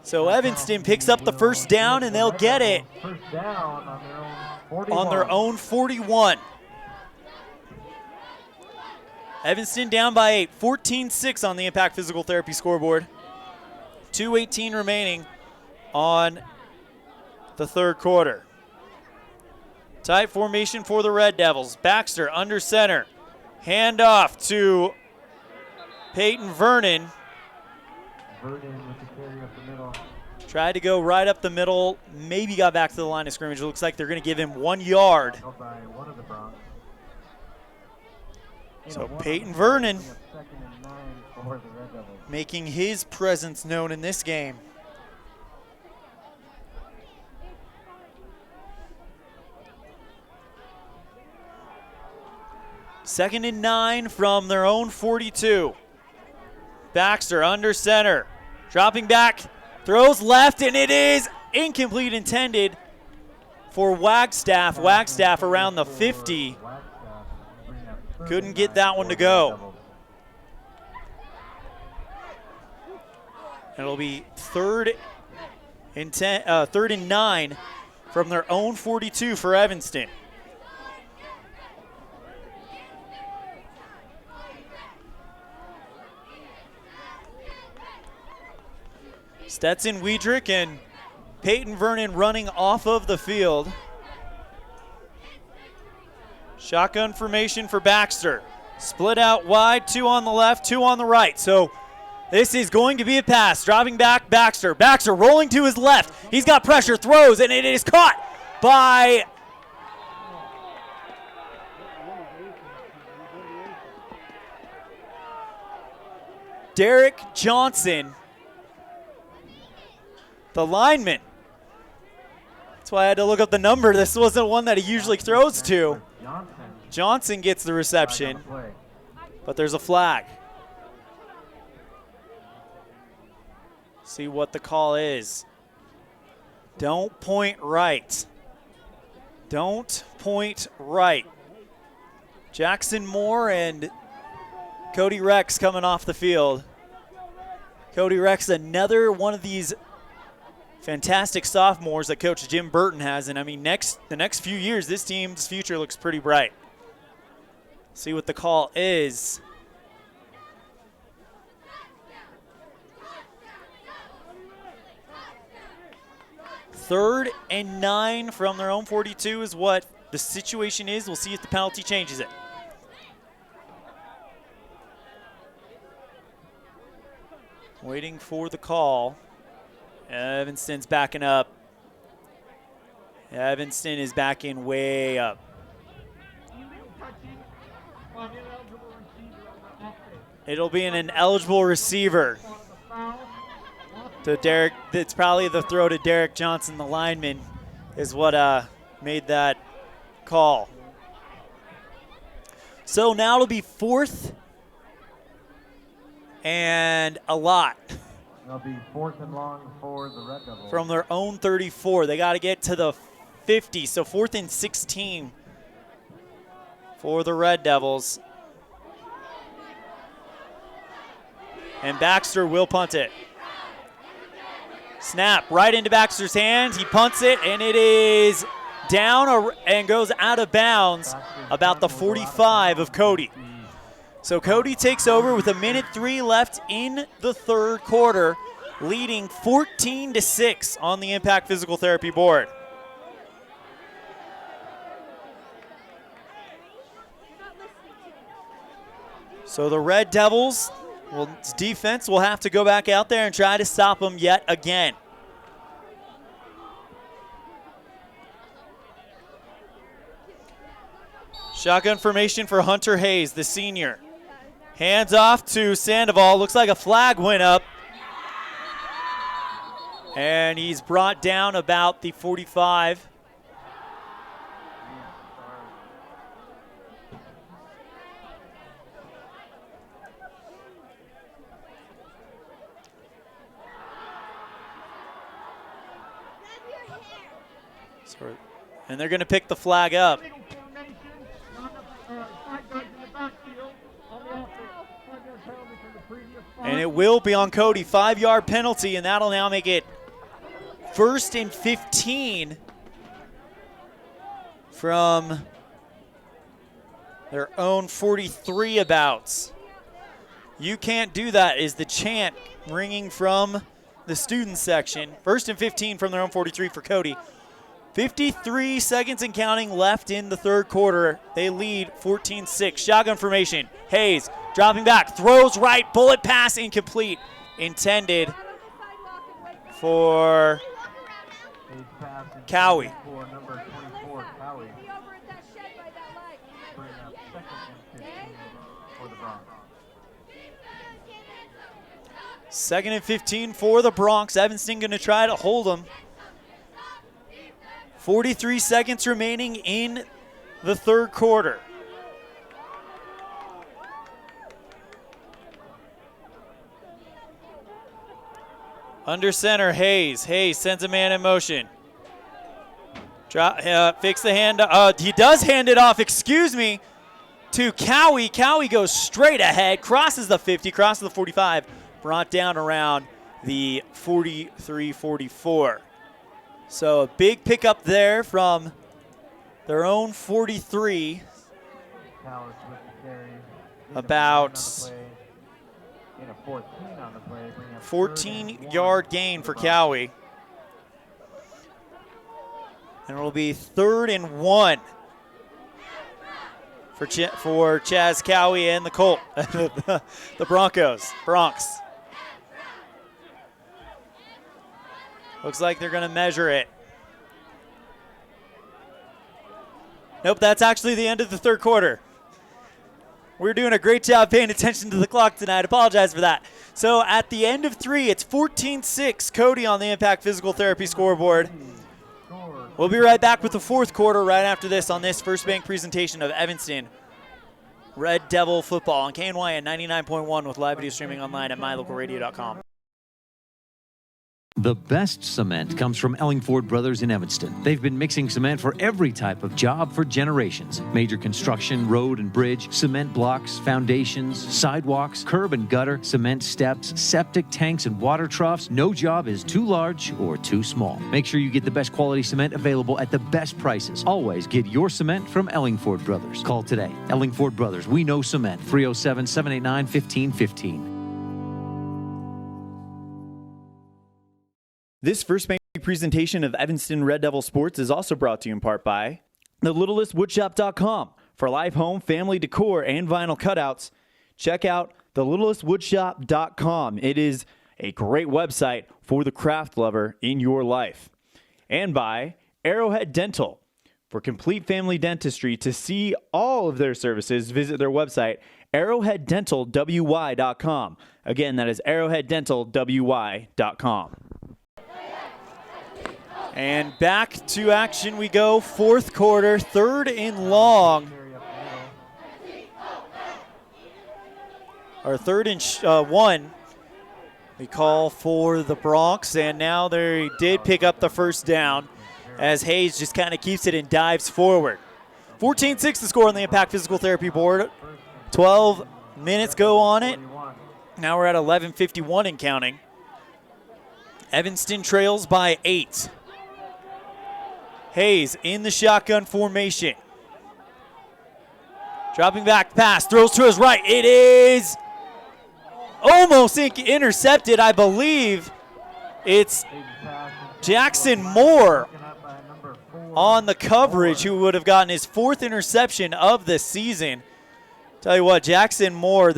So Evanston picks up the first down, and they'll get it on their own 41. Evanston down by 8, 14-6 on the Impact Physical Therapy scoreboard. 2:18 remaining on the third quarter. Tight formation for the Red Devils. Baxter under center. Hand off to Peyton Vernon. Tried to go right up the middle, maybe got back to the line of scrimmage. It looks like they're going to give him 1 yard. So Peyton Vernon making his presence known in this game. Second and 9 from their own 42. Baxter under center, dropping back, throws left, and it is incomplete, intended for Wagstaff. Wagstaff around the 50. Couldn't get that one to go. It'll be third and 9 from their own 42 for Evanston. Stetson Wiedrich and Peyton Vernon running off of the field. Shotgun formation for Baxter. Split out wide, 2 on the left, 2 on the right. So this is going to be a pass. Driving back, Baxter. Baxter rolling to his left. He's got pressure, throws, and it is caught by Derek Johnson, the lineman. That's why I had to look up the number. This wasn't one that he usually throws to. Johnson gets the reception, but there's a flag. See what the call is. Don't point right. Don't point right. Jackson Moore and Cody Rex coming off the field. Cody Rex, another one of these fantastic sophomores that Coach Jim Burton has. And I mean, the next few years, this team's future looks pretty bright. See what the call is. Third and 9 from their own 42 is what the situation is. We'll see if the penalty changes it. Waiting for the call. Evanston's backing up. Evanston is backing way up. It'll be an ineligible receiver to Derek. It's probably the throw to Derek Johnson, the lineman, is what made that call. So now it'll be 4th and a lot.
It'll be 4th and long for the Red Devils.
From their own 34. They got to get to the 50. So 4th and 16 for the Red Devils. And Baxter will punt it. Snap right into Baxter's hands. He punts it, and it is down and goes out of bounds about the 45 of Cody. So Cody takes over with 1:03 left in the third quarter, leading 14-6 on the Impact Physical Therapy board. So the Red Devils, defense will have to go back out there and try to stop them yet again. Shotgun formation for Hunter Hayes, the senior. Hands off to Sandoval. Looks like a flag went up. And he's brought down about the 45. And they're going to pick the flag up. And it will be on Cody. 5-yard penalty, and that'll now make it 1st and 15 from their own 43 abouts. You can't do that is the chant ringing from the student section. 1st and 15 from their own 43 for Cody. 53 seconds and counting left in the third quarter. They lead 14-6. Shotgun formation. Hayes dropping back, throws right, bullet pass incomplete. Intended for Cowie. Second and 15 for the Bronx. Evanston going to try to hold them. 43 seconds remaining in the third quarter. Under center, Hayes. Hayes sends a man in motion. Fix the hand. He does hand it off. Excuse me. to Cowie. Cowie goes straight ahead, crosses the 50, crosses the 45, brought down around the 43-44. So a big pickup there from their own 43. About 14-yard gain for Cowie. And it'll be 3rd and 1 for Chaz Cowie and the Colt, the Bronx. Looks like they're going to measure it. Nope, that's actually the end of the 3rd quarter. We're doing a great job paying attention to the clock tonight. Apologize for that. So at the end of 3, it's 14-6. Cody on the Impact Physical Therapy scoreboard. We'll be right back with the 4th quarter right after this on this First Bank presentation of Evanston Red Devil football on KNYN 99.1 with live video streaming online at mylocalradio.com.
The best cement comes from Ellingford Brothers in Evanston. They've been mixing cement for every type of job for generations. Major construction, road and bridge, cement blocks, foundations, sidewalks, curb and gutter, cement steps, septic tanks, and water troughs. No job is too large or too small. Make sure you get the best quality cement available at the best prices. Always get your cement from Ellingford Brothers. Call today. Ellingford Brothers, we know cement. 307-789-1515.
This First Bank presentation of Evanston Red Devil Sports is also brought to you in part by thelittlestwoodshop.com. For live home, family decor, and vinyl cutouts, check out thelittlestwoodshop.com. It is a great website for the craft lover in your life. And by Arrowhead Dental. For complete family dentistry, to see all of their services, visit their website, arrowheaddentalwy.com. Again, that is arrowheaddentalwy.com. And back to action we go. 4th quarter, 3rd and long. Or 3rd and 1. They call for the Bronx, and now they did pick up the first down as Hayes just kind of keeps it and dives forward. 14-6 the score on the Impact Physical Therapy board. 12 minutes go on it. Now we're at 11:51 and counting. Evanston trails by 8. Hayes in the shotgun formation. Dropping back pass, throws to his right. It is almost intercepted, I believe. It's Jackson Moore on the coverage who would have gotten his 4th interception of the season. Tell you what, Jackson Moore,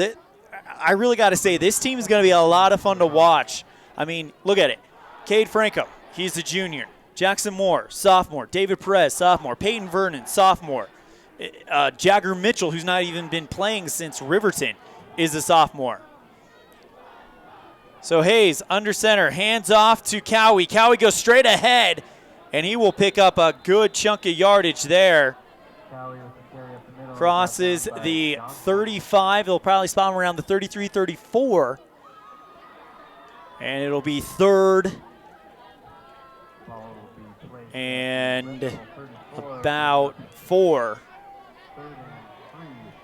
I really got to say, this team is going to be a lot of fun to watch. I mean, look at it. Cade Franco, he's a junior. Jackson Moore, sophomore. David Perez, sophomore. Peyton Vernon, sophomore. Jagger Mitchell, who's not even been playing since Riverton, is a sophomore. So Hayes, under center, hands off to Cowie. Cowie goes straight ahead, and he will pick up a good chunk of yardage there. Crosses the 35. He'll probably spot him around the 33, 34. And it'll be 3rd and about 4.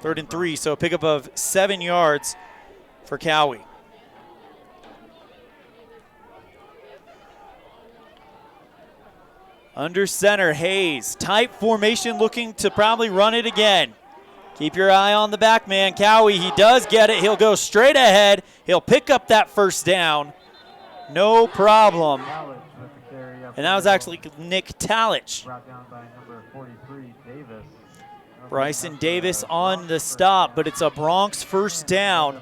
3rd and 3, so a pickup of 7 yards for Cowie. Under center, Hayes. Tight formation, looking to probably run it again. Keep your eye on the back man, Cowie. He does get it. He'll go straight ahead. He'll pick up that first down. No problem. And that was actually Nick Talich. Bryson Davis on the stop, but it's a Bronx first down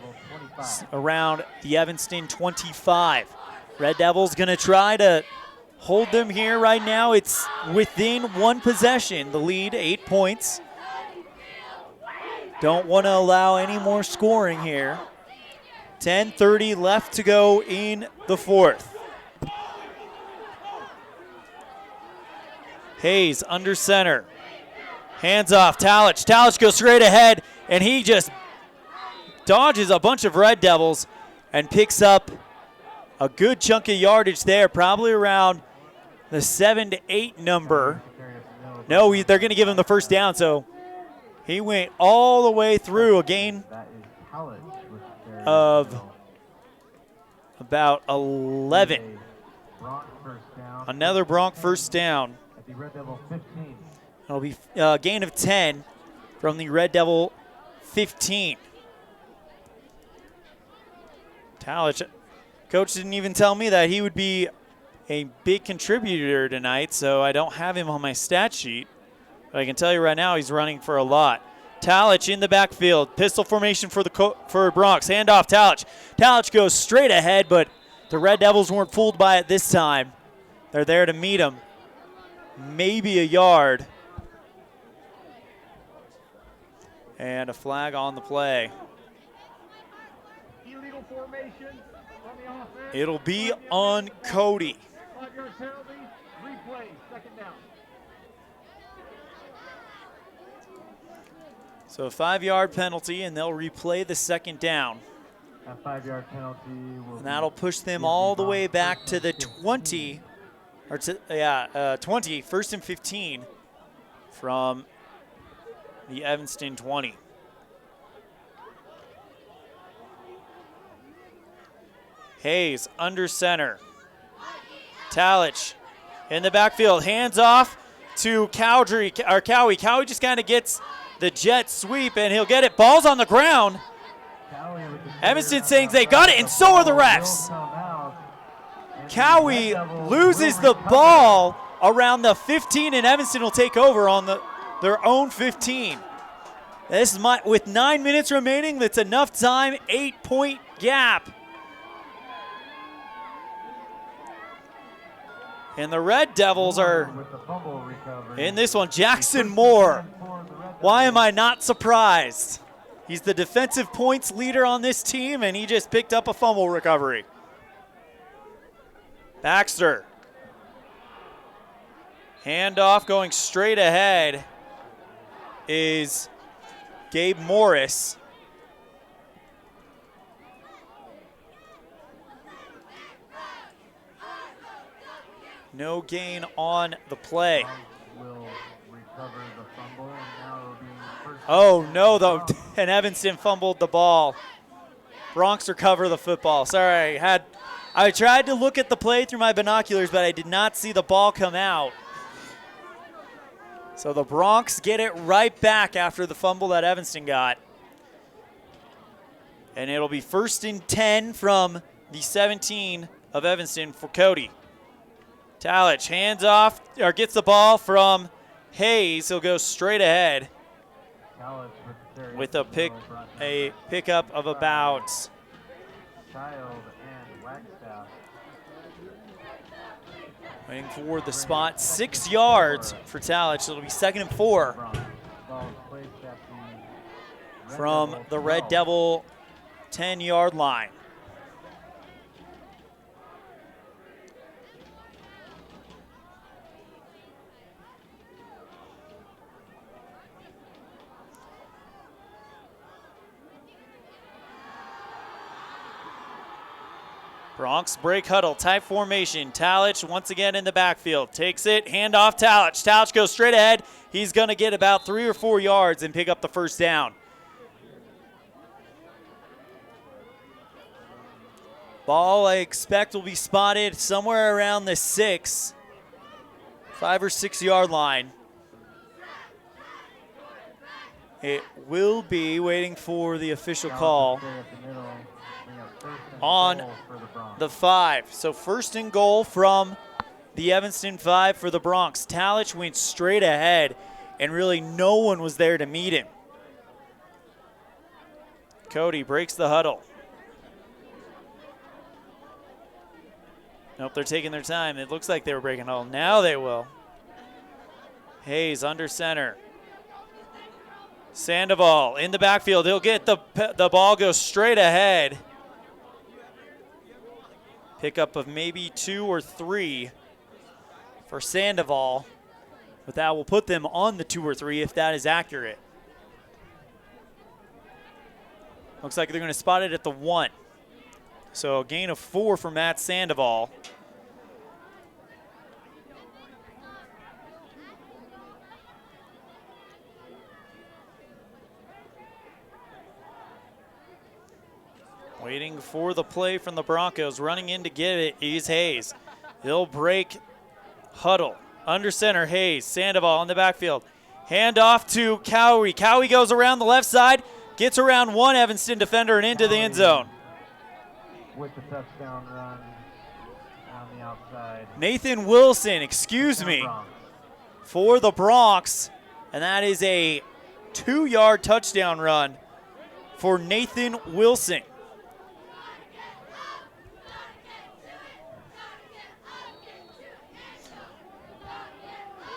around the Evanston 25. Red Devils going to try to hold them here right now. It's within 1 possession. The lead, 8 points. Don't want to allow any more scoring here. 10:30 left to go in the 4th. Hayes under center. Hands off, Talich. Talich goes straight ahead, and he just dodges a bunch of Red Devils and picks up a good chunk of yardage there, probably around the 7 to 8 number. No, they're going to give him the first down, so He went all the way through, a gain of about 11. Another Bronc first down. It'll be a gain of 10 from the Red Devil 15. Talich, coach didn't even tell me that he would be a big contributor tonight, so I don't have him on my stat sheet. But I can tell you right now he's running for a lot. Talich in the backfield. Pistol formation for Bronx. Handoff, Talich. Talich goes straight ahead, but the Red Devils weren't fooled by it this time. They're there to meet him. Maybe a yard. And a flag on the play.
Illegal formation on the offense.
It'll be on Cody.
5-yard penalty, replay, second down.
So a 5-yard penalty, and they'll replay the second down.
That 5-yard penalty will.
And that'll push them all the way back to the 20, or 20, first and 15 from the Evanston 20. Hayes under center. Talich in the backfield, hands off to Cowie. Cowie just kind of gets the jet sweep, and he'll get it. Ball's on the ground. Evanston saying they got it, and so are the refs. Cowie loses the ball around the 15, and Evanston will take over on their own 15. This is with 9 minutes remaining. That's enough time. 8-point gap. And the Red Devils are in this one. Jackson Moore. Why am I not surprised? He's the defensive points leader on this team, and he just picked up a fumble recovery. Baxter. Handoff going straight ahead is Gabe Morris. No gain on the play. Oh no, and Evanston fumbled the ball. Bronx recover the football. Sorry, I tried to look at the play through my binoculars, but I did not see the ball come out. So the Bronx get it right back after the fumble that Evanston got. And it'll be first and 10 from the 17 of Evanston for Cody. Talich hands off, or gets the ball from Hayes. He'll go straight ahead with a pickup of about waiting for the spot. 6 yards for Talich. It'll be 2nd and 4 from the Red Devil 10-yard line. Bronx break huddle, type formation. Talich once again in the backfield. Takes it, handoff Talich. Talich goes straight ahead. He's going to get about 3 or 4 yards and pick up the first down. Ball, I expect, will be spotted somewhere around the 5 or 6 yard line. It will be waiting for the official call on the 5. So 1st and goal from the Evanston 5 for the Bronx. Talich went straight ahead, and really no one was there to meet him. Cody breaks the huddle. Nope, they're taking their time. It looks like they were breaking huddle. Now they will. Hayes under center. Sandoval in the backfield. He'll get the ball, goes straight ahead. Pickup of maybe 2 or 3 for Sandoval, but that will put them on the 2 or 3 if that is accurate. Looks like they're going to spot it at the 1. So a gain of 4 for Matt Sandoval. waiting for the play from the Broncos. Running in to get it is Hayes. He'll break huddle. Under center, Hayes. Sandoval in the backfield. Hand off to Cowie. Cowie goes around the left side, gets around one Evanston defender and into the end zone.
With the touchdown run on the outside.
Nathan Wilson, for the Bronx. And that is a 2-yard touchdown run for Nathan Wilson.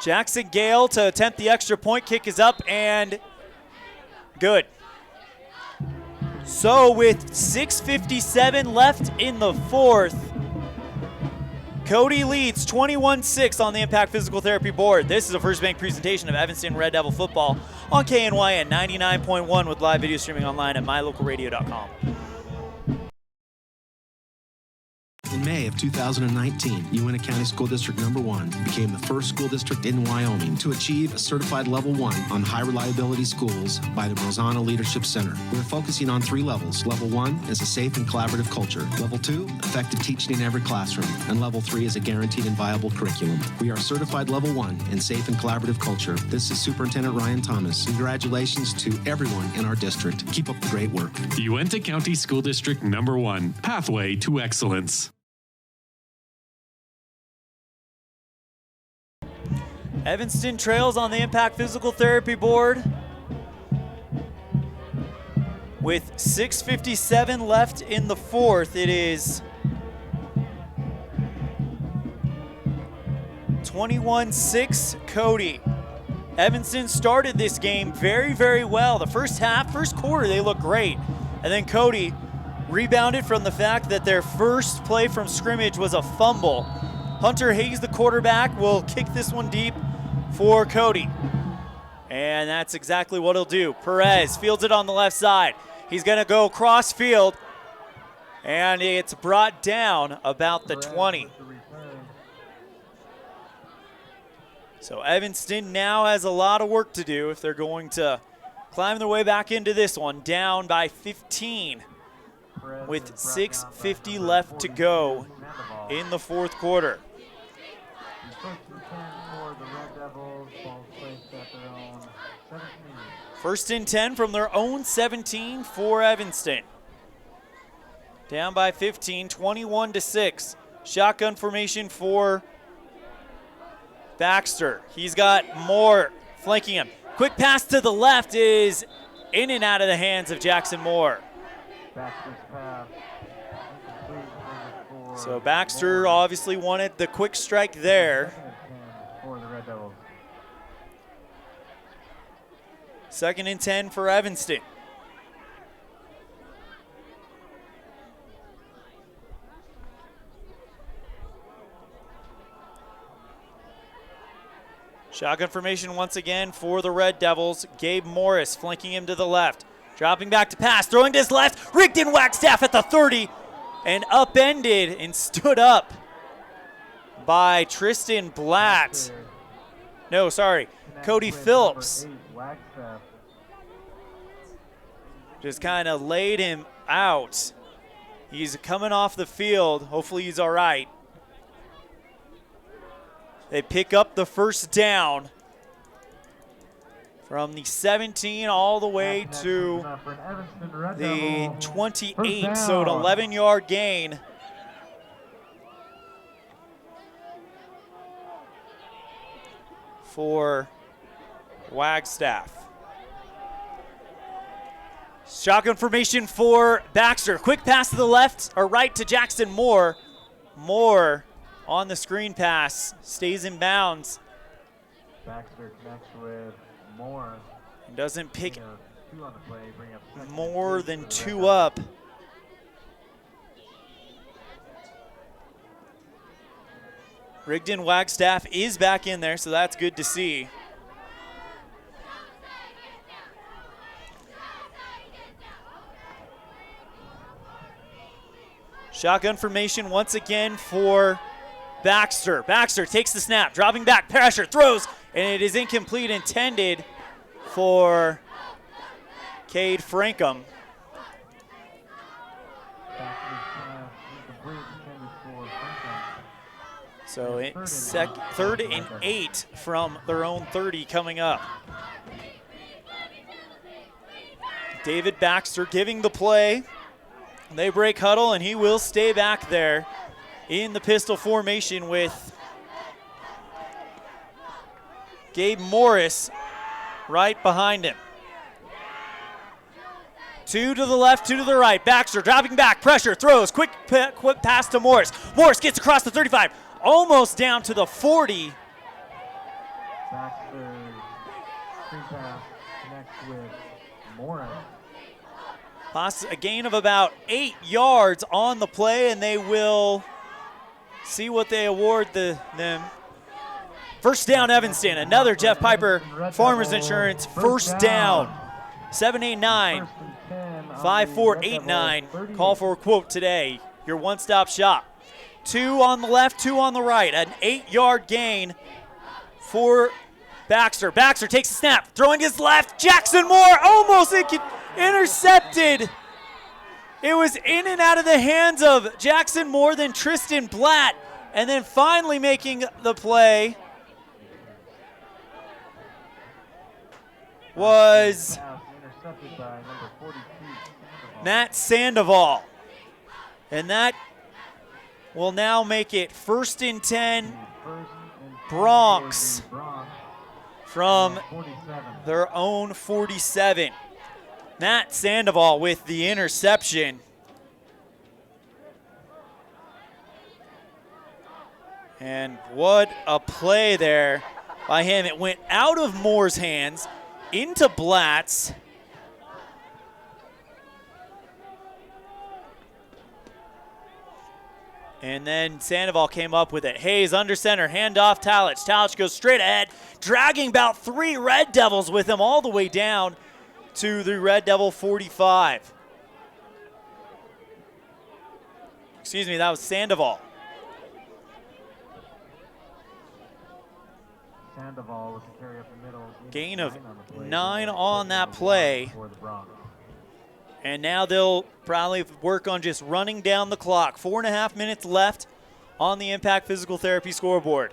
Jackson Gale to attempt the extra point. Kick is up and good. So with 6:57 left in the fourth, Cody leads 21-6 on the Impact Physical Therapy board. This is a First Bank presentation of Evanston Red Devil football on KNYN 99.1 with live video streaming online at mylocalradio.com.
In May of 2019, UNT County School District No. 1 became the first school district in Wyoming to achieve a certified level 1 on high reliability schools by the Rosana Leadership Center. We're focusing on 3 levels. Level 1 is a safe and collaborative culture. Level 2, effective teaching in every classroom. And Level 3 is a guaranteed and viable curriculum. We are certified Level 1 in safe and collaborative culture. This is Superintendent Ryan Thomas. Congratulations to everyone in our district. Keep up the great work.
UNT County School District No. 1, Pathway to Excellence.
Evanston trails on the Impact Physical Therapy board with 6:57 left in the fourth. It is 21-6 Cody. Evanston started this game very, very well. The first quarter, they looked great. And then Cody rebounded from the fact that their first play from scrimmage was a fumble. Hunter Hayes, the quarterback, will kick this one deep for Cody. And that's exactly what he'll do. Perez fields it on the left side. He's going to go cross field, and it's brought down about the 20. So Evanston now has a lot of work to do if they're going to climb their way back into this one, down by 15 with 6:50 left to go in the fourth quarter. First and 10 from their own 17 for Evanston. Down by 15, 21-6. Shotgun formation for Baxter. He's got Moore flanking him. Quick pass to the left is in and out of the hands of Jackson Moore. So Baxter obviously wanted the quick strike there. Second and 10 for Evanston. Shotgun formation once again for the Red Devils. Gabe Morris flanking him to the left. Dropping back to pass, throwing to his left. Rigdon Wagstaff at the 30 and upended and stood up by Tristan Blatt. No, sorry, Cody Phillips. Just kind of laid him out. He's coming off the field. Hopefully he's all right. They pick up the first down from the 17 all the way to the 28, so an 11-yard gain. For Wagstaff. Shotgun formation for Baxter. Quick pass to the left or right to Jackson Moore. Moore on the screen pass, stays in bounds.
Baxter connects with Moore.
And doesn't pick more than 2 up. Rigdon Wagstaff is back in there, so that's good to see. Shotgun formation once again for Baxter. Baxter takes the snap, dropping back, pressure, throws, and it is incomplete, intended for Cade Frankham. So third and 8 from their own 30 coming up. David Baxter giving the play. They break huddle, and he will stay back there in the pistol formation with Gabe Morris right behind him. 2 to the left, 2 to the right. Baxter dropping back, pressure, throws, quick pass to Morris. Morris gets across the 35, almost down to the 40.
Baxter, free pass, connects with Morris.
A gain of about 8 yards on the play, and they will see what they award them. First down, Evanston. Another Jeff Piper Farmers Insurance first down. 789 5489. Call for a quote today. Your one-stop shop. 2 on the left, 2 on the right. An 8-yard gain for Baxter. Baxter takes a snap, throwing his left. Jackson Moore almost intercepted. It was in and out of the hands of Jackson Moore, then Tristan Blatt, and then finally making the play was Matt Sandoval. And that will now make it 1st and 10 Bronx from their own 47. Matt Sandoval with the interception. And what a play there by him. It went out of Moore's hands, into Blatt's. And then Sandoval came up with it. Hayes under center, handoff Talich. Talich goes straight ahead, dragging about 3 Red Devils with him all the way down to the Red Devil 45. Excuse me, that was Sandoval.
Sandoval with the carry up the middle.
Gain of 9 on that play. And now they'll probably work on just running down the clock. 4.5 minutes left on the Impact Physical Therapy scoreboard.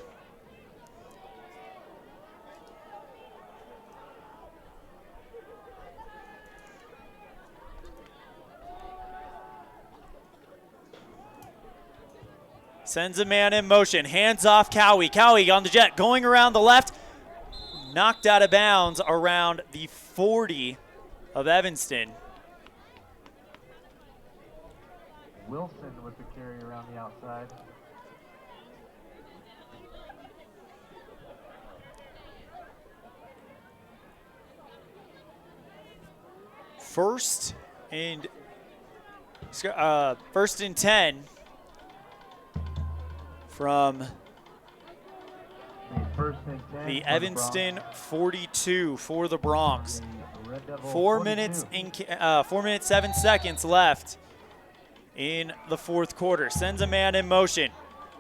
Sends a man in motion, hands off Cowie. Cowie on the jet, going around the left, knocked out of bounds around the 40 of Evanston.
Wilson with the carry around the outside.
First and 10 from the Evanston 42 for the Bronx. 4 minutes 7 seconds left in the fourth quarter. Sends a man in motion.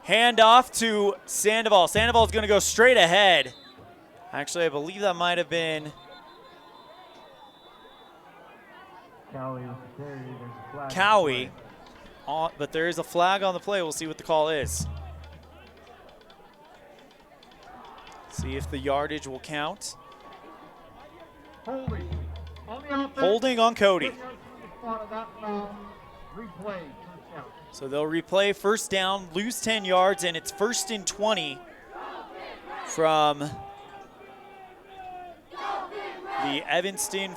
Hand off to Sandoval. Sandoval's going to go straight ahead. Actually, I believe that might have been Cowie. But there is a flag on the play. We'll see what the call is. See if the yardage will count. Holding on Cody. So they'll replay first down, lose 10 yards, and it's 1st and 20 from the Evanston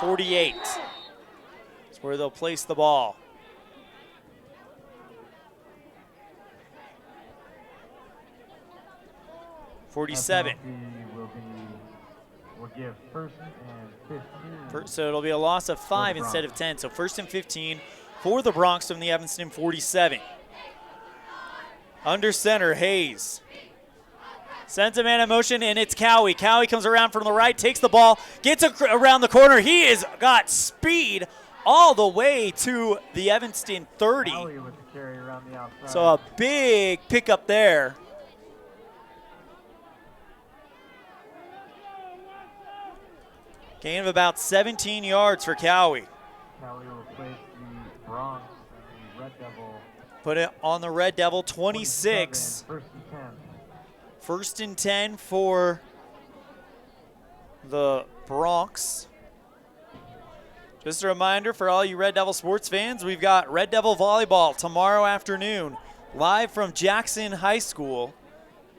48. That's where they'll place the ball. .47.
We'll give 1st and 15.
So it'll be a loss of 5 instead of 10. So 1st and 15 for the Bronx from the Evanston 47. Under center, Hayes. Sends a man in motion, and it's Cowie. Cowie comes around from the right, takes the ball, gets around the corner. He has got speed all the way to the Evanston 30.
With the carry around the outside.
So a big pickup there. Gain of about 17 yards for Cowie.
Cowie will place the Bronx and the Red
Put it on the Red Devil 26.
1st and 10.
1st and 10 for the Bronx. Just a reminder for all you Red Devil sports fans, we've got Red Devil volleyball tomorrow afternoon, live from Jackson High School.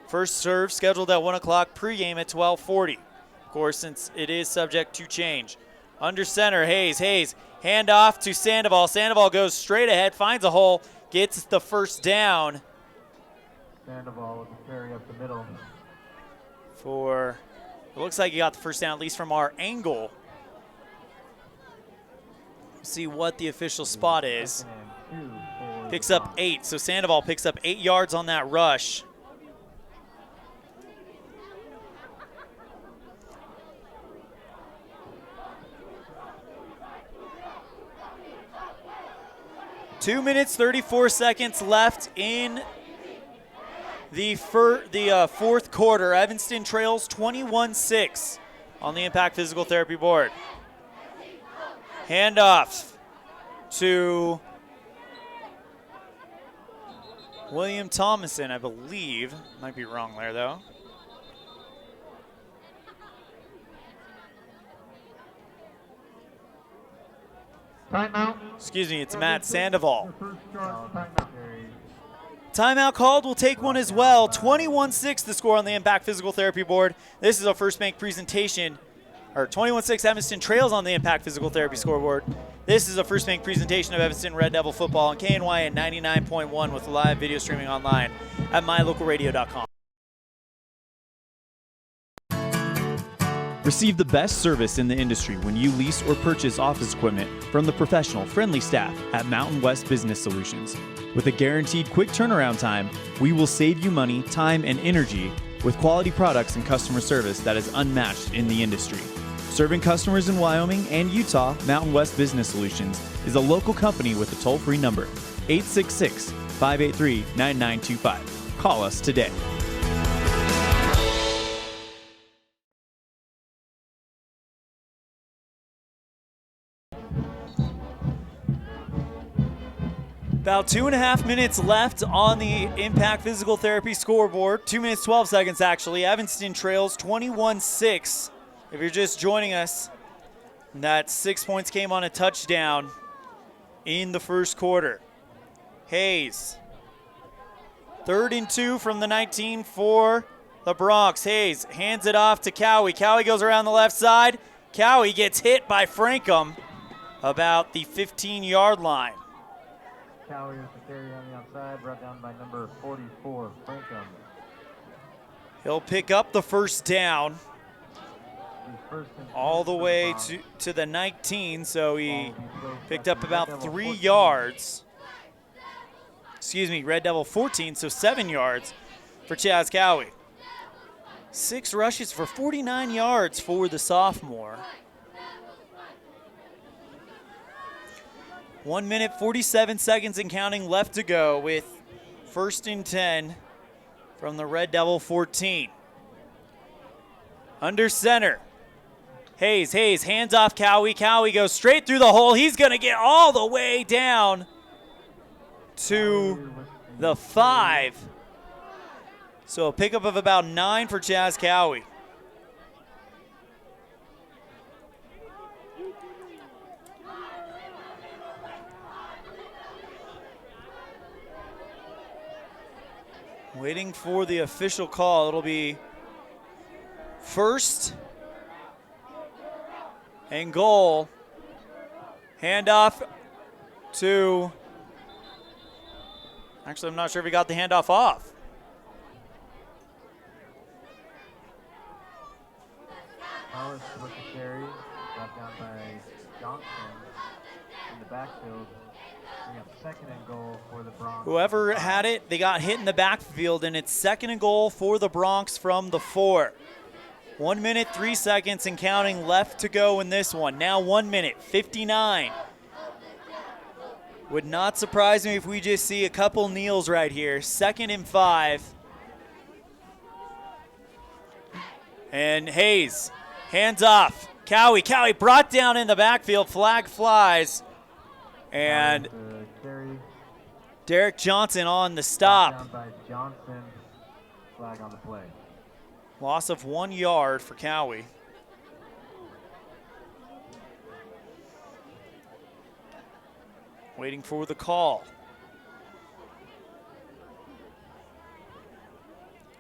First serve scheduled at 1 o'clock, pregame at 12:40. Of course, since it is subject to change. Under center, Hayes. Hand off to Sandoval. Sandoval goes straight ahead, finds a hole, gets the first down.
Sandoval with the carry up the middle.
It looks like he got the first down, at least from our angle. See what the official spot is. Picks up 8, so Sandoval picks up 8 yards on that rush. Two minutes, 34 seconds left in the fourth quarter. Evanston trails 21-6 on the Impact Physical Therapy board. Handoff to William Thomason, I believe. Might be wrong there, though.
Timeout.
Excuse me, it's Matt Sandoval. Timeout called. We'll take one as well. 21-6 the score on the Impact Physical Therapy board. This is a First Bank presentation. Or 21-6 Evanston trails on the Impact Physical Therapy scoreboard. This is a First Bank presentation of Evanston Red Devil football on KNYN 99.1 with live video streaming online at mylocalradio.com.
Receive the best service in the industry when you lease or purchase office equipment from the professional, friendly staff at Mountain West Business Solutions. With a guaranteed quick turnaround time, we will save you money, time, and energy with quality products and customer service that is unmatched in the industry. Serving customers in Wyoming and Utah, Mountain West Business Solutions is a local company with a toll-free number, 866-583-9925. Call us today.
About 2.5 minutes left on the Impact Physical Therapy scoreboard. 2 minutes, 12 seconds, actually. Evanston trails 21-6. If you're just joining us, that 6 points came on a touchdown in the first quarter. Hayes. 3rd and 2 from the 19 for the Bronx. Hayes hands it off to Cowie. Cowie goes around the left side. Cowie gets hit by Frankham about the 15-yard line.
Cowie with the carry on the outside, brought down by number 44, Frankham.
He'll pick up the first down all the way to the 19, so he picked up about 3 yards. Excuse me, Red Devil 14, so 7 yards for Chaz Cowie. 6 rushes for 49 yards for the sophomore. 1 minute, 47 seconds and counting left to go with 1st and 10 from the Red Devil 14. Under center. Hayes, hands off Cowie. Cowie goes straight through the hole. He's going to get all the way down to the 5. So a pickup of about 9 for Chaz Cowie. Waiting for the official call. It'll be 1st and goal. Handoff to, actually I'm not sure if he got the handoff off.
Hollis with the carry, brought down by Johnson in the backfield. We have 2nd and goal for the Bronx.
Whoever had it, they got hit in the backfield, and it's 2nd and goal for the Bronx from the 4. 1 minute, 3 seconds and counting left to go in this one. Now 1 minute, 59. Would not surprise me if we just see a couple kneels right here. 2nd and 5. And Hayes, hands off. Cowie brought down in the backfield. Flag flies. And Derek Johnson on the stop.
Down by Johnson. Flag on the play.
Loss of 1 yard for Cowie. Waiting for the call.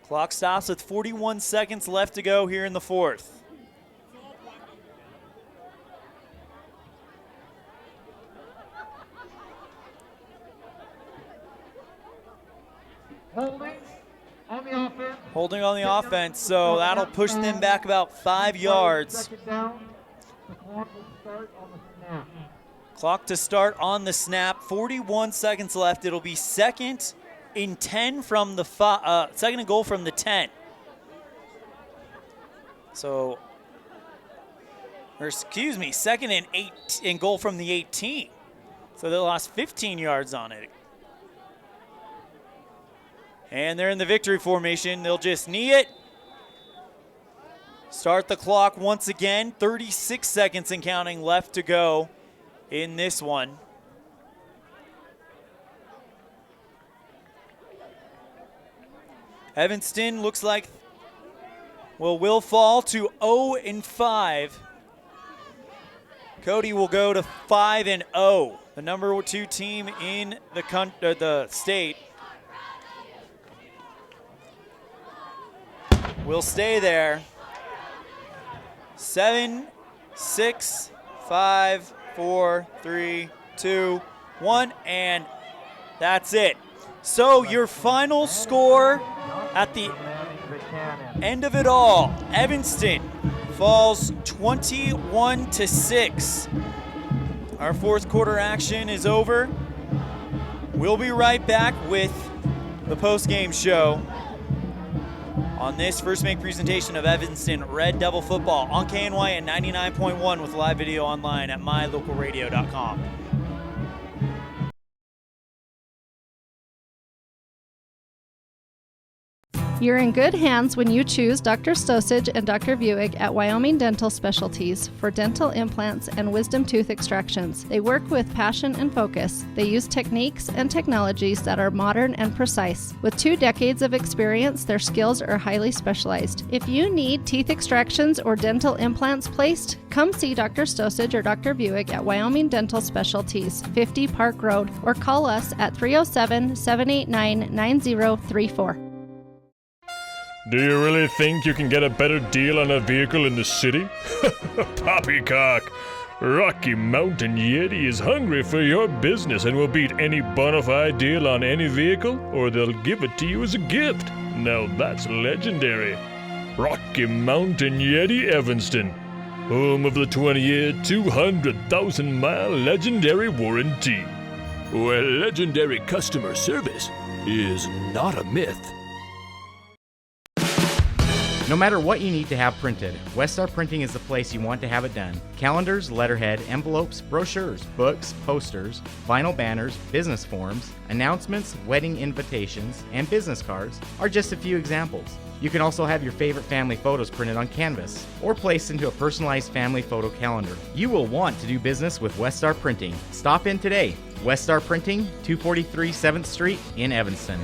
Clock stops with 41 seconds left to go here in the fourth. Holding on the offense, so that'll push them back about 5 yards. Clock to start on the snap. 41 seconds left. It'll be second and 10 from the second and goal from the 10. So, or excuse me, second and 8 and goal from the 18. So they lost 15 yards on it. And they're in the victory formation. They'll just knee it. Start the clock once again. 36 seconds and counting left to go in this one. Evanston looks like will fall to 0-5. Cody will go to 5-0. The number 2 team in the state. Will stay there. 7, 6, 5, 4, 3, 2, 1, and that's it. So your final score at the end of it all, Evanston falls 21-6. Our fourth quarter action is over. We'll be right back with the post-game show on this first make presentation of Evanston Red Devil football on KNYN 99.1 with live video online at mylocalradio.com.
You're in good hands when you choose Dr. Stosage and Dr. Buick at Wyoming Dental Specialties for dental implants and wisdom tooth extractions. They work with passion and focus. They use techniques and technologies that are modern and precise. With 2 decades of experience, their skills are highly specialized. If you need teeth extractions or dental implants placed, come see Dr. Stosage or Dr. Buick at Wyoming Dental Specialties, 50 Park Road, or call us at 307-789-9034.
Do you really think you can get a better deal on a vehicle in the city? Poppycock! Rocky Mountain Yeti is hungry for your business and will beat any bona fide deal on any vehicle, or they'll give it to you as a gift. Now that's legendary. Rocky Mountain Yeti Evanston, home of the 20-year, 200,000-mile legendary warranty, where legendary customer service is not a myth.
No matter what you need to have printed, Westar Printing is the place you want to have it done. Calendars, letterhead, envelopes, brochures, books, posters, vinyl banners, business forms, announcements, wedding invitations, and business cards are just a few examples. You can also have your favorite family photos printed on canvas or placed into a personalized family photo calendar. You will want to do business with Westar Printing. Stop in today. Westar Printing, 243 7th Street in Evanston.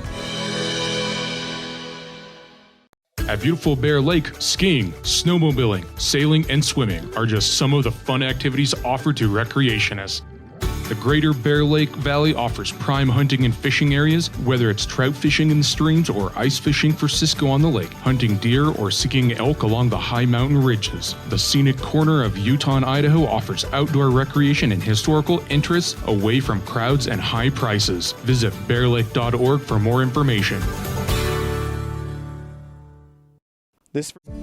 At beautiful Bear Lake, skiing, snowmobiling, sailing, and swimming are just some of the fun activities offered to recreationists. The Greater Bear Lake Valley offers prime hunting and fishing areas, whether it's trout fishing in the streams or ice fishing for Cisco on the lake, hunting deer or seeking elk along the high mountain ridges. The scenic corner of Utah and Idaho offers outdoor recreation and historical interests away from crowds and high prices. Visit bearlake.org for more information.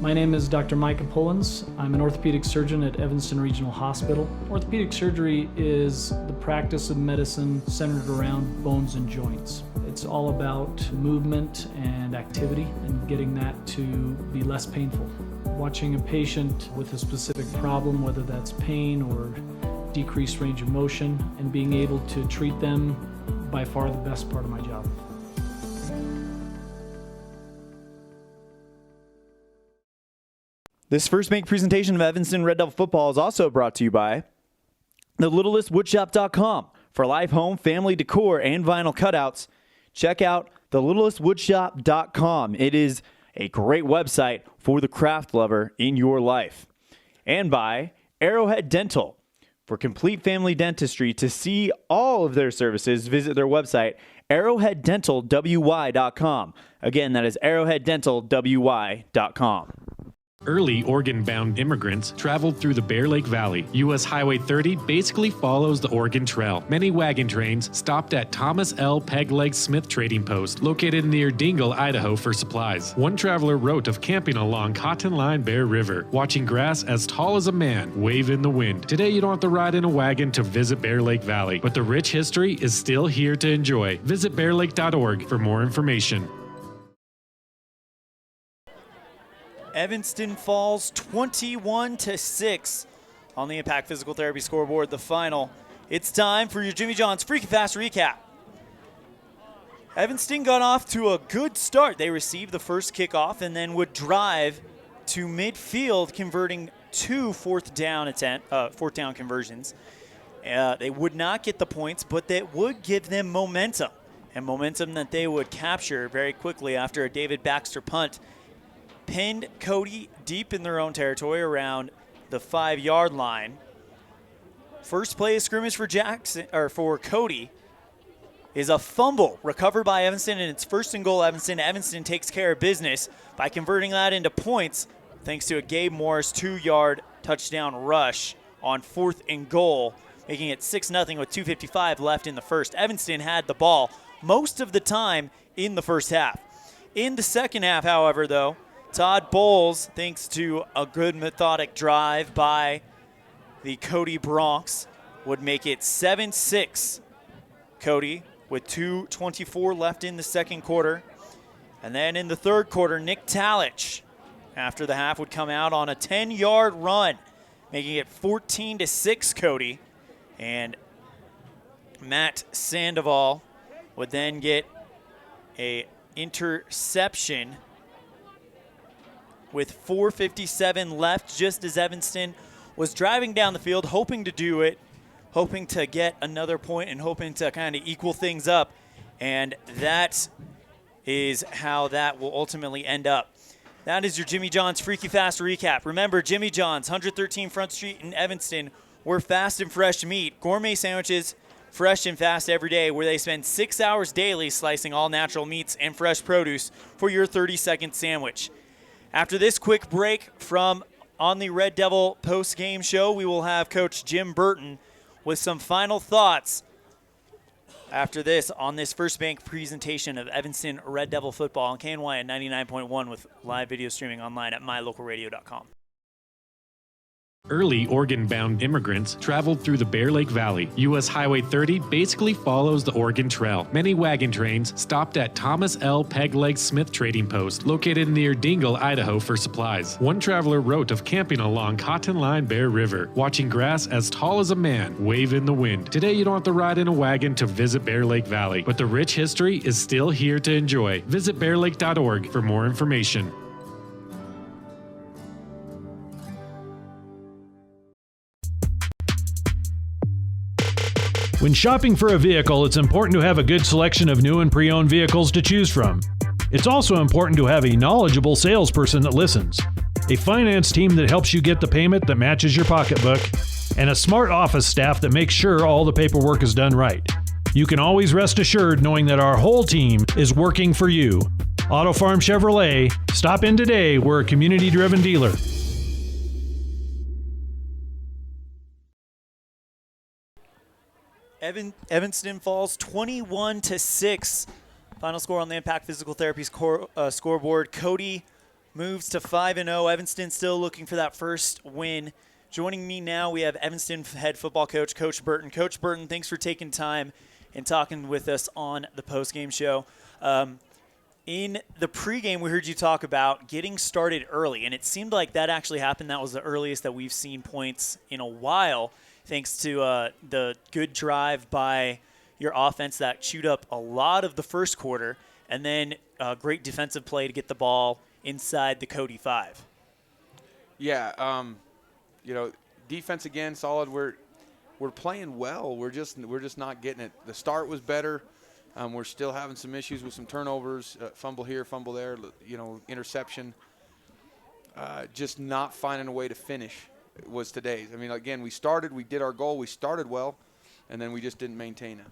My name is Dr. Micah Pullins. I'm an orthopedic surgeon at Evanston Regional Hospital. Orthopedic surgery is the practice of medicine centered around bones and joints. It's all about movement and activity and getting that to be less painful. Watching a patient with a specific problem, whether that's pain or decreased range of motion, and being able to treat them, by far the best part of my job.
This first make presentation of Evanston Red Devil football is also brought to you by the littlestwoodshop.com. For life home, family decor, and vinyl cutouts, check out thelittlestwoodshop.com. It is a great website for the craft lover in your life. And by Arrowhead Dental. For complete family dentistry, to see all of their services, visit their website, arrowheaddentalwy.com. Again, that is arrowheaddentalwy.com.
Early Oregon-bound immigrants traveled through the Bear Lake Valley. U.S. Highway 30 basically follows the Oregon Trail. Many wagon trains stopped at Thomas L. Pegleg Smith Trading Post, located near Dingle, Idaho, for supplies. One traveler wrote of camping along Cotton Line Bear River, watching grass as tall as a man wave in the wind. Today, you don't have to ride in a wagon to visit Bear Lake Valley, but the rich history is still here to enjoy. Visit bearlake.org for more information.
Evanston falls 21-6 on the Impact Physical Therapy scoreboard, the final. It's time for your Jimmy John's Freaky Fast recap. Evanston got off to a good start. They received the first kickoff and then would drive to midfield, converting two fourth down conversions. They would not get the points, but that would give them momentum, and momentum that they would capture very quickly after a David Baxter punt pinned Cody deep in their own territory around the 5-yard line. First play of scrimmage for Cody is a fumble recovered by Evanston, and it's 1st and goal Evanston. Evanston takes care of business by converting that into points thanks to a Gabe Morris 2-yard touchdown rush on 4th and goal, making it 6-0 with 2:55 left in the first. Evanston had the ball most of the time in the first half. In the second half, however, though, Todd Bowles, thanks to a good methodic drive by the Cody Bronx, would make it 7-6. Cody with 2:24 left in the second quarter. And then in the third quarter, Nick Talich, after the half, would come out on a 10-yard run, making it 14-6 Cody. And Matt Sandoval would then get an interception with 4:57 left, just as Evanston was driving down the field, hoping to do it, hoping to get another point and hoping to kind of equal things up. And that is how that will ultimately end up. That is your Jimmy John's Freaky Fast recap. Remember, Jimmy John's, 113 Front Street in Evanston, where fast and fresh meat, gourmet sandwiches, fresh and fast every day, where they spend 6 hours daily slicing all natural meats and fresh produce for your 30-second sandwich. After this quick break from on the Red Devil post-game show, we will have Coach Jim Burton with some final thoughts after this on this First Bank presentation of Evanston Red Devil football on KNYN 99.1 with live video streaming online at mylocalradio.com.
Early Oregon-bound immigrants traveled through the Bear Lake Valley. U.S. Highway 30 basically follows the Oregon Trail. Many wagon trains stopped at Thomas L. Pegleg Smith Trading Post, located near Dingle, Idaho, for supplies. One traveler wrote of camping along Cotton Line Bear River, watching grass as tall as a man wave in the wind. Today, you don't have to ride in a wagon to visit Bear Lake Valley, but the rich history is still here to enjoy. Visit bearlake.org for more information.
When shopping for a vehicle, it's important to have a good selection of new and pre-owned vehicles to choose from. It's also important to have a knowledgeable salesperson that listens, a finance team that helps you get the payment that matches your pocketbook, and a smart office staff that makes sure all the paperwork is done right. You can always rest assured knowing that our whole team is working for you. Auto Farm Chevrolet, stop in today. We're a community-driven dealer.
Evanston falls 21-6. Final score on the Impact Physical Therapy scoreboard. Cody moves to 5-0. Evanston still looking for that first win. Joining me now, we have Evanston head football coach, Coach Burton. Coach Burton, thanks for taking time and talking with us on the postgame show. In the pregame, we heard you talk about getting started early, and it seemed like that actually happened. That was the earliest that we've seen points in a while, thanks to the good drive by your offense that chewed up a lot of the first quarter, and then a great defensive play to get the ball inside the Cody 5.
Yeah, defense again, solid.
we're playing well. We're just not getting it. The start was better. We're still having some issues with some turnovers, fumble here, fumble there, interception. Just not finding a way to finish was today's. I mean, again, we did our goal, we started well, and then we just didn't maintain it.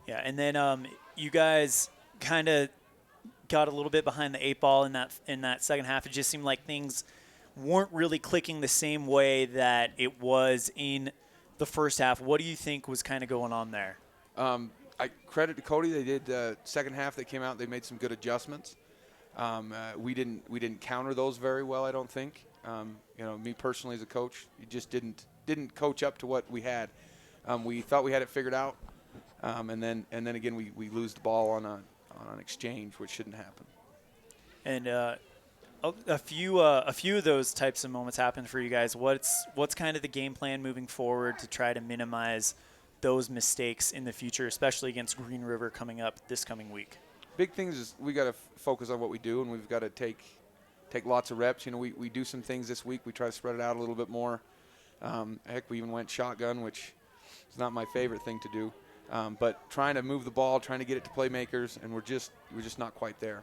Yeah, and then you guys kind of got a little bit behind the 8 ball in that second half. It just seemed like things weren't really clicking the same way that it was in the first half. What do you think was kind of going on there?
I credit to Cody. They did second half. They came out. They made some good adjustments. We didn't counter those very well, I don't think. Me personally as a coach, you just didn't coach up to what we had. We thought we had it figured out, and then again we lose the ball on an exchange, which shouldn't happen.
And a few of those types of moments happened for you guys. What's kind of the game plan moving forward to try to minimize those mistakes in the future, especially against Green River coming up this coming week?
Big things is we got to focus on what we do, and we've got to take lots of reps. We do some things this week. We try to spread it out a little bit more. Heck, we even went shotgun, which is not my favorite thing to do. But trying to move the ball, trying to get it to playmakers, and we're just not quite there.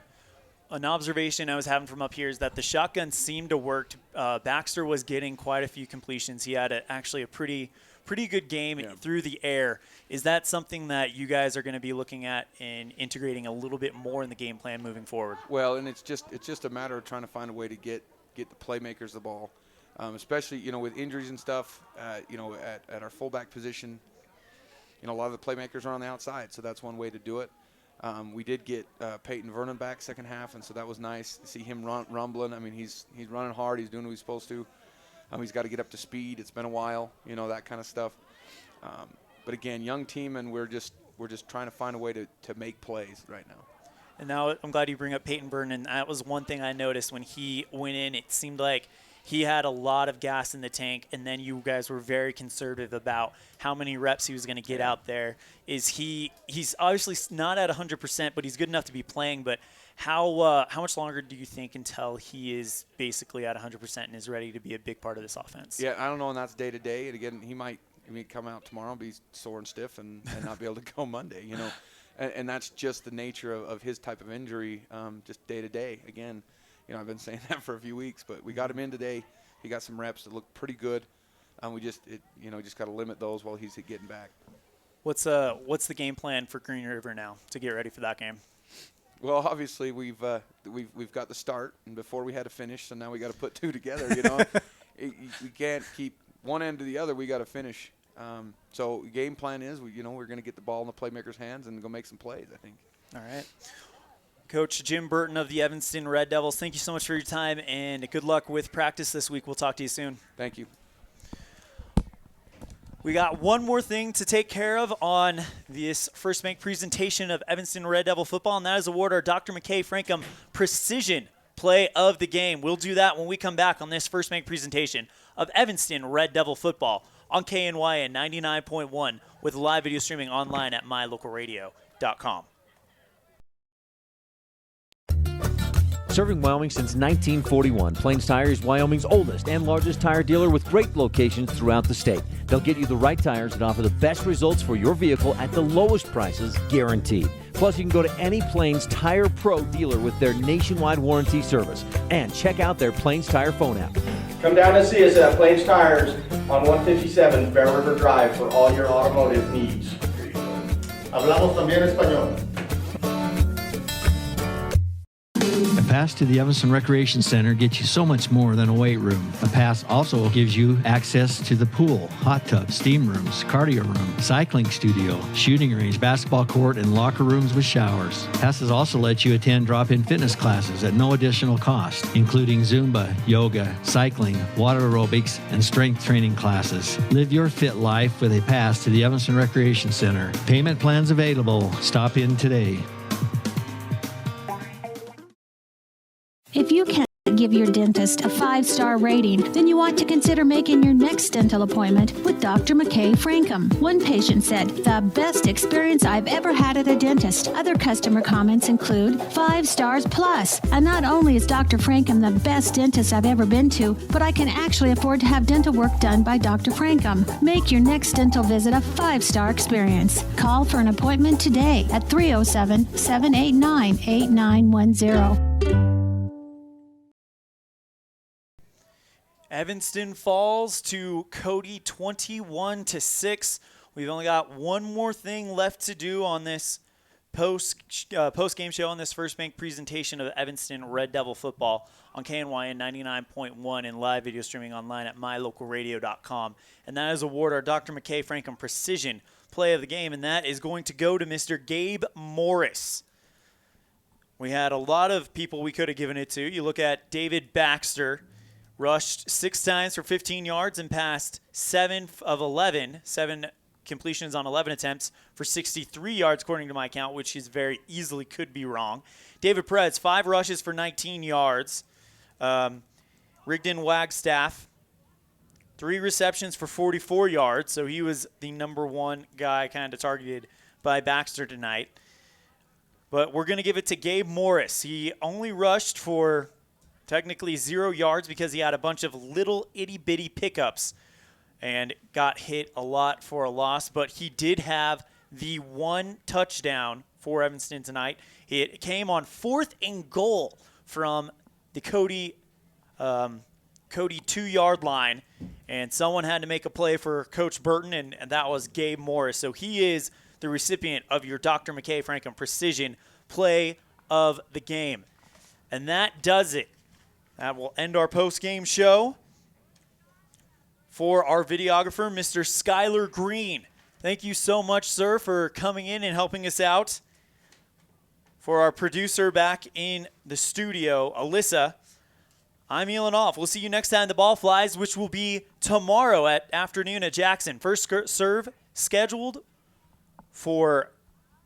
An observation I was having from up here is that the shotgun seemed to work. Baxter was getting quite a few completions. He had actually a pretty good game through the air. Is that something that you guys are going to be looking at and integrating a little bit more in the game plan moving forward? Well,
and it's just a matter of trying to find a way to get the playmakers the ball, especially with injuries and stuff. At our fullback position, a lot of the playmakers are on the outside, so that's one way to do it. We did get Peyton Vernon back second half, and so that was nice to see him rumbling. I mean, he's running hard. He's doing what he's supposed to. He's got to get up to speed. It's been a while, that kind of stuff. But again, young team, and we're just trying to find a way to make plays right now.
And now I'm glad you bring up Peyton Vernon. That was one thing I noticed when he went in. It seemed like he had a lot of gas in the tank, and then you guys were very conservative about how many reps he was going to get out there. He's obviously not at 100%, but he's good enough to be playing. But how much longer do you think until he is basically at 100% and is ready to be a big part of this offense?
Yeah, I don't know, and that's day to day. And again, he might come out tomorrow and be sore and stiff and not be able to go Monday. And that's just the nature of his type of injury, just day to day. Again. I've been saying that for a few weeks, but we got him in today. He got some reps that looked pretty good. We just got to limit those while he's getting back.
What's the game plan for Green River now to get ready for that game?
Well, obviously we've got the start, and before we had to finish, so now we got to put two together. We can't keep one end to the other. We got to finish. So game plan is we're going to get the ball in the playmakers' hands and go make some plays, I think.
All right. Coach Jim Burton of the Evanston Red Devils, thank you so much for your time, and good luck with practice this week. We'll talk to you soon.
Thank you.
We got one more thing to take care of on this First Bank presentation of Evanston Red Devil football, and that is award our Dr. McKay Frankham Precision Play of the Game. We'll do that when we come back on this First Bank presentation of Evanston Red Devil football on KNYN 99.1 with live video streaming online at mylocalradio.com.
Serving Wyoming since 1941, Plains Tire is Wyoming's oldest and largest tire dealer with great locations throughout the state. They'll get you the right tires that offer the best results for your vehicle at the lowest prices, guaranteed. Plus, you can go to any Plains Tire Pro dealer with their nationwide warranty service. And check out their Plains Tire phone app.
Come down and see us at Plains Tires on 157 Bear River Drive for all your automotive needs. Hablamos también español.
A pass to the Evanston Recreation Center gets you so much more than a weight room. A pass also gives you access to the pool, hot tub, steam rooms, cardio room, cycling studio, shooting range, basketball court, and locker rooms with showers. Passes also let you attend drop-in fitness classes at no additional cost, including Zumba, yoga, cycling, water aerobics, and strength training classes. Live your fit life with a pass to the Evanston Recreation Center. Payment plans available. Stop in today.
If you can,
give your dentist a 5-star rating, then you ought to consider making your next dental appointment with Dr. McKay Frankham. One patient said, "The best experience I've ever had at a dentist." Other customer comments include 5 stars plus. And not only is Dr. Frankham the best dentist I've ever been to, but I can actually afford to have dental work done by Dr. Frankham. Make your next dental visit a 5-star experience. Call for an appointment today at 307-789-8910.
Evanston falls to Cody 21-6. We've only got one more thing left to do on this post-game show on this First Bank presentation of Evanston Red Devil football on KNYN 99.1 and live video streaming online at mylocalradio.com. And that is award our Dr. McKay Frankham Precision Play of the Game, and that is going to go to Mr. Gabe Morris. We had a lot of people we could have given it to. You look at David Baxter, rushed 6 times for 15 yards and passed 7 completions on 11 attempts for 63 yards, according to my count, which is very easily could be wrong. David Perez, 5 rushes for 19 yards. Rigdon Wagstaff, 3 receptions for 44 yards, so he was the number one guy kind of targeted by Baxter tonight. But we're going to give it to Gabe Morris. He only rushed for technically 0 yards because he had a bunch of little itty-bitty pickups and got hit a lot for a loss. But he did have the 1 touchdown for Evanston tonight. It came on 4th and goal from the Cody 2-yard line, and someone had to make a play for Coach Burton, and that was Gabe Morris. So he is the recipient of your Dr. McKay Frankham Precision Play of the Game. And that does it. That will end our post-game show. For our videographer, Mr. Skylar Green. Thank you so much, sir, for coming in and helping us out. For our producer back in the studio, Alyssa, I'm Elan Off. We'll see you next time the ball flies, which will be tomorrow at afternoon at Jackson. First serve scheduled for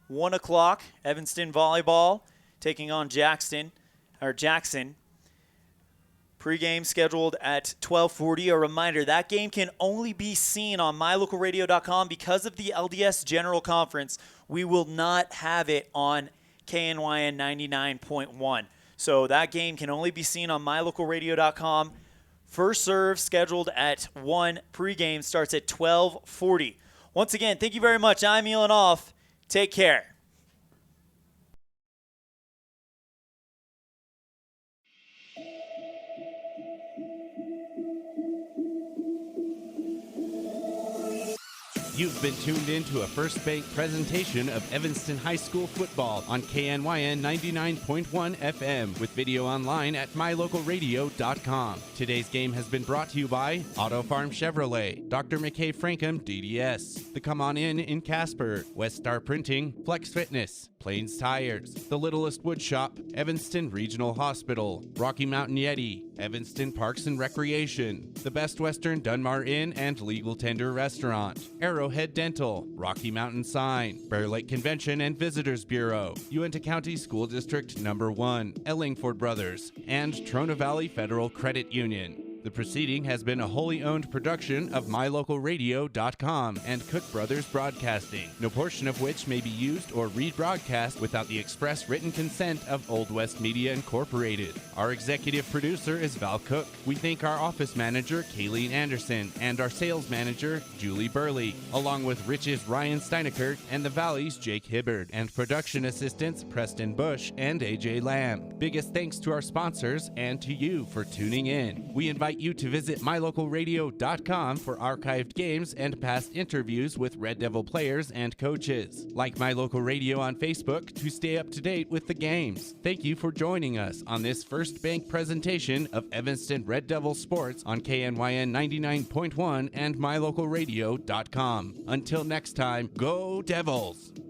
1 o'clock. Evanston volleyball taking on Jackson. Pregame scheduled at 12:40. A reminder, that game can only be seen on mylocalradio.com because of the LDS General Conference. We will not have it on KNYN 99.1. So that game can only be seen on mylocalradio.com. First serve scheduled at 1. Pregame starts at 12:40. Once again, thank you very much. I'm Elan Off. Take care.
You've been tuned in to a First Bank presentation of Evanston High School football on KNYN 99.1 FM with video online at mylocalradio.com. Today's game has been brought to you by Auto Farm Chevrolet, Dr. McKay Frankham DDS, the Come On In Casper, West Star Printing, Flex Fitness, Plains Tires, The Littlest Wood Shop, Evanston Regional Hospital, Rocky Mountain Yeti, Evanston Parks and Recreation, the Best Western Dunmar Inn and Legal Tender Restaurant, Arrowhead Dental, Rocky Mountain Sign, Bear Lake Convention and Visitors Bureau, Uinta County School District No. 1, Ellingford Brothers, and Trona Valley Federal Credit Union. The proceeding has been a wholly owned production of mylocalradio.com and Cook Brothers Broadcasting, no portion of which may be used or rebroadcast without the express written consent of Old West Media Incorporated. Our executive producer is Val Cook. We thank our office manager, Kayleen Anderson, and our sales manager, Julie Burley, along with Rich's Ryan Steinekert and the Valley's Jake Hibbard, and production assistants Preston Bush and AJ Lamb. Biggest thanks to our sponsors and to you for tuning in. We invite you to visit mylocalradio.com for archived games and past interviews with Red Devil players and coaches. Like My Local Radio on Facebook to stay up to date with the games. Thank you for joining us on this First Bank presentation of Evanston Red Devil Sports on KNYN 99.1 and mylocalradio.com. Until next time, go Devils!